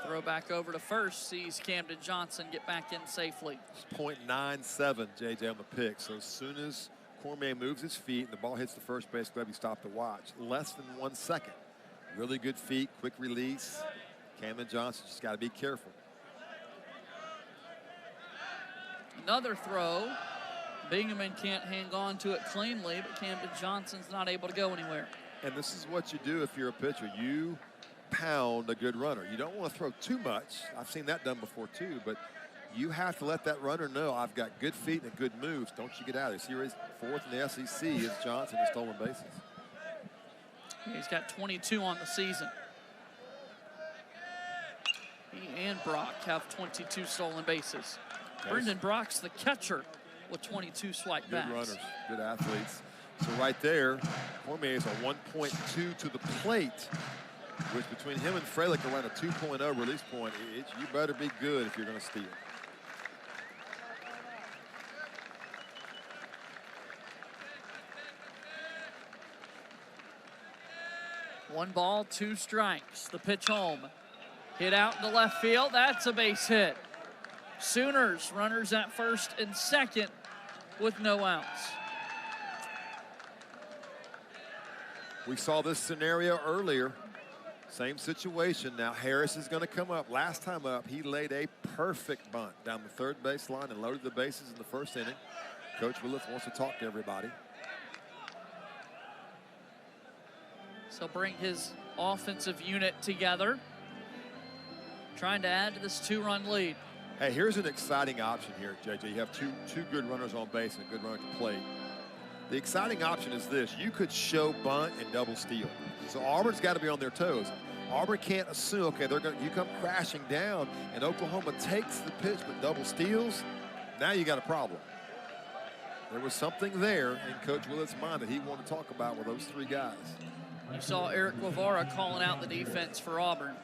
Throw back over to first, sees Camden Johnson get back in safely. It's .97, JJ, on the pick. So as soon as Cormier moves his feet and the ball hits the first base glove, you stop to watch. Less than 1 second. Really good feet, quick release. Camden Johnson just got to be careful. Another throw. Bingaman can't hang on to it cleanly, but Camden Johnson's not able to go anywhere. And this is what you do if you're a pitcher. You pound a good runner. You don't want to throw too much. I've seen that done before too, but you have to let that runner know I've got good feet and good moves. Don't you get out of there. See, 4th in the SEC is Johnson in stolen bases. He's got 22 on the season. He and Brock have 22 stolen bases. Okay. Brendan Brock's the catcher with 22 swipe Good backs. runners, good athletes. So right there, Cormier is a 1.2 to the plate, which between him and Freilich around a 2.0 release point. You better be good if you're going to steal. One ball, 2 strikes. The pitch home. Hit out into left field. That's a base hit. Sooners runners at first and second with no outs. We saw this scenario earlier. Same situation now. Harris is going to come up. Last time up, he laid a perfect bunt down the third baseline and loaded the bases in the first inning. Coach Willis wants to talk to everybody. So bring his offensive unit together, trying to add to this 2-run lead. Hey, here's an exciting option here, JJ. You have two good runners on base and a good runner at the plate. The exciting option is this. You could show bunt and double steal. So Auburn's got to be on their toes. Auburn can't assume, okay, you come crashing down and Oklahoma takes the pitch but double steals. Now you got a problem. There was something there in Coach Willett's mind that he wanted to talk about with those three guys. You saw Eric Guevara calling out the defense for Auburn.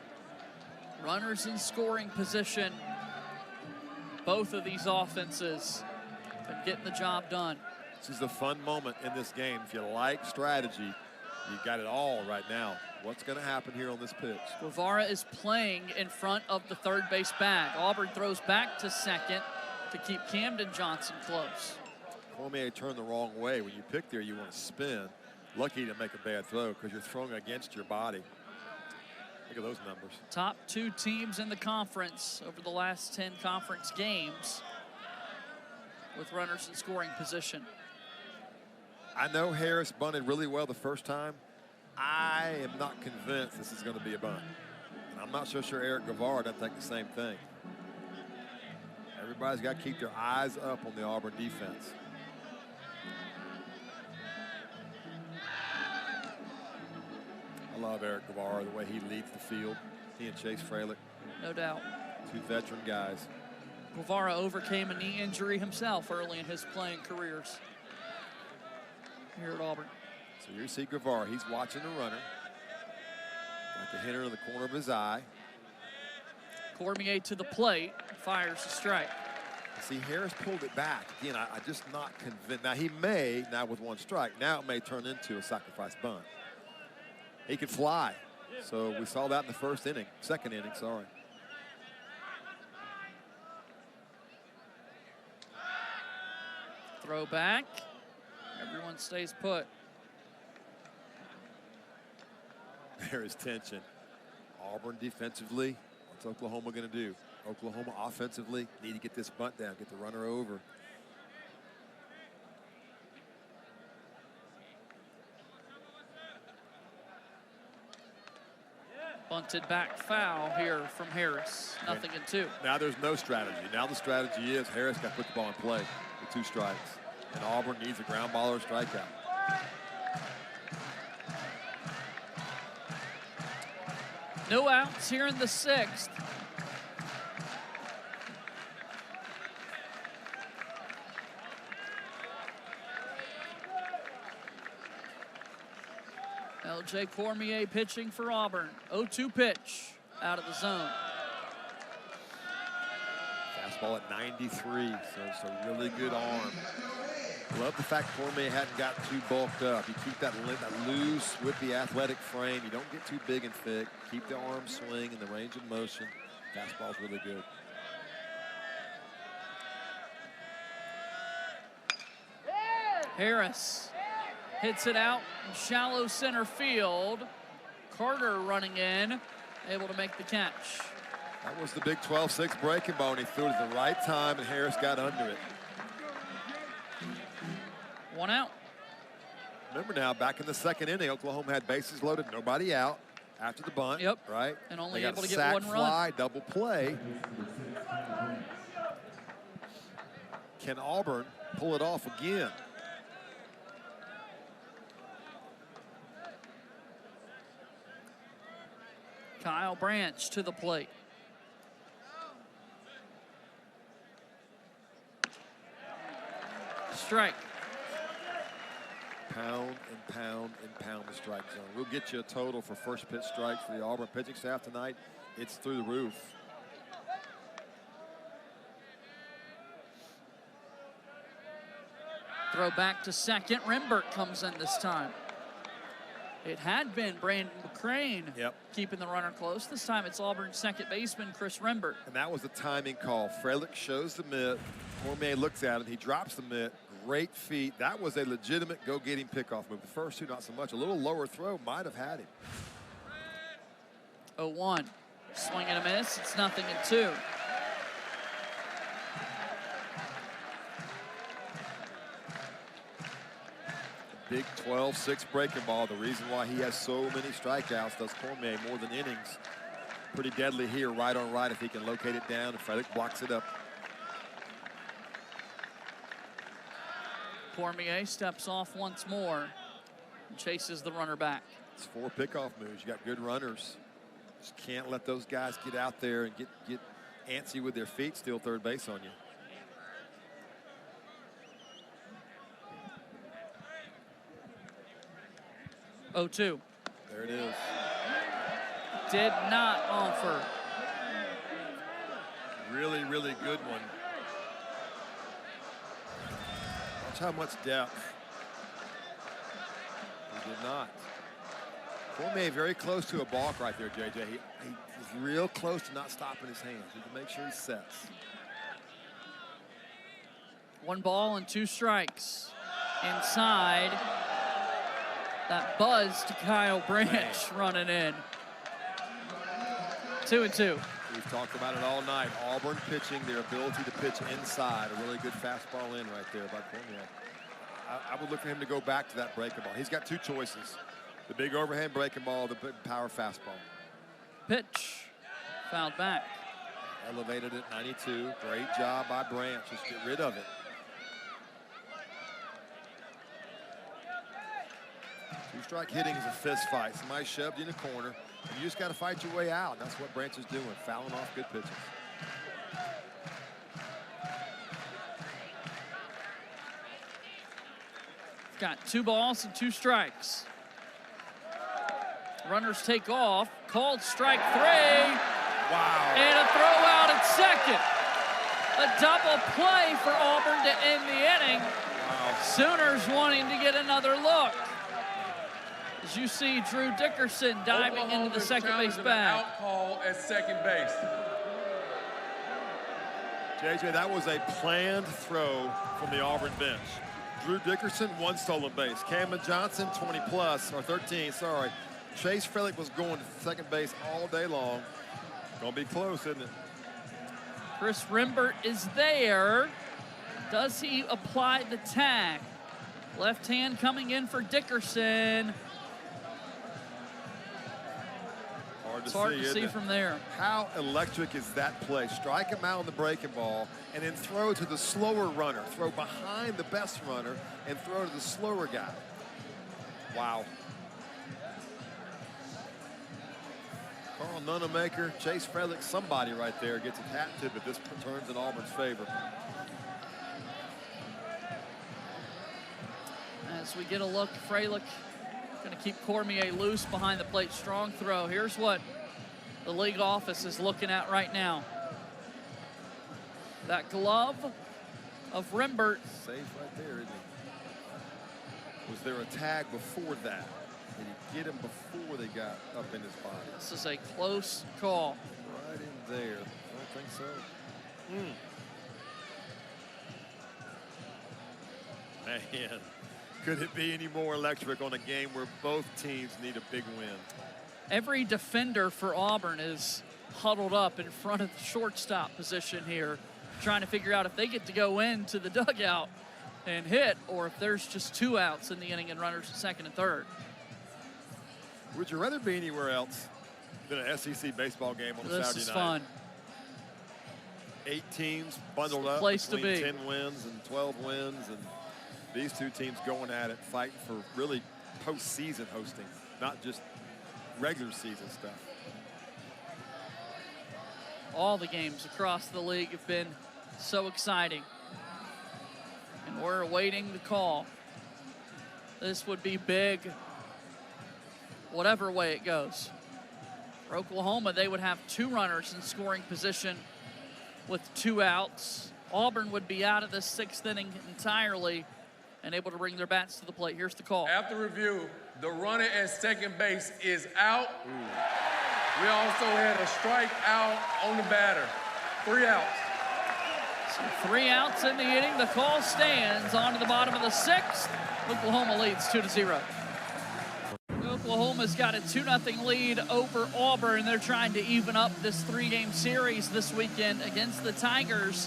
Runners in scoring position. Both of these offenses been getting the job done. This is a fun moment in this game. If you like strategy, you got it all right now. What's going to happen here on this pitch? Guevara is playing in front of the third base bag. Auburn throws back to second to keep Camden Johnson close. Cormier turned the wrong way. When you pick there, you want to spin. Lucky to make a bad throw because you're throwing against your body. Look at those numbers. Top 2 teams in the conference over the last 10 conference games with runners in scoring position. I know Harris bunted really well the first time. I am not convinced this is going to be a bunt. And I'm not so sure Eric Guevara doesn't think the same thing. Everybody's got to keep their eyes up on the Auburn defense. I love Eric Guevara, the way he leads the field. He and Chase Fralick. No doubt. 2 veteran guys. Guevara overcame a knee injury himself early in his playing careers here at Auburn. So you see Guevara, he's watching the runner. Got the hitter in the corner of his eye. Cormier to the plate, fires a strike. See, Harris pulled it back. Again, I just not convinced. Now he may, now with 1 strike, now it may turn into a sacrifice bunt. He could fly. So we saw that in the second inning, sorry. Throw back. Everyone stays put. There is tension. Auburn defensively, what's Oklahoma going to do? Oklahoma offensively, need to get this bunt down, get the runner over. Bunted back foul here from Harris. Nothing in 2. Now there's no strategy. Now the strategy is Harris got to put the ball in play with 2 strikes. And Auburn needs a ground ball or a strikeout. No outs here in the 6th. LJ Cormier pitching for Auburn. 0-2 pitch out of the zone. Fastball at 93, so it's a really good arm. Love the fact Cormier hadn't got too bulked up. You keep that loose, whippy, athletic frame. You don't get too big and thick. Keep the arm swing in the range of motion. Fastball's really good. Harris hits it out in shallow center field. Carter running in, able to make the catch. That was the big 12-6 breaking ball, and he threw it at the right time, and Harris got under it. 1 out. Remember now, back in the second inning, Oklahoma had bases loaded, nobody out after the bunt. Yep. Right? And only they got able to a get sack, 1 run. fly, double play. Can Auburn pull it off again? Kyle Branch to the plate. Strike. Pound and pound and pound the strike zone. We'll get you a total for first pitch strikes for the Auburn pitching staff tonight. It's through the roof. Throw back to second. Rimbert comes in this time. It had been Brandon McCrane keeping the runner close. This time it's Auburn's second baseman, Chris Rimbert. And that was a timing call. Frelick shows the mitt. Cormier looks at him. He drops the mitt. Great feet. That was a legitimate go-get-him pickoff move. The first 2, not so much. A little lower throw might have had him. 0-1. Swing and a miss. It's 0-2. Big 12-6 breaking ball. The reason why he has so many strikeouts, does Cormier more than innings. Pretty deadly here, right on right, if he can locate it down, and Frelick blocks it up. Cormier steps off once more and chases the runner back. It's 4 pickoff moves. You got good runners. Just can't let those guys get out there and get antsy with their feet, steal third base on you. Oh, 2. There it is. Did not offer. Really, really good one. Watch how much depth. He did not. Cormier very close to a balk right there, JJ. He's real close to not stopping his hands. He can make sure he sets. 1 ball and 2 strikes. Inside. That buzz to Kyle Branch running in. 2-2. We've talked about it all night. Auburn pitching, their ability to pitch inside. A really good fastball in right there by Cormier. I would look for him to go back to that breaking ball. He's got 2 choices. The big overhand breaking ball, the big power fastball. Pitch. Fouled back. Elevated at 92. Great job by Branch. Just get rid of it. 2-strike hitting is a fist fight. Somebody shoved you in the corner, and you just got to fight your way out. That's what Branch is doing, fouling off good pitches. Got 2 balls and 2 strikes. Runners take off. Called strike 3. Wow. And a throw out at second. A double play for Auburn to end the inning. Wow. Sooners wanting to get another look. As you see Drew Dickerson diving into the second base bag. Out call at second base. JJ, that was a planned throw from the Auburn bench. Drew Dickerson, 1 stolen base. Cameron Johnson, 20 plus, or 13, sorry. Chase Frelick was going to second base all day long. Gonna be close, isn't it? Chris Rimbert is there. Does he apply the tag? Left hand coming in for Dickerson. It's hard to see from there. How electric is that play? Strike him out on the breaking ball and then throw to the slower runner. Throw behind the best runner and throw to the slower guy. Wow. Carl Nunemaker, Chase Frelick, somebody right there gets a hat tip if this turns in Auburn's favor. As we get a look, Frelick going to keep Cormier loose behind the plate. Strong throw. Here's what the league office is looking at right now. That glove of Rimbert. Safe right there, isn't he? Was there a tag before that? Did he get him before they got up in his body? This is a close call. Right in there. I don't think so. Man, could it be any more electric on a game where both teams need a big win? Every defender for Auburn is huddled up in front of the shortstop position here, trying to figure out if they get to go into the dugout and hit, or if there's just 2 outs in the inning and runners at second and third. Would you rather be anywhere else than an SEC baseball game on a Saturday night? This is fun. 8 teams bundled up Place to between be. 10 wins and 12 wins, and these 2 teams going at it, fighting for really postseason hosting, not just regular season stuff. All the games across the league have been so exciting. And we're awaiting the call. This would be big, whatever way it goes. For Oklahoma, they would have 2 runners in scoring position with 2 outs. Auburn would be out of the 6th inning entirely and able to bring their bats to the plate. Here's the call. After review, the runner at second base is out. We also had a strike out on the batter. 3 outs. So 3 outs in the inning. The call stands on to the bottom of the 6th. Oklahoma leads 2-0. Oklahoma's got a 2-0 lead over Auburn. They're trying to even up this 3-game series this weekend against the Tigers.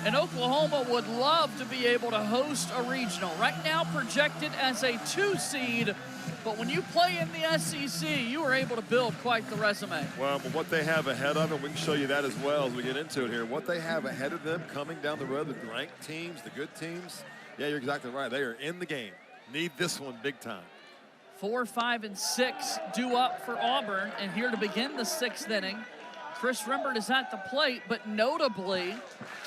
And Oklahoma would love to be able to host a regional. Right now projected as a 2 seed, but when you play in the SEC, you are able to build quite the resume. Well, but what they have ahead of them, we can show you that as well as we get into it here. What they have ahead of them coming down the road, the ranked teams, the good teams, yeah, you're exactly right. They are in the game. Need this one big time. 4, 5, and 6 due up for Auburn, and here to begin the 6th inning, Chris Rembert is at the plate, but notably,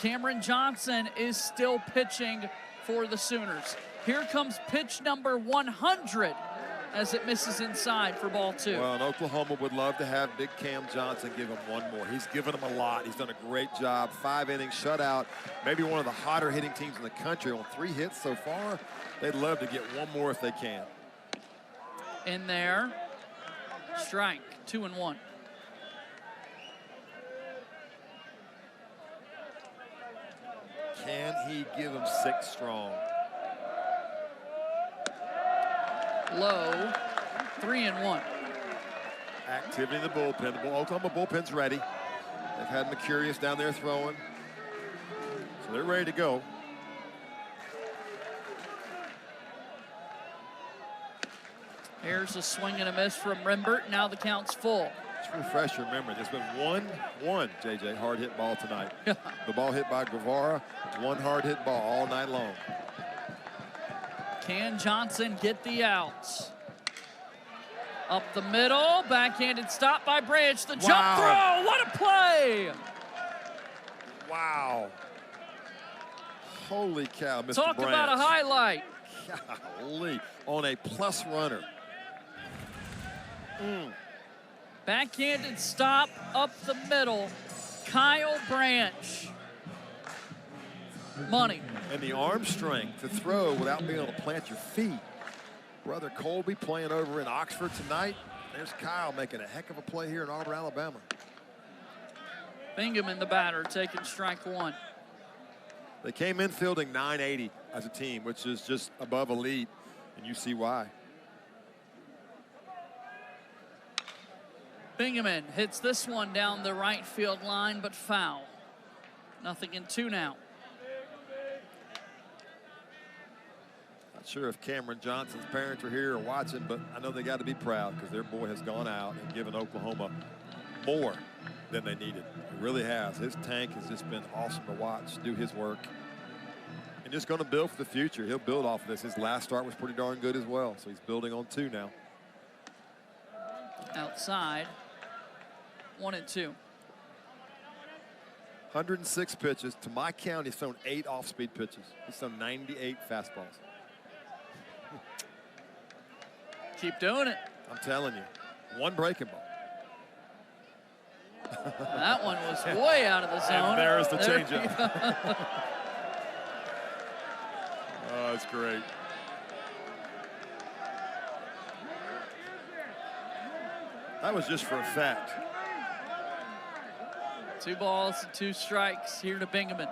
Cameron Johnson is still pitching for the Sooners. Here comes pitch number 100 as it misses inside for ball 2. Well, and Oklahoma would love to have Big Cam Johnson give him one more. He's given them a lot. He's done a great job. 5 innings, shutout. Maybe one of the hotter hitting teams in the country on 3 hits so far. They'd love to get one more if they can. In there, strike, 2-1. Can he give him 6 strong? Low, 3-1. Activity in the bullpen. The Oklahoma bullpen's ready. They've had Mercurius down there throwing. So they're ready to go. Here's a swing and a miss from Rembert. Now the count's full. Just refresh your memory. There's been one JJ hard hit ball tonight. The ball hit by Guevara, 1 hard hit ball all night long. Can Johnson get the outs? Up the middle, backhanded stop by Branch. The jump throw, what a play! Wow. Holy cow, Mr. Talk Branch. about a highlight. Golly, on a plus runner. Backhanded stop up the middle. Kyle Branch. Money. And the arm strength to throw without being able to plant your feet. Brother Colby playing over in Oxford tonight. There's Kyle making a heck of a play here in Auburn, Alabama. Bingham in the batter, taking strike 1. They came in fielding 980 as a team, which is just above elite, and you see why. Bingham hits this one down the right field line, but foul. 0-2 now. Not sure if Cameron Johnson's parents are here or watching, but I know they got to be proud because their boy has gone out and given Oklahoma more than they needed. He really has. His tank has just been awesome to watch do his work. And just going to build for the future. He'll build off of this. His last start was pretty darn good as well, so he's building on 2 now. Outside, 1-2. 106 pitches. To my count, he's thrown 8 off-speed pitches. He's thrown 98 fastballs. Keep doing it. I'm telling you, 1 breaking ball. That one was way out of the zone. And there's the changeup. Oh, that's great. That was just for effect. 2 balls and 2 strikes here to Bingham.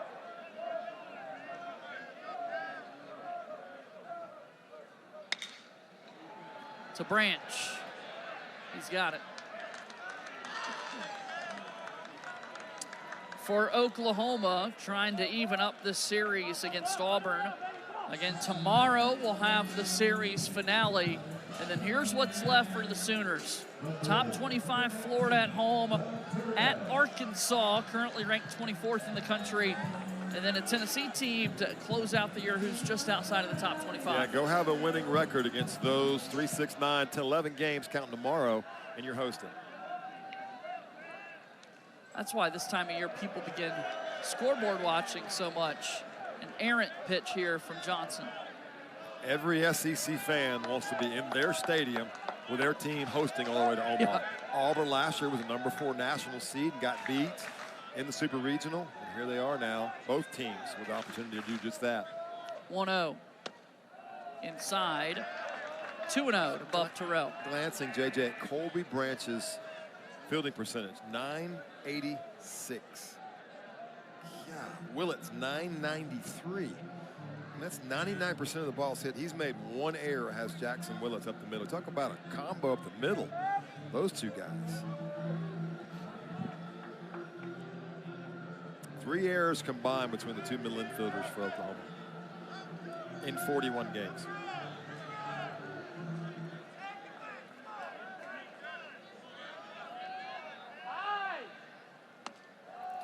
To Branch. He's got it. For Oklahoma, trying to even up this series against Auburn. Again, tomorrow we'll have the series finale. And then here's what's left for the Sooners. Top 25 Florida at home, at Arkansas, currently ranked 24th in the country. And then a Tennessee team to close out the year who's just outside of the top 25. Yeah, go have a winning record against those 3, 6, 9, 10, 11 games counting tomorrow, and you're hosting. That's why this time of year people begin scoreboard watching so much. An errant pitch here from Johnson. Every SEC fan wants to be in their stadium with their team hosting all the way to Omaha. Yeah. Auburn last year was a number 4 national seed and got beat in the Super Regional. And here they are now, both teams with the opportunity to do just that. 1-0. Inside. 2-0 to Buff Terrell. Glancing, JJ, at Colby Branch's fielding percentage, 986. Yeah, Willett's 993. And that's 99% of the balls hit. He's made one error, has Jackson Willits up the middle. Talk about a combo up the middle. Those two guys. 3 errors combined between the two middle infielders for Oklahoma in 41 games.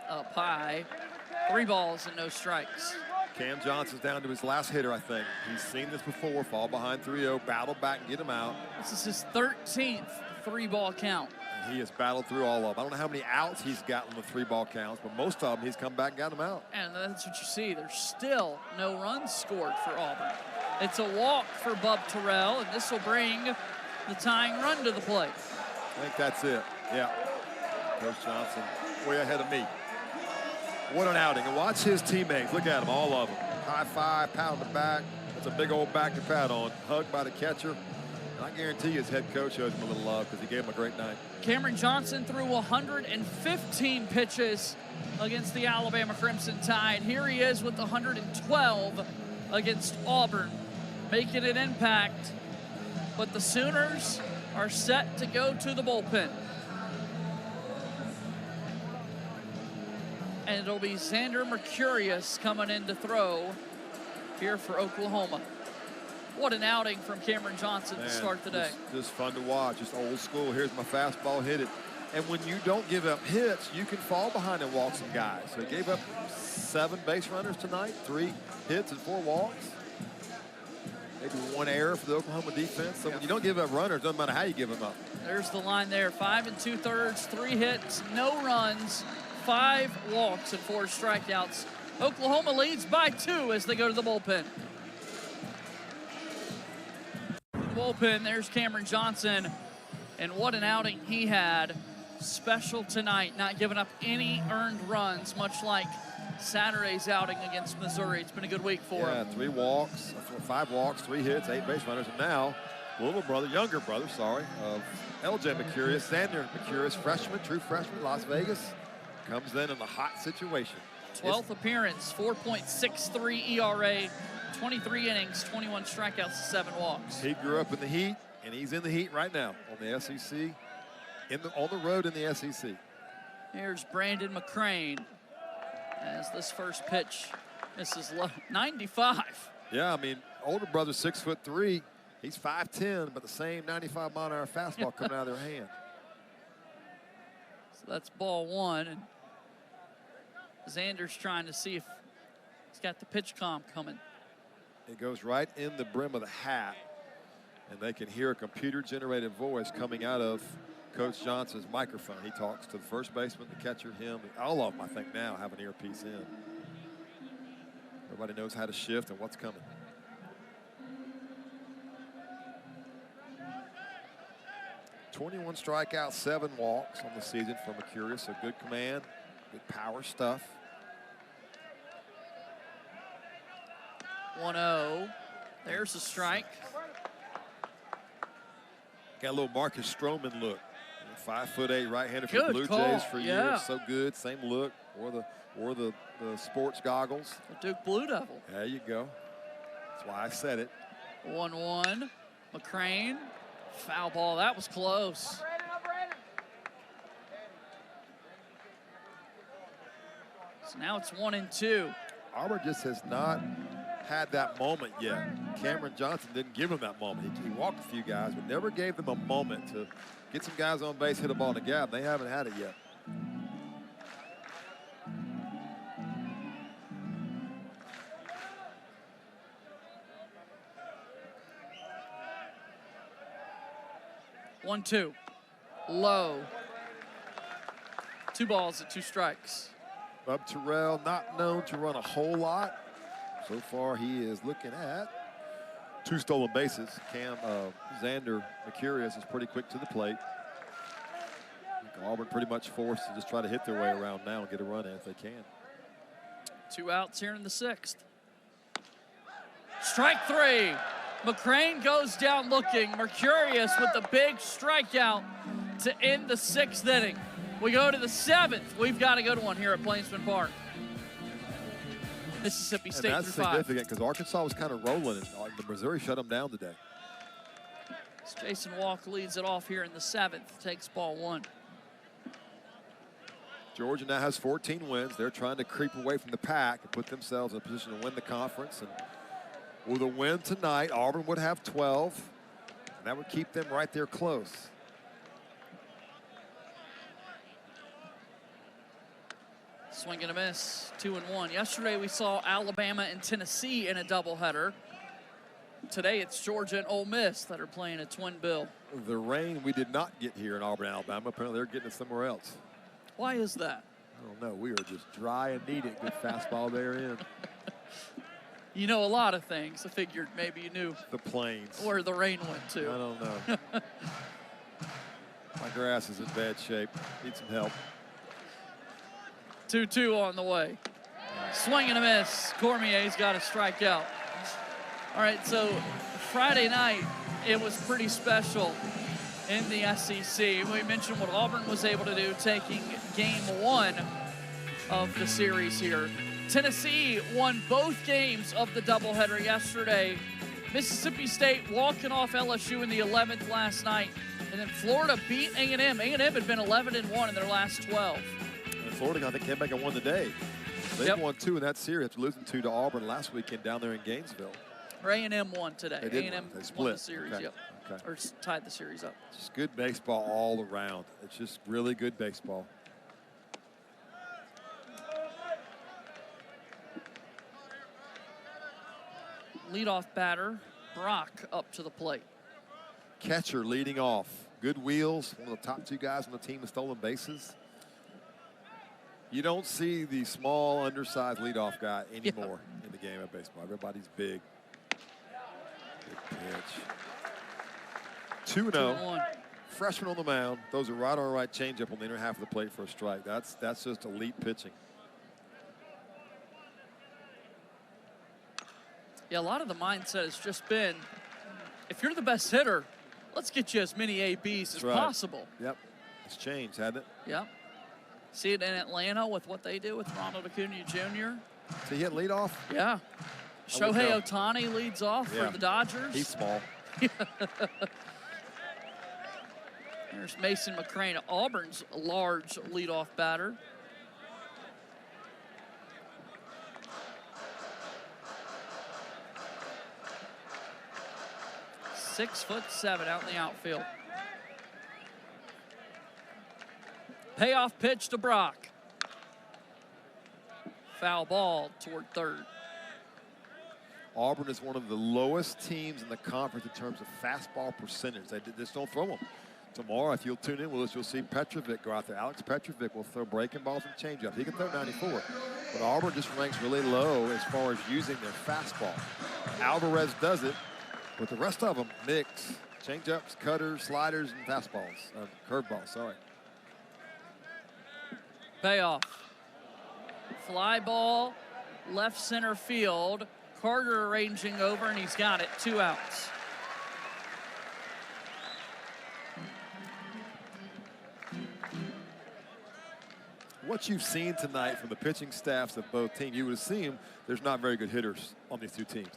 Up high, 3 balls and no strikes. Cam Johnson's down to his last hitter, I think. He's seen this before, fall behind 3-0, battle back and get him out. This is his 13th 3-ball count. And he has battled through all of them. I don't know how many outs he's gotten with 3-ball counts, but most of them he's come back and got them out. And that's what you see. There's still no runs scored for Auburn. It's a walk for Bub Terrell, and this will bring the tying run to the plate. I think that's it. Yeah. Coach Johnson way ahead of me. What an outing. And watch his teammates. Look at them, all of them. High five, pat on the back. That's a big old back to pat on. Hugged by the catcher. And I guarantee you his head coach owes him a little love because he gave him a great night. Cameron Johnson threw 115 pitches against the Alabama Crimson Tide. Here he is with 112 against Auburn, making an impact. But the Sooners are set to go to the bullpen. And it'll be Xander Mercurius coming in to throw here for Oklahoma. What an outing from Cameron Johnson to start the day. Just fun to watch, just old school. Here's my fastball, hit it. And when you don't give up hits, you can fall behind and walk some guys. So he gave up 7 base runners tonight, 3 hits and 4 walks. Maybe 1 error for the Oklahoma defense. So when you don't give up runners, doesn't matter how you give them up. There's the line there, 5 2/3, 3 hits, no runs, 5 walks and 4 strikeouts. Oklahoma leads by 2 as they go to the bullpen. Bullpen, there's Cameron Johnson, and what an outing he had. Special tonight, not giving up any earned runs, much like Saturday's outing against Missouri. It's been a good week for him. 3 walks, 5 walks, 3 hits, 8 base runners, and now younger brother, of LJ Mercurius, Xander Mercurius, freshman, true freshman, Las Vegas, comes in a hot situation. 12th appearance, 4.63 ERA, 23 innings, 21 strikeouts, 7 walks. He grew up in the heat, and he's in the heat right now on the SEC, on the road in the SEC. Here's Brandon McCrane as this first pitch misses low, 95. Yeah, I mean, older brother, 6'3", he's 5'10", but the same 95-mile-an-hour fastball coming out of their hand. So that's ball 1, and Xander's trying to see if he's got the pitch comp coming. It goes right in the brim of the hat, and they can hear a computer-generated voice coming out of Coach Johnson's microphone. He talks to the first baseman, the catcher, him. All of them, I think, now have an earpiece in. Everybody knows how to shift and what's coming. "21 strikeouts, 7 walks on the season for Mercurius. So good command, good power stuff. 1-0. There's a strike. Got a little Marcus Stroman look. 5'8", right-hander for Good the Blue call. Jays for Yeah. years. So good, same look. Or the sports goggles. The Duke Blue Devil. There you go. That's why I said it. 1-1. McCrane. Foul ball. That was close. So now it's 1-2. Auburn just has not had that moment yet. Cameron Johnson didn't give him that moment. He walked a few guys, but never gave them a moment to get some guys on base, hit a ball in the gap. They haven't had it yet. One, 2. Low. 2 balls and 2 strikes. Bub Terrell, not known to run a whole lot. So far, he is looking at 2 stolen bases. Xander Mercurius is pretty quick to the plate. I think Auburn pretty much forced to just try to hit their way around now and get a run in if they can. 2 outs here in the 6th. Strike 3. McCrane goes down looking. Mercurius with the big strikeout to end the 6th inning. We go to the 7th. We've got to go to one here at Plainsman Park. Mississippi State and that's through 5. significant because Arkansas was kind of rolling, and the Missouri shut them down today. As Jason Walk leads it off here in the 7th, takes ball 1. Georgia now has 14 wins. They're trying to creep away from the pack and put themselves in a position to win the conference. And with a win tonight, Auburn would have 12, and that would keep them right there close. Swing and a miss, 2-1. Yesterday we saw Alabama and Tennessee in a doubleheader. Today it's Georgia and Ole Miss that are playing a twin bill. The rain we did not get here in Auburn, Alabama. Apparently they're getting it somewhere else. Why is that? I don't know. We are just dry and needed. Good fastball there in. You know a lot of things. I figured maybe you knew The plains. where the rain went I to. don't know. My grass is in bad shape. Need some help. 2-2 on the way. Swing and a miss. Cormier's got a strikeout. All right, so Friday night, it was pretty special in the SEC. We mentioned what Auburn was able to do, taking game 1 of the series here. Tennessee won both games of the doubleheader yesterday. Mississippi State walking off LSU in the 11th last night. And then Florida beat A&M. A&M had been 11-1 in their last 12. And Florida, I think, came back and won today. They won 2 in that series after losing 2 to Auburn last weekend down there in Gainesville. Or A&M won today. They did A&M win. They won split. the series, Okay. yep. Okay. Or tied the series up. Just good baseball all around. It's just really good baseball. Leadoff batter, Brock up to the plate. Catcher leading off. Good wheels. One of the top 2 guys on the team in stolen bases. You don't see the small, undersized leadoff guy anymore in the game of baseball. Everybody's big. Good pitch. 2-0. 2-1. Freshman on the mound. Those are right on right changeup on the inner half of the plate for a strike. That's just elite pitching. Yeah, a lot of the mindset has just been, if you're the best hitter, let's get you as many ABs as possible. Yep. It's changed, hasn't it? Yep. See it in Atlanta with what they do with Ronald Acuna Jr. So he hit leadoff? Yeah. I would Shohei know. Ohtani leads off Yeah. for the Dodgers. He's small. There's Mason McCrane, Auburn's large leadoff batter. .6'7" out in the outfield. Payoff pitch to Brock. Foul ball toward third. Auburn is one of the lowest teams in the conference in terms of fastball percentage. They just don't throw them. Tomorrow, if you'll tune in with us, you'll see Petrovic go out there. Alex Petrovic will throw breaking balls and changeups. He can throw 94. But Auburn just ranks really low as far as using their fastball. Alvarez does it, but the rest of them mix changeups, cutters, sliders, and fastballs. Curveballs, sorry. Payoff. Fly ball, left center field. Carter arranging over, and he's got it. 2 outs. What you've seen tonight from the pitching staffs of both teams, you would assume there's not very good hitters on these 2 teams.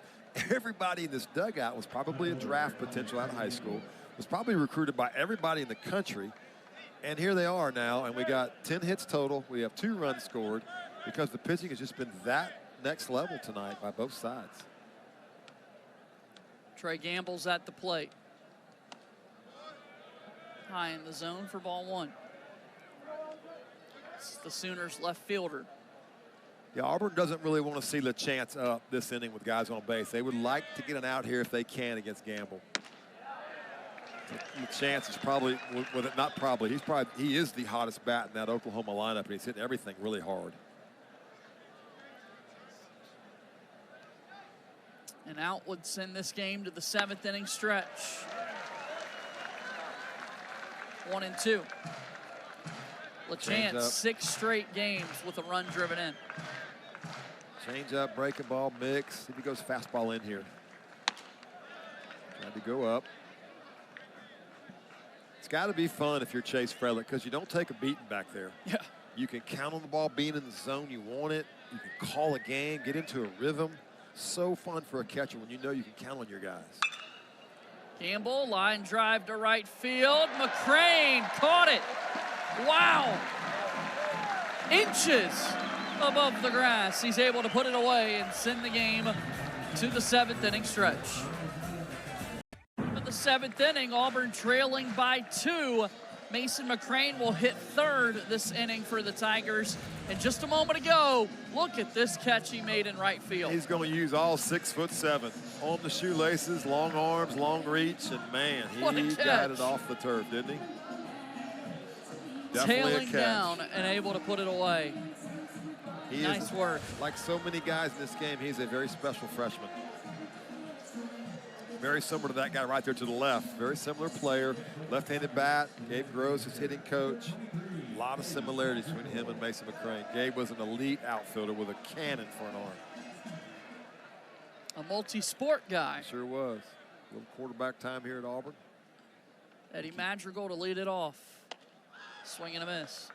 Everybody in this dugout was probably a draft potential out of high school, was probably recruited by everybody in the country. And here they are now, and we got 10 hits total. We have 2 runs scored because the pitching has just been that next level tonight by both sides. Trey Gamble's at the plate. High in the zone for ball 1. It's the Sooners left fielder. Yeah, Auburn doesn't really want to see LeChance up this inning with guys on base. They would like to get an out here if they can against Gamble. LeChance is probably, with it, not probably, he is the hottest bat in that Oklahoma lineup, and he's hitting everything really hard. An out would send this game to the 7th inning stretch. 1-2. LeChance, 6 straight games with a run driven in. Change up, breaking ball, mix. See if he goes fastball in here. Trying to go up. It's got to be fun if you're Chase Frelick because you don't take a beating back there. Yeah. You can count on the ball being in the zone you want it. You can call a game, get into a rhythm. So fun for a catcher when you know you can count on your guys. Gamble, line drive to right field. McCrane caught it. Wow. Inches above the grass. He's able to put it away and send the game to the 7th inning stretch. In the 7th inning, Auburn trailing by 2. Mason McCrane will hit 3rd this inning for the Tigers. And just a moment ago, look at this catch he made in right field. He's going to use all 6'7" on the shoelaces, long arms, long reach, and man, he got it off the turf, didn't he? Definitely Tailing down and able to put it away. Nice work. Like so many guys in this game, he's a very special freshman. Very similar to that guy right there to the left. Very similar player, left-handed bat. Gabe Gross, his hitting coach. A lot of similarities between him and Mason McCrane. Gabe was an elite outfielder with a cannon for an arm. A multi-sport guy. Sure was. A little quarterback time here at Auburn. Eddie Madrigal to lead it off. Swing and a miss.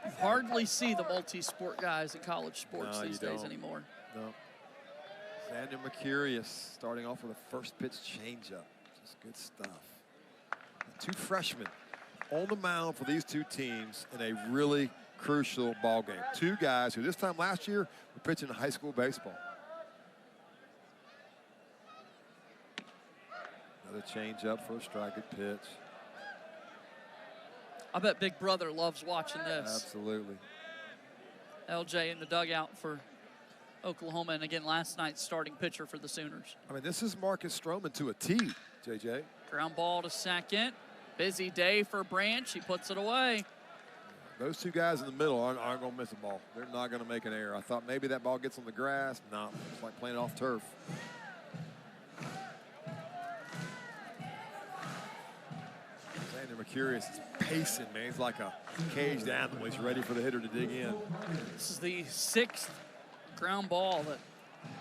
You hardly see the multi-sport guys in college sports these days anymore. No. Xander Mercurius starting off with a first pitch changeup. Just good stuff. And 2 freshmen on the mound for these 2 teams in a really crucial ball game. 2 guys who this time last year were pitching high school baseball. Another changeup for a strike, good pitch. I bet Big Brother loves watching this. Absolutely. LJ in the dugout for Oklahoma, and again, last night's starting pitcher for the Sooners. I mean, this is Marcus Stroman to a T, JJ. Ground ball to second. Busy day for Branch. He puts it away. Those 2 guys in the middle aren't going to miss a ball. They're not going to make an error. I thought maybe that ball gets on the grass. No, it's like playing off turf. Xander Mercurius is pacing, man. He's like a caged animal. He's ready for the hitter to dig in. This is the 6th ground ball that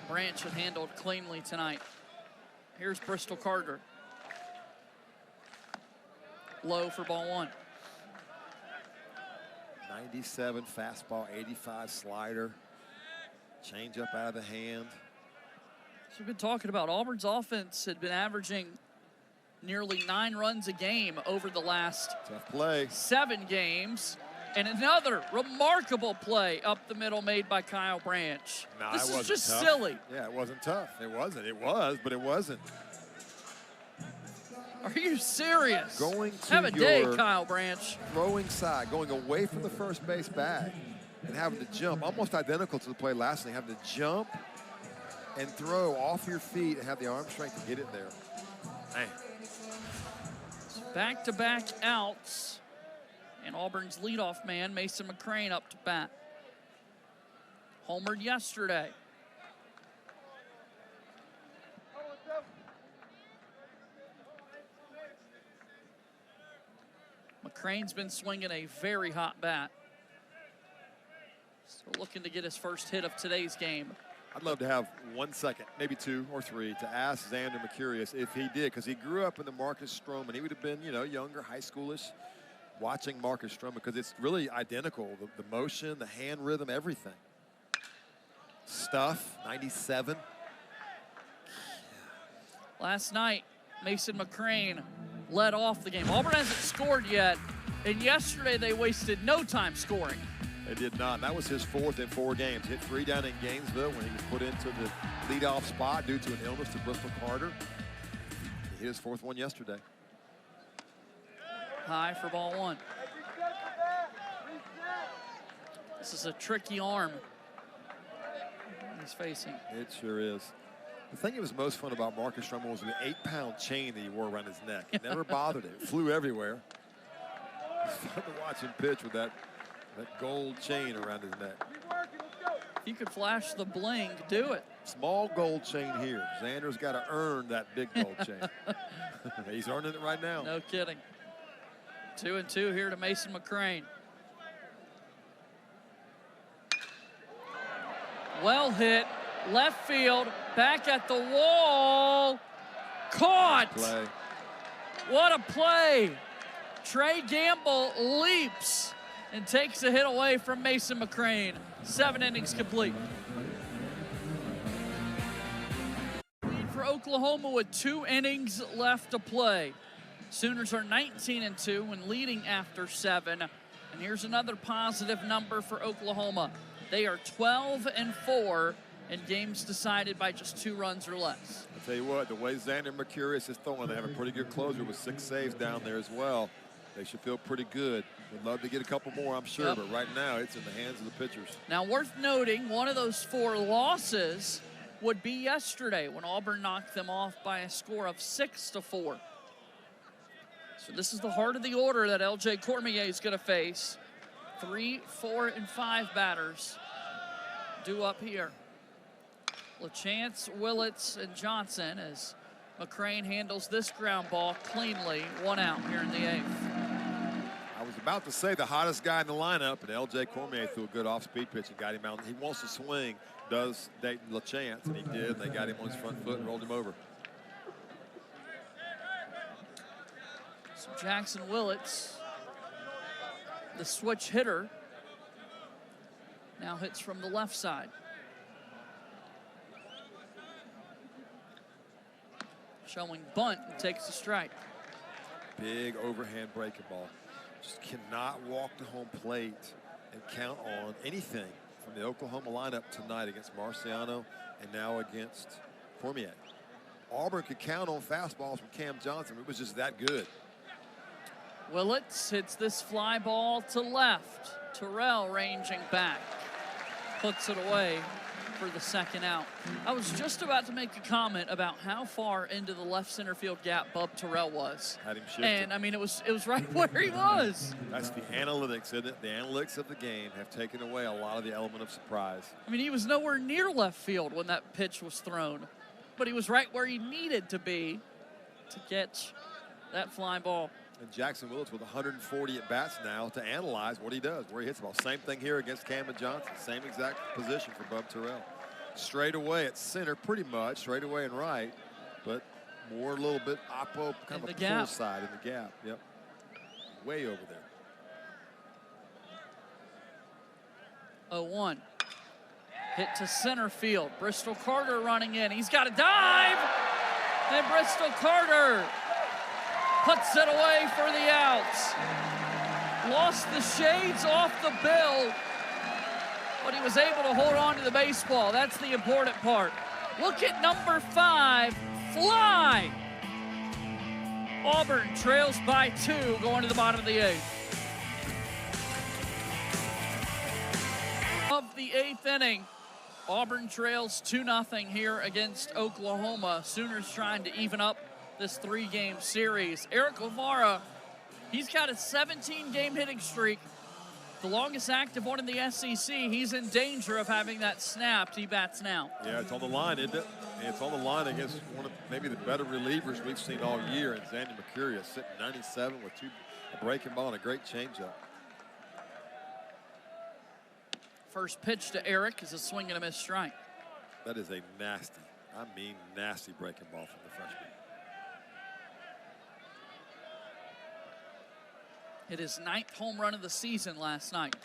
Branch had handled cleanly tonight. Here's Bristol Carter. Low for ball 1. 97 fastball, 85 slider. Change up out of the hand. So we've been talking about Auburn's offense had been averaging nearly 9 runs a game over the last tough play. 7 games. And another remarkable play up the middle made by Kyle Branch. No, this is just tough. silly. Yeah, it wasn't tough. It wasn't. It was, but it wasn't. Are you serious? Going to have a day, Kyle Branch. Throwing side, going away from the first base bag and having to jump, almost identical to the play last night, having to jump and throw off your feet and have the arm strength to get it there. Man. Back-to-back outs. And Auburn's leadoff man, Mason McCrane, up to bat. Homered yesterday. McCrane's been swinging a very hot bat. Still looking to get his first hit of today's game. I'd love to have 1 second, maybe 2 or 3, to ask Xander Mercurius if he did, because he grew up in the Marcus Stroman. He would have been, you know, younger, high schoolish, watching Marcus Stroman, because it's really identical. The motion, the hand rhythm, everything. Stuff, 97. Last night, Mason McCrane led off the game. Auburn hasn't scored yet, and yesterday they wasted no time scoring. They did not. That was his 4th in 4 games. Hit 3 down in Gainesville when he was put into the leadoff spot due to an illness to Bristol Carter. He hit his 4th one yesterday. High for ball 1. This is a tricky arm he's facing. It sure is. The thing that was most fun about Marcus Stroman was the 8-pound chain that he wore around his neck. It never bothered him. It flew everywhere. It's fun to watch him pitch with that gold chain around his neck. If you could flash the bling, do it. Small gold chain here. Xander's got to earn that big gold chain. He's earning it right now. No kidding. 2-2 here to Mason McCrane. Well hit, left field, back at the wall, caught. Play. What a play. Trey Gamble leaps and takes a hit away from Mason McCrane. 7 innings complete. Lead for Oklahoma with 2 innings left to play. Sooners are 19-2 when leading after 7. And here's another positive number for Oklahoma. They are 12-4 in games decided by just 2 runs or less. I'll tell you what, the way Xander Mercurius is throwing, they have a pretty good closer with 6 saves down there as well. They should feel pretty good. Would love to get a couple more, I'm sure, but right now it's in the hands of the pitchers. Now, worth noting, one of those 4 losses would be yesterday when Auburn knocked them off by a score of 6-4. So this is the heart of the order that L.J. Cormier is going to face. 3, 4, and 5 batters due up here. LaChance, Willits, and Johnson as McCrane handles this ground ball cleanly. 1 out here in the 8th. I was about to say the hottest guy in the lineup, but L.J. Cormier threw a good off-speed pitch and got him out. He wants to swing, does Dayton LaChance, and he did. They got him on his front foot and rolled him over. So Jackson Willits, the switch hitter, now hits from the left side. Showing bunt and takes a strike. Big overhand breaking ball. Just cannot walk to home plate and count on anything from the Oklahoma lineup tonight against Marciano and now against Cormier. Auburn could count on fastballs from Cam Johnson. It was just that good. Willits hits this fly ball to left. Terrell ranging back. Puts it away for the 2nd out. I was just about to make a comment about how far into the left center field gap Bub Terrell was. Had him shifted. And I mean, it was right where he was. That's the analytics, isn't it? The analytics of the game have taken away a lot of the element of surprise. I mean, he was nowhere near left field when that pitch was thrown, but he was right where he needed to be to catch that fly ball. And Jackson Willits with 140 at-bats now to analyze what he does, where he hits the ball. Same thing here against Cameron Johnson. Same exact position for Bub Terrell. Straight away at center, pretty much. Straight away and right, but more a little bit oppo, kind of a pull side in the gap. Yep. Way over there. 0-1. Hit to center field. Bristol Carter running in. He's got a dive. And Bristol Carter puts it away for the outs. Lost the shades off the bill, but he was able to hold on to the baseball. That's the important part. Look at number 5, fly. Auburn trails by 2 going to the bottom of the 8th. Of the 8th inning, Auburn trails 2-0 here against Oklahoma. Sooners trying to even up this 3-game series. Eric Guevara, he's got a 17-game hitting streak, the longest active one in the SEC. He's in danger of having that snapped. He bats now. Yeah, it's on the line, isn't it? It's on the line against one of maybe the better relievers we've seen all year, and Xander Mercurius sitting 97 with a breaking ball and a great changeup. First pitch to Eric is a swing and a miss strike. That is a nasty, I mean nasty breaking ball from the freshman. Hit his 9th home run of the season last night.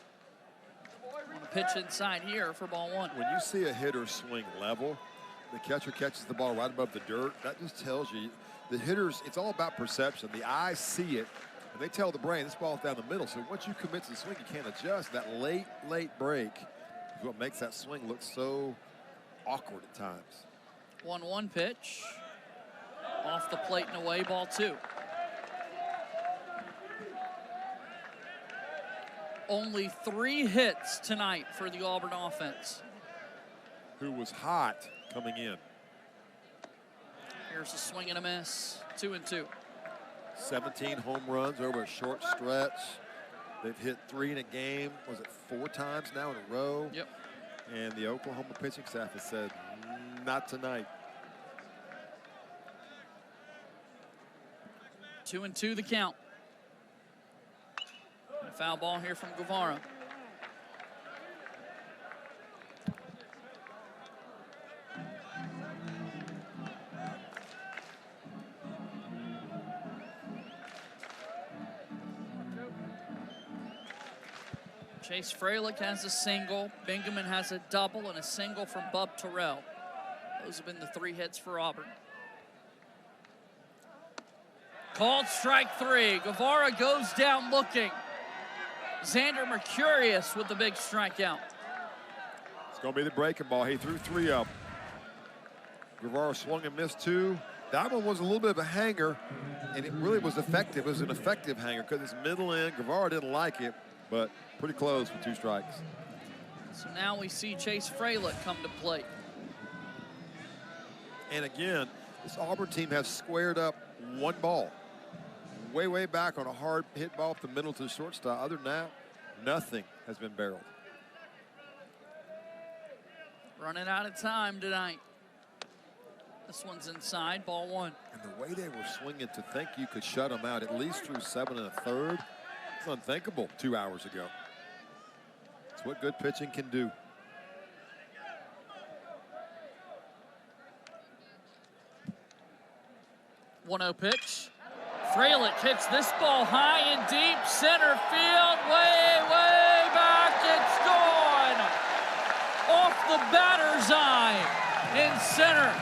On a pitch inside here for ball 1. When you see a hitter swing level, the catcher catches the ball right above the dirt, that just tells you the hitters, it's all about perception. The eyes see it, and they tell the brain this ball's down the middle. So once you commit to the swing, you can't adjust. That late break is what makes that swing look so awkward at times. 1-1 pitch. Off the plate and away, ball 2. Only 3 hits tonight for the Auburn offense. Who was hot coming in. Here's a swing and a miss. 2-2. 17 home runs over a short stretch. They've hit 3 in a game. Was it 4 times now in a row? Yep. And the Oklahoma pitching staff has said, not tonight. 2-2 the count. A foul ball here from Guevara. Chase Freilich has a single. Bingaman has a double and a single from Bub Terrell. Those have been the 3 hits for Auburn. Called strike 3. Guevara goes down looking. Xander Mercurius with the big strikeout. It's going to be the breaking ball. He threw 3 up. Guevara swung and missed 2. That one was a little bit of a hanger, and it really was effective. It was an effective hanger because it's middle in. Guevara didn't like it, but pretty close with 2 strikes. So now we see Chase Freilich come to plate. And again, this Auburn team has squared up 1 ball. Way, way back on a hard hit ball up the middle to the shortstop. Other than that, nothing has been barreled. Running out of time tonight. This one's inside, ball 1. And the way they were swinging, to think you could shut them out at least through 7 1/3, it's unthinkable 2 hours ago. It's what good pitching can do. One-oh pitch. Freilich hits this ball high and deep, center field, way, way back, it's gone! Off the batter's eye in center.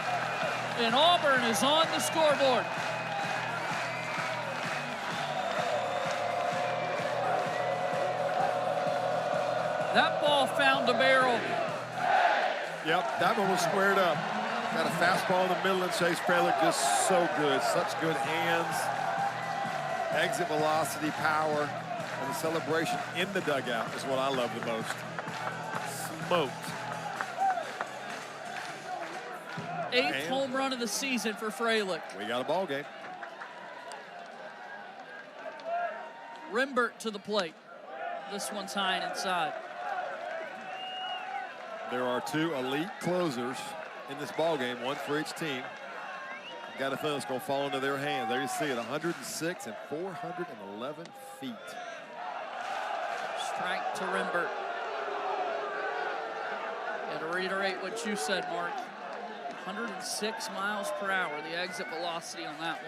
And Auburn is on the scoreboard. That ball found a barrel. Yep, that one was squared up. Got a fastball in the middle, and Chase Freilich just so good. Such good hands, exit velocity, power, and the celebration in the dugout is what I love the most. Smoked. 8th home run of the season for Freilich. We got a ball game. Rimbert to the plate. This one's high and inside. There are 2 elite closers in this ball game, 1 for each team. Got a feeling it's going to fall into their hands. There you see it, 106 and 411 feet. Strike to Rimbert. Yeah, to reiterate what you said, Mark, 106 miles per hour, the exit velocity on that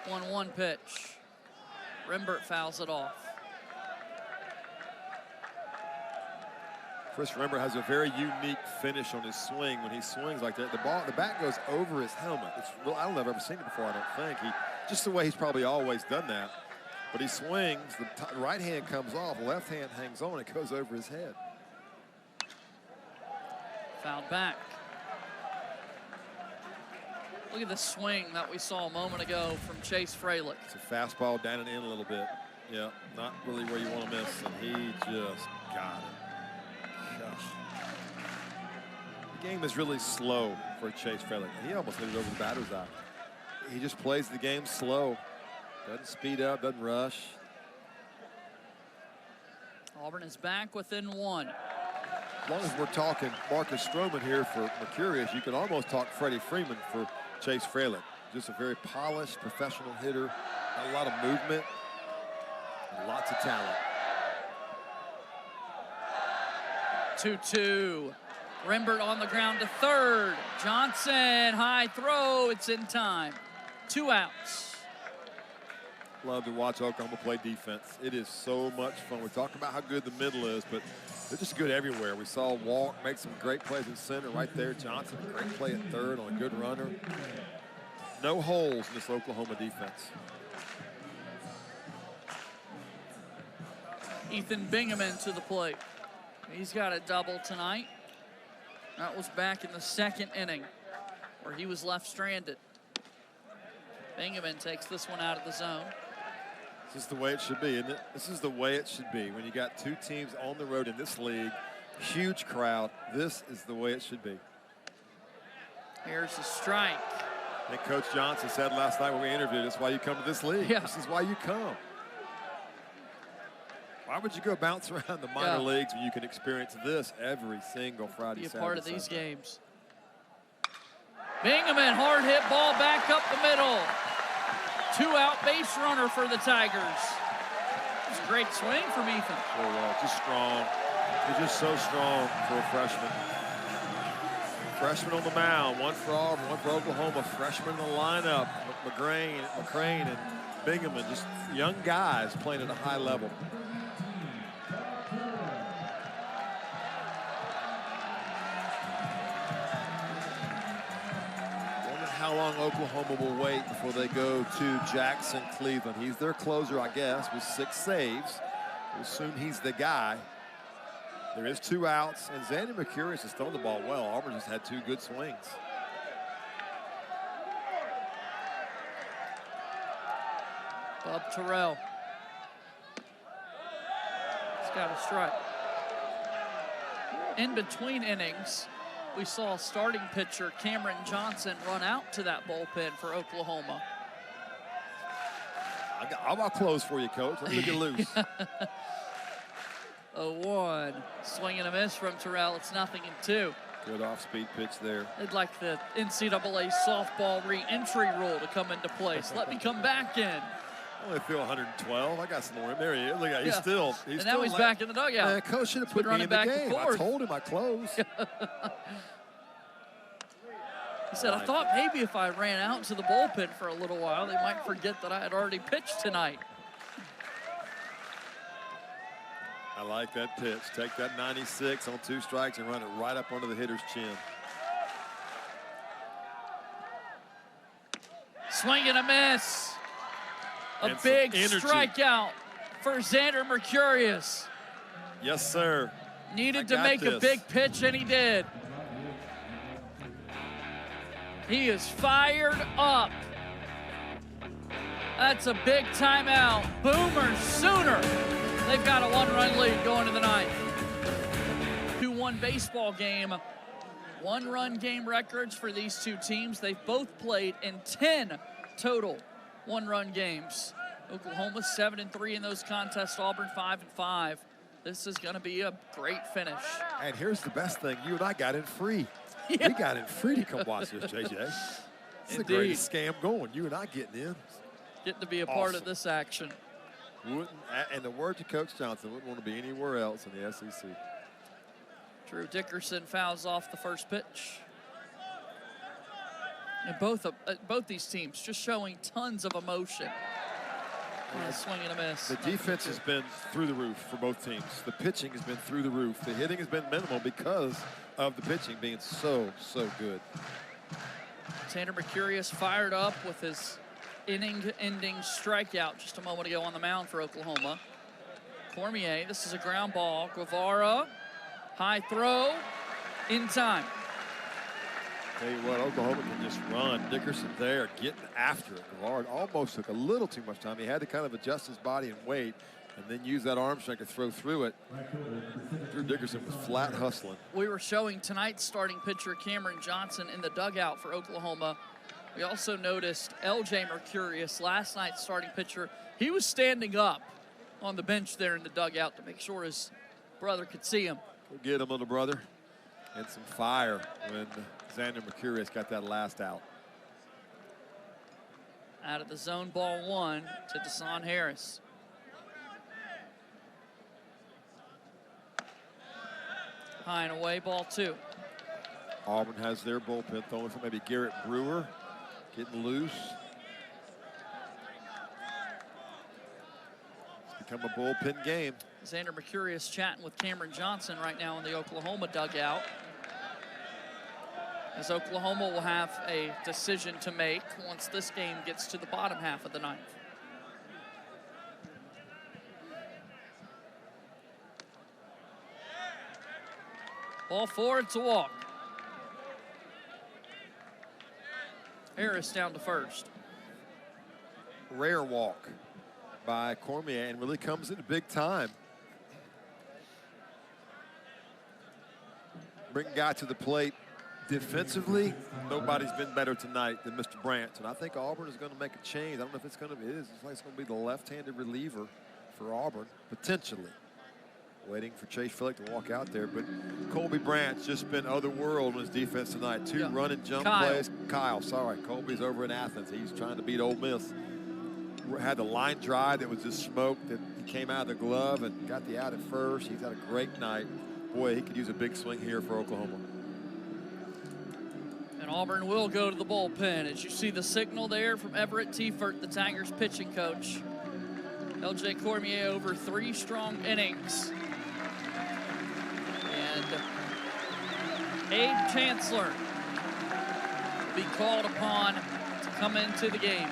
one. 1-1 pitch. Rimbert fouls it off. Chris Rimbert has a very unique finish on his swing. When he swings like that, the bat goes over his helmet. It's real, I don't know if I've ever seen it before, I don't think. Just the way he's probably always done that. But he swings, the right hand comes off, left hand hangs on, it goes over his head. Fouled back. Look at the swing that we saw a moment ago from Chase Freilich. It's a fastball down and in a little bit. Yeah, not really where you want to miss, and he just got it. The game is really slow for Chase Freilich. He almost hit it over the batter's eye. He just plays the game slow. Doesn't speed up, doesn't rush. Auburn is back within 1. As long as we're talking Marcus Stroman here for Mercurius, you can almost talk Freddie Freeman for Chase Freilich. Just a very polished, professional hitter. Got a lot of movement, and lots of talent. 2-2. Rimbert on the ground to third. Johnson, high throw, it's in time. 2 outs. Love to watch Oklahoma play defense. It is so much fun. We're talking about how good the middle is, but they're just good everywhere. We saw Walk make some great plays in center right there. Johnson, a great play at third on a good runner. No holes in this Oklahoma defense. Ethan Bingaman to the plate. He's got a double tonight. That was back in the 2nd inning where he was left stranded. Bingaman takes this one out of the zone. This is the way it should be, isn't it? This is the way it should be. When you got 2 teams on the road in this league, huge crowd, this is the way it should be. Here's the strike. I think Coach Johnson said last night when we interviewed, this is why you come to this league. Yeah. This is why you come. Why would you go bounce around the minor leagues when you can experience this every single Friday, Be a Saturday, part of these Sunday? games. Bingaman, hard hit ball back up the middle. 2-out base runner for the Tigers. It's a great swing from Ethan. Sure, just strong. He's just so strong for a freshman. Freshman on the mound, 1 for Auburn, 1 for Oklahoma. Freshman in the lineup, McCrane, and Bingham, and just young guys playing at a high level. Wonder how long Oklahoma will wait before they go to Jackson Cleveland. He's their closer, I guess, with 6 saves. We'll assume he's the guy. There is 2 outs, and Xander Mercurius has thrown the ball well. Auburn just had 2 good swings. Bob Terrell. He's got a strike. In between innings, we saw starting pitcher Cameron Johnson run out to that bullpen for Oklahoma. I'll close for you, Coach. Let me get loose. A 1. Swing and a miss from Terrell. It's 0-2. Good off-speed pitch there. They'd like the NCAA softball re-entry rule to come into place. Let me come back in. I only feel 112. I got some more. There he is. Look at, he's Yeah. still. And now he's back in the dugout. Man, Coach should have put me in the back and game. I forth. told him I closed. He said, I thought maybe if I ran out to the bullpen for a little while, they might forget that I had already pitched tonight. I like that pitch. Take that 96 on 2 strikes and run it right up under the hitter's chin. Swing and a miss. A And some big energy. strikeout for Xander Mercurius. Yes, sir. Needed I to got make a this. big pitch, and he did. He is fired up. That's a big timeout. Boomer Sooner. They've got a 1-run lead going to the 9th. 2-1 baseball game. 1-run game records for these 2 teams. They've both played in 10 total 1-run games. Oklahoma 7-3 in those contests. Auburn 5-5. This is going to be a great finish. And here's the best thing. You and I got in free. Yeah. We got in free to come watch this, JJ. This is the Indeed. greatest scam going. You and I getting in. Getting to be a part of Awesome. this action. And the word to Coach Johnson, wouldn't want to be anywhere else in the SEC. Drew Dickerson fouls off the first pitch. And both these teams just showing tons of emotion. On a swing and a miss. The defense has been through the roof for both teams. The pitching has been through the roof. The hitting has been minimal because of the pitching being so good. Xander Mercurius fired up with his inning-ending strikeout just a moment ago on the mound for Oklahoma. Cormier, this is a ground ball. Guevara, high throw, in time. Tell you what, Oklahoma can just run. Dickerson there getting after it. Guevara almost took a little too much time. He had to kind of adjust his body and wait, and then use that arm strength to throw through it. Drew Dickerson was flat hustling. We were showing tonight's starting pitcher Cameron Johnson in the dugout for Oklahoma. We also noticed L.J. Mercurius, last night's starting pitcher. He was standing up on the bench there in the dugout to make sure his brother could see him. Go get him, little brother. And some fire when Xander Mercurius got that last out. Out of the zone, ball 1 to Desan Harris. High and away, ball 2. Auburn has their bullpen throwing for maybe Garrett Brewer getting loose. It's become a bullpen game. Xander Mercurius chatting with Cameron Johnson right now in the Oklahoma dugout. As Oklahoma will have a decision to make once this game gets to the bottom half of the 9th. Ball 4, it's a walk. Harris down to first. Rare walk by Cormier and really comes into big time. Bring a guy to the plate. Defensively, nobody's been better tonight than Mr. Branch, and I think Auburn is going to make a change. I don't know if it's going to be. It looks like it's going to be the left-handed reliever for Auburn, potentially. Waiting for Chase Phillick to walk out there, but Colby Branch just been otherworld in his defense tonight. 2 run and jump plays. Sorry. Colby's over in Athens. He's trying to beat Ole Miss. Had the line drive that was just smoke that came out of the glove and got the out at first. He's had a great night. Boy, he could use a big swing here for Oklahoma. And Auburn will go to the bullpen. As you see the signal there from Everett Tiefert, the Tigers pitching coach. L.J. Cormier over 3 strong innings. And Abe Chancellor will be called upon to come into the game.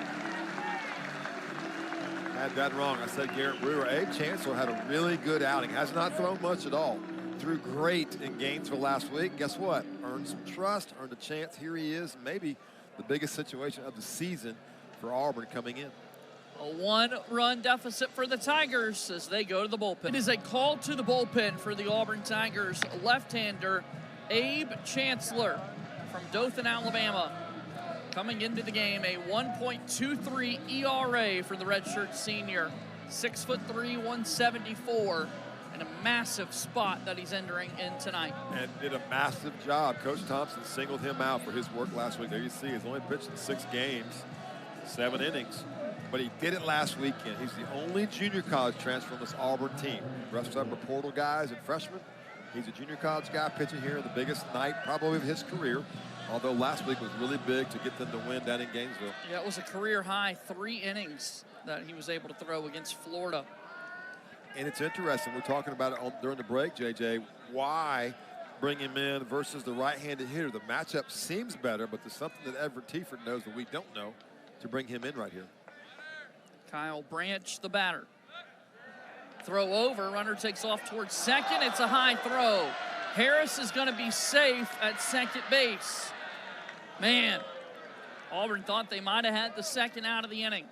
I had that wrong. I said Garrett Brewer. Abe Chancellor had a really good outing. Has not thrown much at all. Threw great in Gainesville last week. Guess what? Earned some trust, earned a chance. Here he is, maybe the biggest situation of the season for Auburn coming in. A 1-run deficit for the Tigers as they go to the bullpen. It is a call to the bullpen for the Auburn Tigers left-hander Abe Chancellor from Dothan, Alabama. Coming into the game, a 1.23 ERA for the redshirt senior. 6'3", 174, and a massive spot that he's entering in tonight. And did a massive job. Coach Thompson singled him out for his work last week. There you see, he's only pitched in 6 games, 7 innings. But he did it last weekend. He's the only junior college transfer on this Auburn team. The rest of them are portal guys and freshmen. He's a junior college guy pitching here, the biggest night probably of his career. Although last week was really big to get them to win down in Gainesville. Yeah, it was a career high 3 innings that he was able to throw against Florida. And it's interesting, we're talking about it during the break, JJ, why bring him in versus the right-handed hitter. The matchup seems better, but there's something that Everett Tiefert knows that we don't know to bring him in right here. Kyle Branch, the batter. Throw over, runner takes off towards second. It's a high throw. Harris is going to be safe at second base. Man, Auburn thought they might have had the second out of the inning.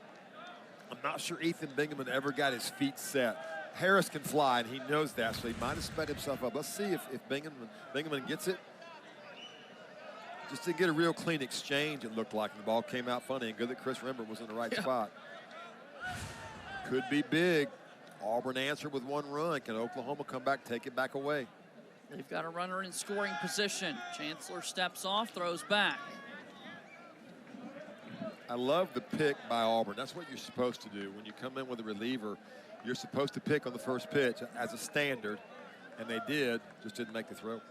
I'm not sure Ethan Bingaman ever got his feet set. Harris can fly, and he knows that, so he might have sped himself up. Let's see if Bingaman gets it. Just to get a real clean exchange, it looked like, and the ball came out funny, and good that Chris Rembert was in the right spot. Could be big. Auburn answered with 1 run. Can Oklahoma come back, take it back away? They've got a runner in scoring position. Chancellor steps off, throws back. I love the pick by Auburn. That's what you're supposed to do. When you come in with a reliever, you're supposed to pick on the first pitch as a standard, and they did, just didn't make the throw.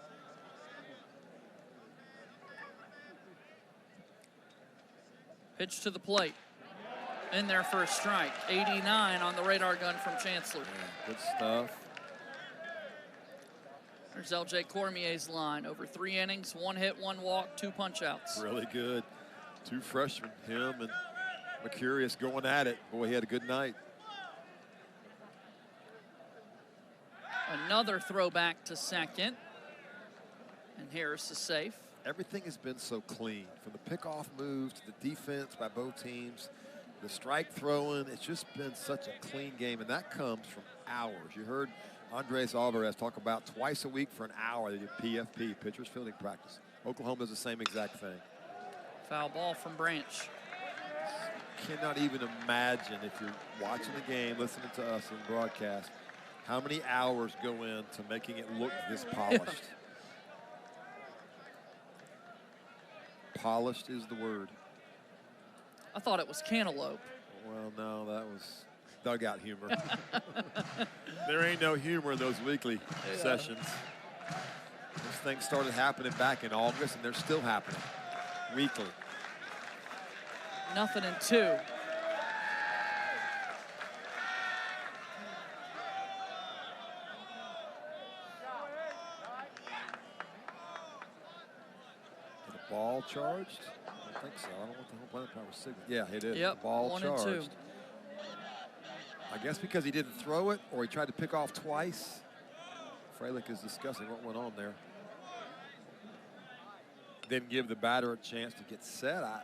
Pitch to the plate. In there for a strike. 89 on the radar gun from Chancellor. Yeah, good stuff. There's L.J. Cormier's line. Over 3 innings, 1 hit, 1 walk, 2 punch-outs. Really good. 2 freshmen, him and Mercurius going at it. Boy, he had a good night. Another throwback to second. And Harris is safe. Everything has been so clean. From the pickoff moves to the defense by both teams, the strike throwing, it's just been such a clean game, and that comes from hours. You heard Andres Alvarez talk about twice a week for an hour they do PFP, pitcher's fielding practice. Oklahoma does the same exact thing. Foul ball from Branch. Cannot even imagine, if you're watching the game, listening to us in broadcast, how many hours go into making it look this polished. Polished is the word. I thought it was cantaloupe. Well, no, that was dugout humor. There ain't no humor in those weekly sessions. Those things started happening back in August, and they're still happening weekly. 0-2. Ball charged? I don't think so. I don't want the home plate power signal. Yeah, it is. Yep, ball 1 charged. and 2. I guess because he didn't throw it or he tried to pick off twice. Freilich is discussing what went on there. Didn't give the batter a chance to get set. I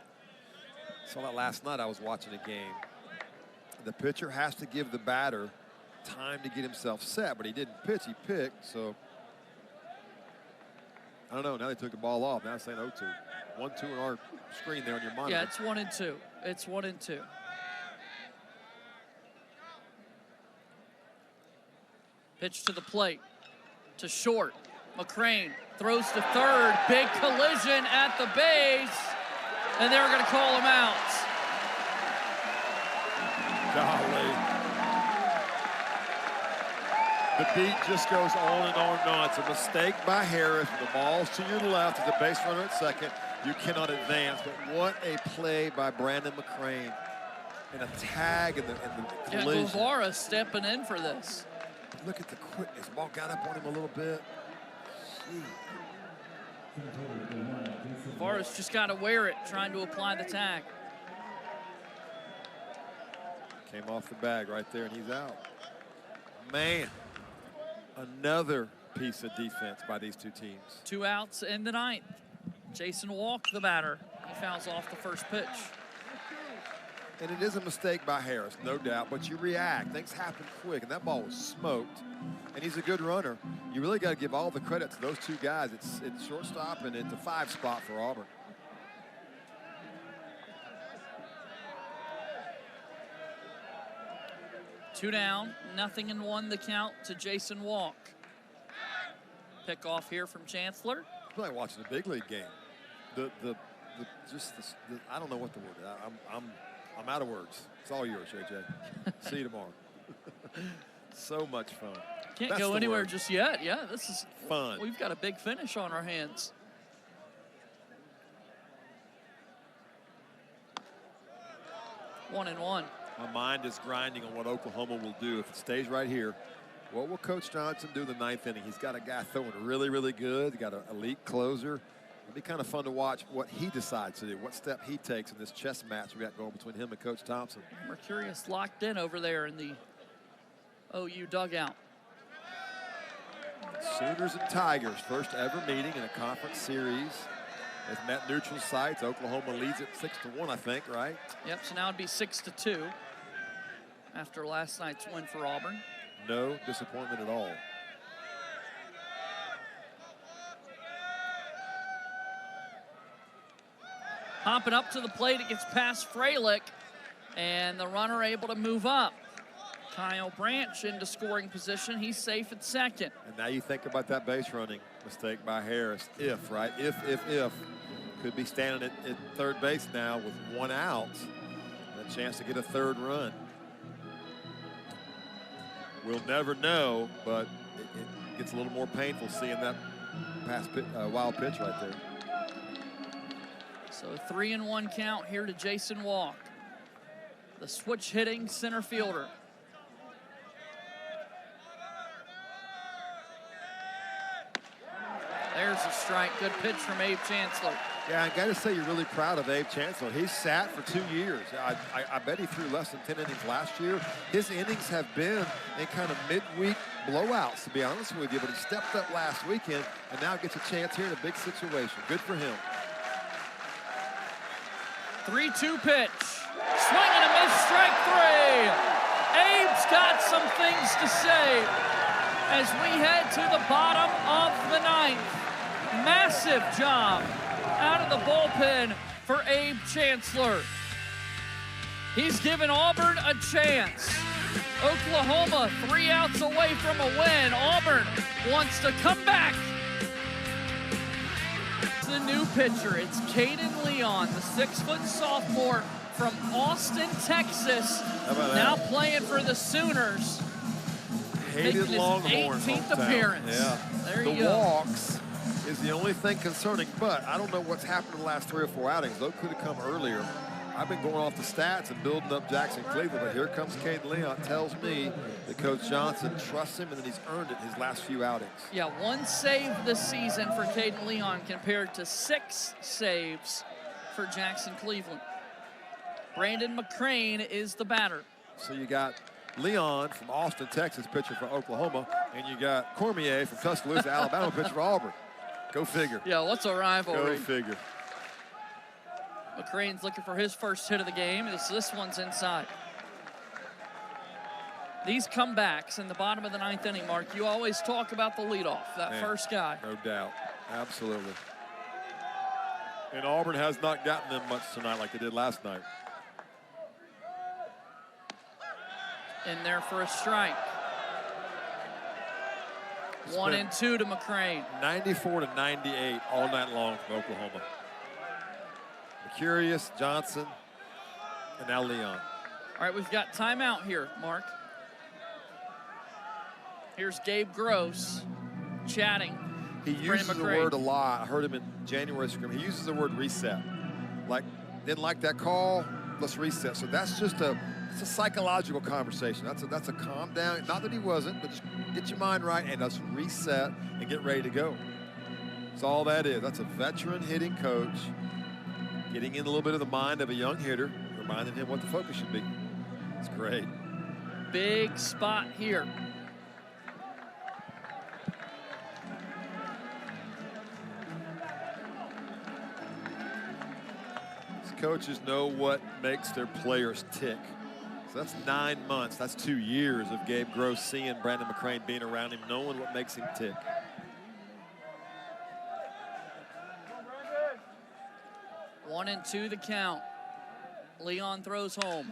saw that last night. I was watching a game. The pitcher has to give the batter time to get himself set, but he didn't pitch. He picked, so I don't know. Now they took the ball off. Now it's saying 0-2. 1-2 on our screen there on your monitor. Yeah, it's 1 and 2. It's 1 and 2. Pitch to the plate. To short. McCrane throws to third. Big collision at the base. And they're going to call him out. Golly. The beat just goes on and on and on. It's a mistake by Harris. The ball's to your left. There's a base runner at second. you cannot advance. But what a play by Brandon McCrane. And a tag and the collision. Yeah, Guevara stepping in for this. Look at the quickness. Ball got up on him a little bit. Guevara's just got to wear it, trying to apply the tag. Came off the bag right there, and he's out. Man, another piece of defense by these two teams. 2 outs in the ninth. Jason Walk, the batter. He fouls off the first pitch. And it is a mistake by Harris, no doubt, but you react. Things happen quick, and that ball was smoked. And he's a good runner. You really got to give all the credit to those two guys. It's shortstop, and it's a 5 spot for Auburn. Two down, 0-1 the count to Jason Walk. Pick off here from Chancellor. It's like watching a big league game. I don't know what the word is. I'm out of words. It's all yours, AJ. See you tomorrow. So much fun. Can't go anywhere just yet. Yeah, this is fun. We've got a big finish on our hands. One and one. My mind is grinding on what Oklahoma will do if it stays right here. What will Coach Johnson do in the 9th inning? He's got a guy throwing really, really good. He's got an elite closer. It'll be kind of fun to watch what he decides to do, what step he takes in this chess match we got going between him and Coach Thompson. Mercurius locked in over there in the OU dugout. Sooners and Tigers, first ever meeting in a conference series. They've met neutral sites. Oklahoma leads it 6-1, I think, right? Yep, so now it'd be 6-2 after last night's win for Auburn. No disappointment at all. Hopping up to the plate, it gets past Freilich, and the runner able to move up. Kyle Branch into scoring position. He's safe at second. And now you think about that base running mistake by Harris. If, right? If. Could be standing at third base now with 1 out. And a chance to get a 3rd run. We'll never know, but it gets a little more painful seeing that wild pitch right there. So 3-1 count here to Jason Walk, the switch hitting center fielder. There's a strike. Good pitch from Abe Chancellor. Yeah, I got to say you're really proud of Abe Chancellor. He's sat for 2 years. I bet he threw less than 10 innings last year. His innings have been in kind of midweek blowouts, to be honest with you, but he stepped up last weekend and now gets a chance here in a big situation. Good for him. 3-2 pitch. Swing and a miss, strike 3. Abe's got some things to say as we head to the bottom of the 9th. Massive job out of the bullpen for Abe Chancellor. He's given Auburn a chance. Oklahoma 3 outs away from a win. Auburn wants to come back. The new pitcher, it's Caden Leon, the 6-foot sophomore from Austin, Texas. Now playing for the Sooners. Hated Longhorn 18th appearance. Yeah. There you go. The walks is the only thing concerning, but I don't know what's happened in the last 3 or 4 outings. Those could have come earlier. I've been going off the stats and building up Jackson Cleveland, but here comes Caden Leon. Tells me that Coach Johnson trusts him and that he's earned it his last few outings. Yeah, 1 save this season for Caden Leon compared to 6 saves for Jackson Cleveland. Brandon McCrane is the batter. So you got Leon from Austin, Texas, pitcher for Oklahoma, and you got Cormier from Tuscaloosa, Alabama, pitcher for Auburn. Go figure. Yeah, what's a rivalry? Go figure. McCrane's looking for his first hit of the game. This one's inside. These comebacks in the bottom of the 9th inning, Mark, you always talk about the leadoff, that first guy. No doubt. Absolutely. And Auburn has not gotten them much tonight like they did last night. In there for a strike. 1-2 to McCrane. 94-98 all night long from Oklahoma. Mercurius, Johnson, and now Leon. All right, we've got timeout here, Mark. Here's Gabe Gross chatting He uses the word a lot. I heard him in January scrim. He uses the word reset. Like, didn't like that call, let's reset. So that's just it's a psychological conversation. That's a calm down. Not that he wasn't, but just get your mind right and let's reset and get ready to go. That's all that is. That's a veteran hitting coach getting in a little bit of the mind of a young hitter, reminding him what the focus should be. It's great. Big spot here. Coaches know what makes their players tick. So that's 9 months, that's 2 years of Gabe Gross seeing Brandon McCrane, being around him, knowing what makes him tick. One and two the count. Leon throws home.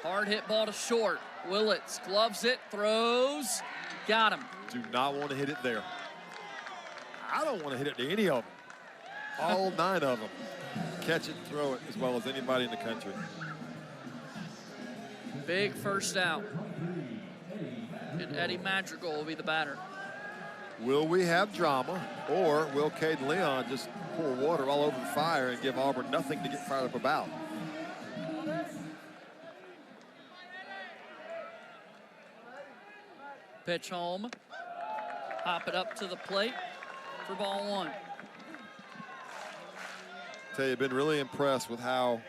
Hard hit ball to short. Willits gloves it, throws, got him. Do not want to hit it there. I don't want to hit it to any of them. All 9 of them. Catch it and throw it as well as anybody in the country. Big first out. And Eddie Madrigal will be the batter. Will we have drama, or will Caden Leon just pour water all over the fire and give Auburn nothing to get fired up about? Pitch home. Hop it up to the plate for ball one. Tell you, I've been really impressed with how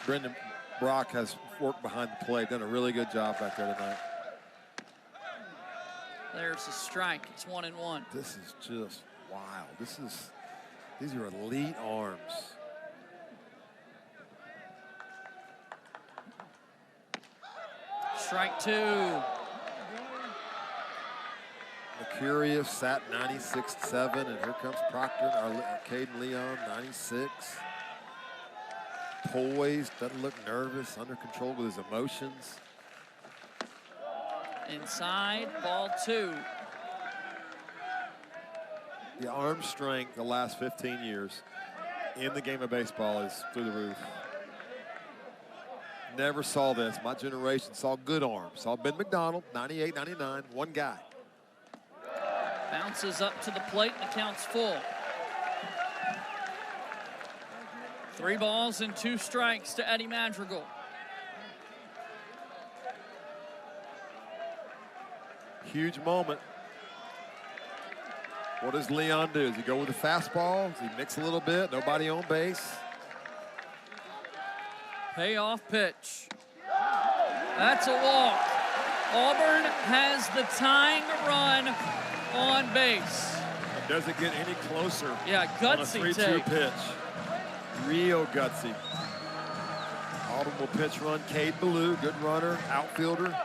Brendan Brock has worked behind the plate. Done a really good job back there tonight. There's a strike. It's 1-1. This is just wild. These are elite arms. Strike two. Mercurius sat 96.7, and here comes Proctor, Caden Leon, 96. Poised, doesn't look nervous, under control with his emotions. Inside, ball two. The arm strength the last 15 years in the game of baseball is through the roof. Never saw this. My generation saw good arms. Saw Ben McDonald, 98, 99, one guy. Bounces up to the plate and the count's full. 3 balls and 2 strikes to Eddie Madrigal. Huge moment. What does Leon do? Does he go with the fastball? Does he mix a little bit? Nobody on base. Payoff pitch. That's a walk. Auburn has the tying run on base. It doesn't get any closer. Yeah, gutsy on a 3-2 take. pitch. Real gutsy. Auburn will pitch run. Cade Ballou, good runner, outfielder.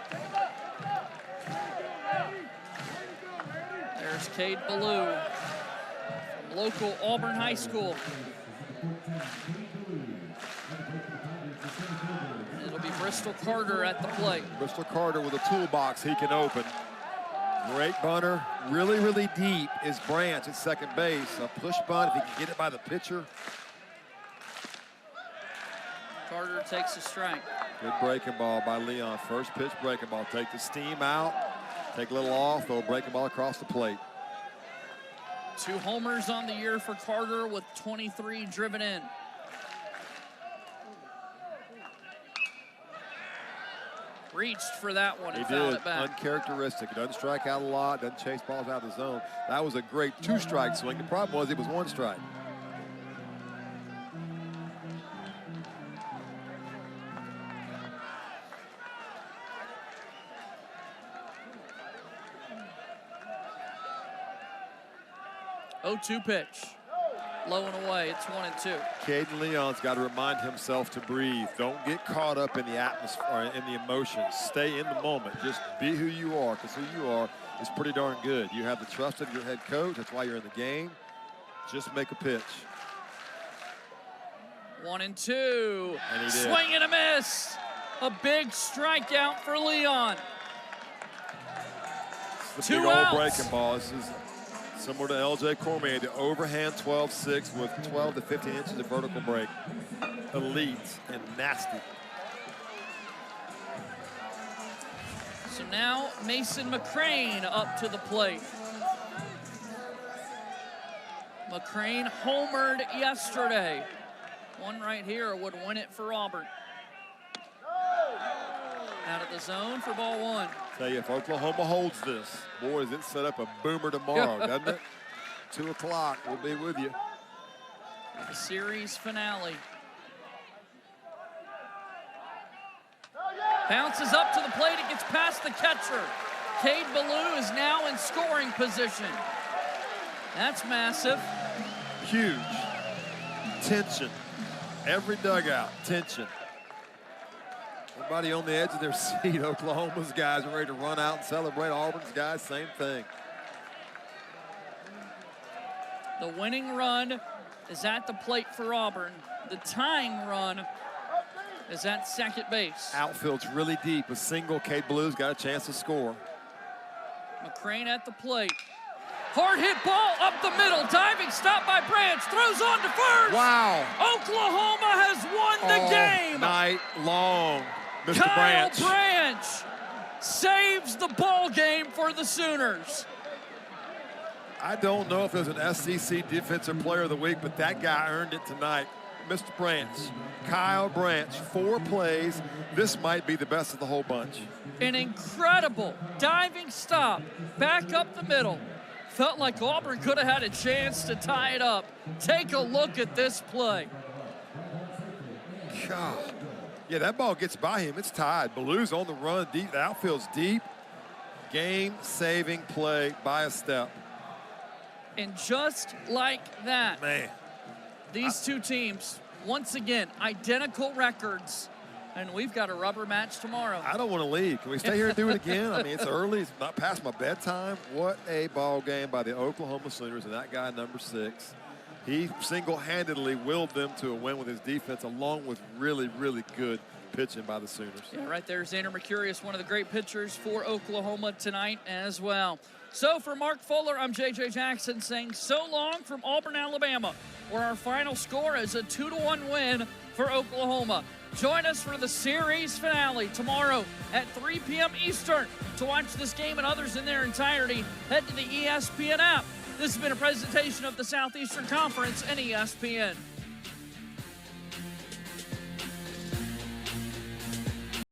There's Cade Ballou from local Auburn High School. It'll be Bristol Carter at the plate. Bristol Carter with a toolbox he can open. Great bunter, really, really deep is Branch at second base. A push bunt, if he can get it by the pitcher. Carter takes a strike. Good breaking ball by Leon. First pitch breaking ball. Take the steam out, take a little off, throw a breaking ball across the plate. 2 homers on the year for Carter with 23 driven in. Reached for that one and fouled it back. Uncharacteristic. He doesn't strike out a lot, doesn't chase balls out of the zone. That was a great 2-strike swing. The problem was it was 1 strike. Oh-2 pitch. Low and away. It's 1-2. Caden Leon's got to remind himself to breathe. Don't get caught up in the atmosphere, in the emotions. Stay in the moment. Just be who you are, because who you are is pretty darn good. You have the trust of your head coach. That's why you're in the game. Just make a pitch. 1-2. And he did. Swing and a miss. A big strikeout for Leon. It's the 2 big outs. old breaking ball. This is similar to L.J. Cormier, the overhand 12-6 with 12 to 15 inches of vertical break. Elite and nasty. So now Mason McCrane up to the plate. McCrane homered yesterday. One right here would win it for Auburn. Out of the zone for ball one. Tell you, if Oklahoma holds this, boy, does it set up a boomer tomorrow, doesn't it? 2 o'clock, we'll be with you. The series finale. Bounces up to the plate, it gets past the catcher. Cade Ballou is now in scoring position. That's massive. Huge. Tension. Every dugout, tension. Everybody on the edge of their seat. Oklahoma's guys are ready to run out and celebrate. Auburn's guys, same thing. The winning run is at the plate for Auburn. The tying run is at second base. Outfield's really deep. A single, Cade Ballou's got a chance to score. McCrane at the plate. Hard hit ball up the middle. Diving stop by Branch. Throws on to first. Wow. Oklahoma has won the game. Night long, Mr. Kyle Branch. Branch saves the ball game for the Sooners. I don't know if there's an SEC Defensive Player of the Week, but that guy earned it tonight. Mr. Branch, Kyle Branch, 4 plays. This might be the best of the whole bunch. An incredible diving stop back up the middle. Felt like Auburn could have had a chance to tie it up. Take a look at this play. God. Yeah, that ball gets by him. It's tied. Ballou's on the run deep. The outfield's deep. Game-saving play by a step. And just like that, Man. these two teams, once again, identical records. And we've got a rubber match tomorrow. I don't want to leave. Can we stay here and do it again? I mean, it's early. It's not past my bedtime. What a ball game by the Oklahoma Sooners. And that guy, number 6, he single-handedly willed them to a win with his defense, along with really, really good pitching by the Sooners. Yeah, right there, Xander Mercurius, one of the great pitchers for Oklahoma tonight as well. So for Mark Fuller, I'm J.J. Jackson saying so long from Auburn, Alabama, where our final score is a 2-1 win for Oklahoma. Join us for the series finale tomorrow at 3 p.m. Eastern. To watch this game and others in their entirety, head to the ESPN app. This has been a presentation of the Southeastern Conference and ESPN.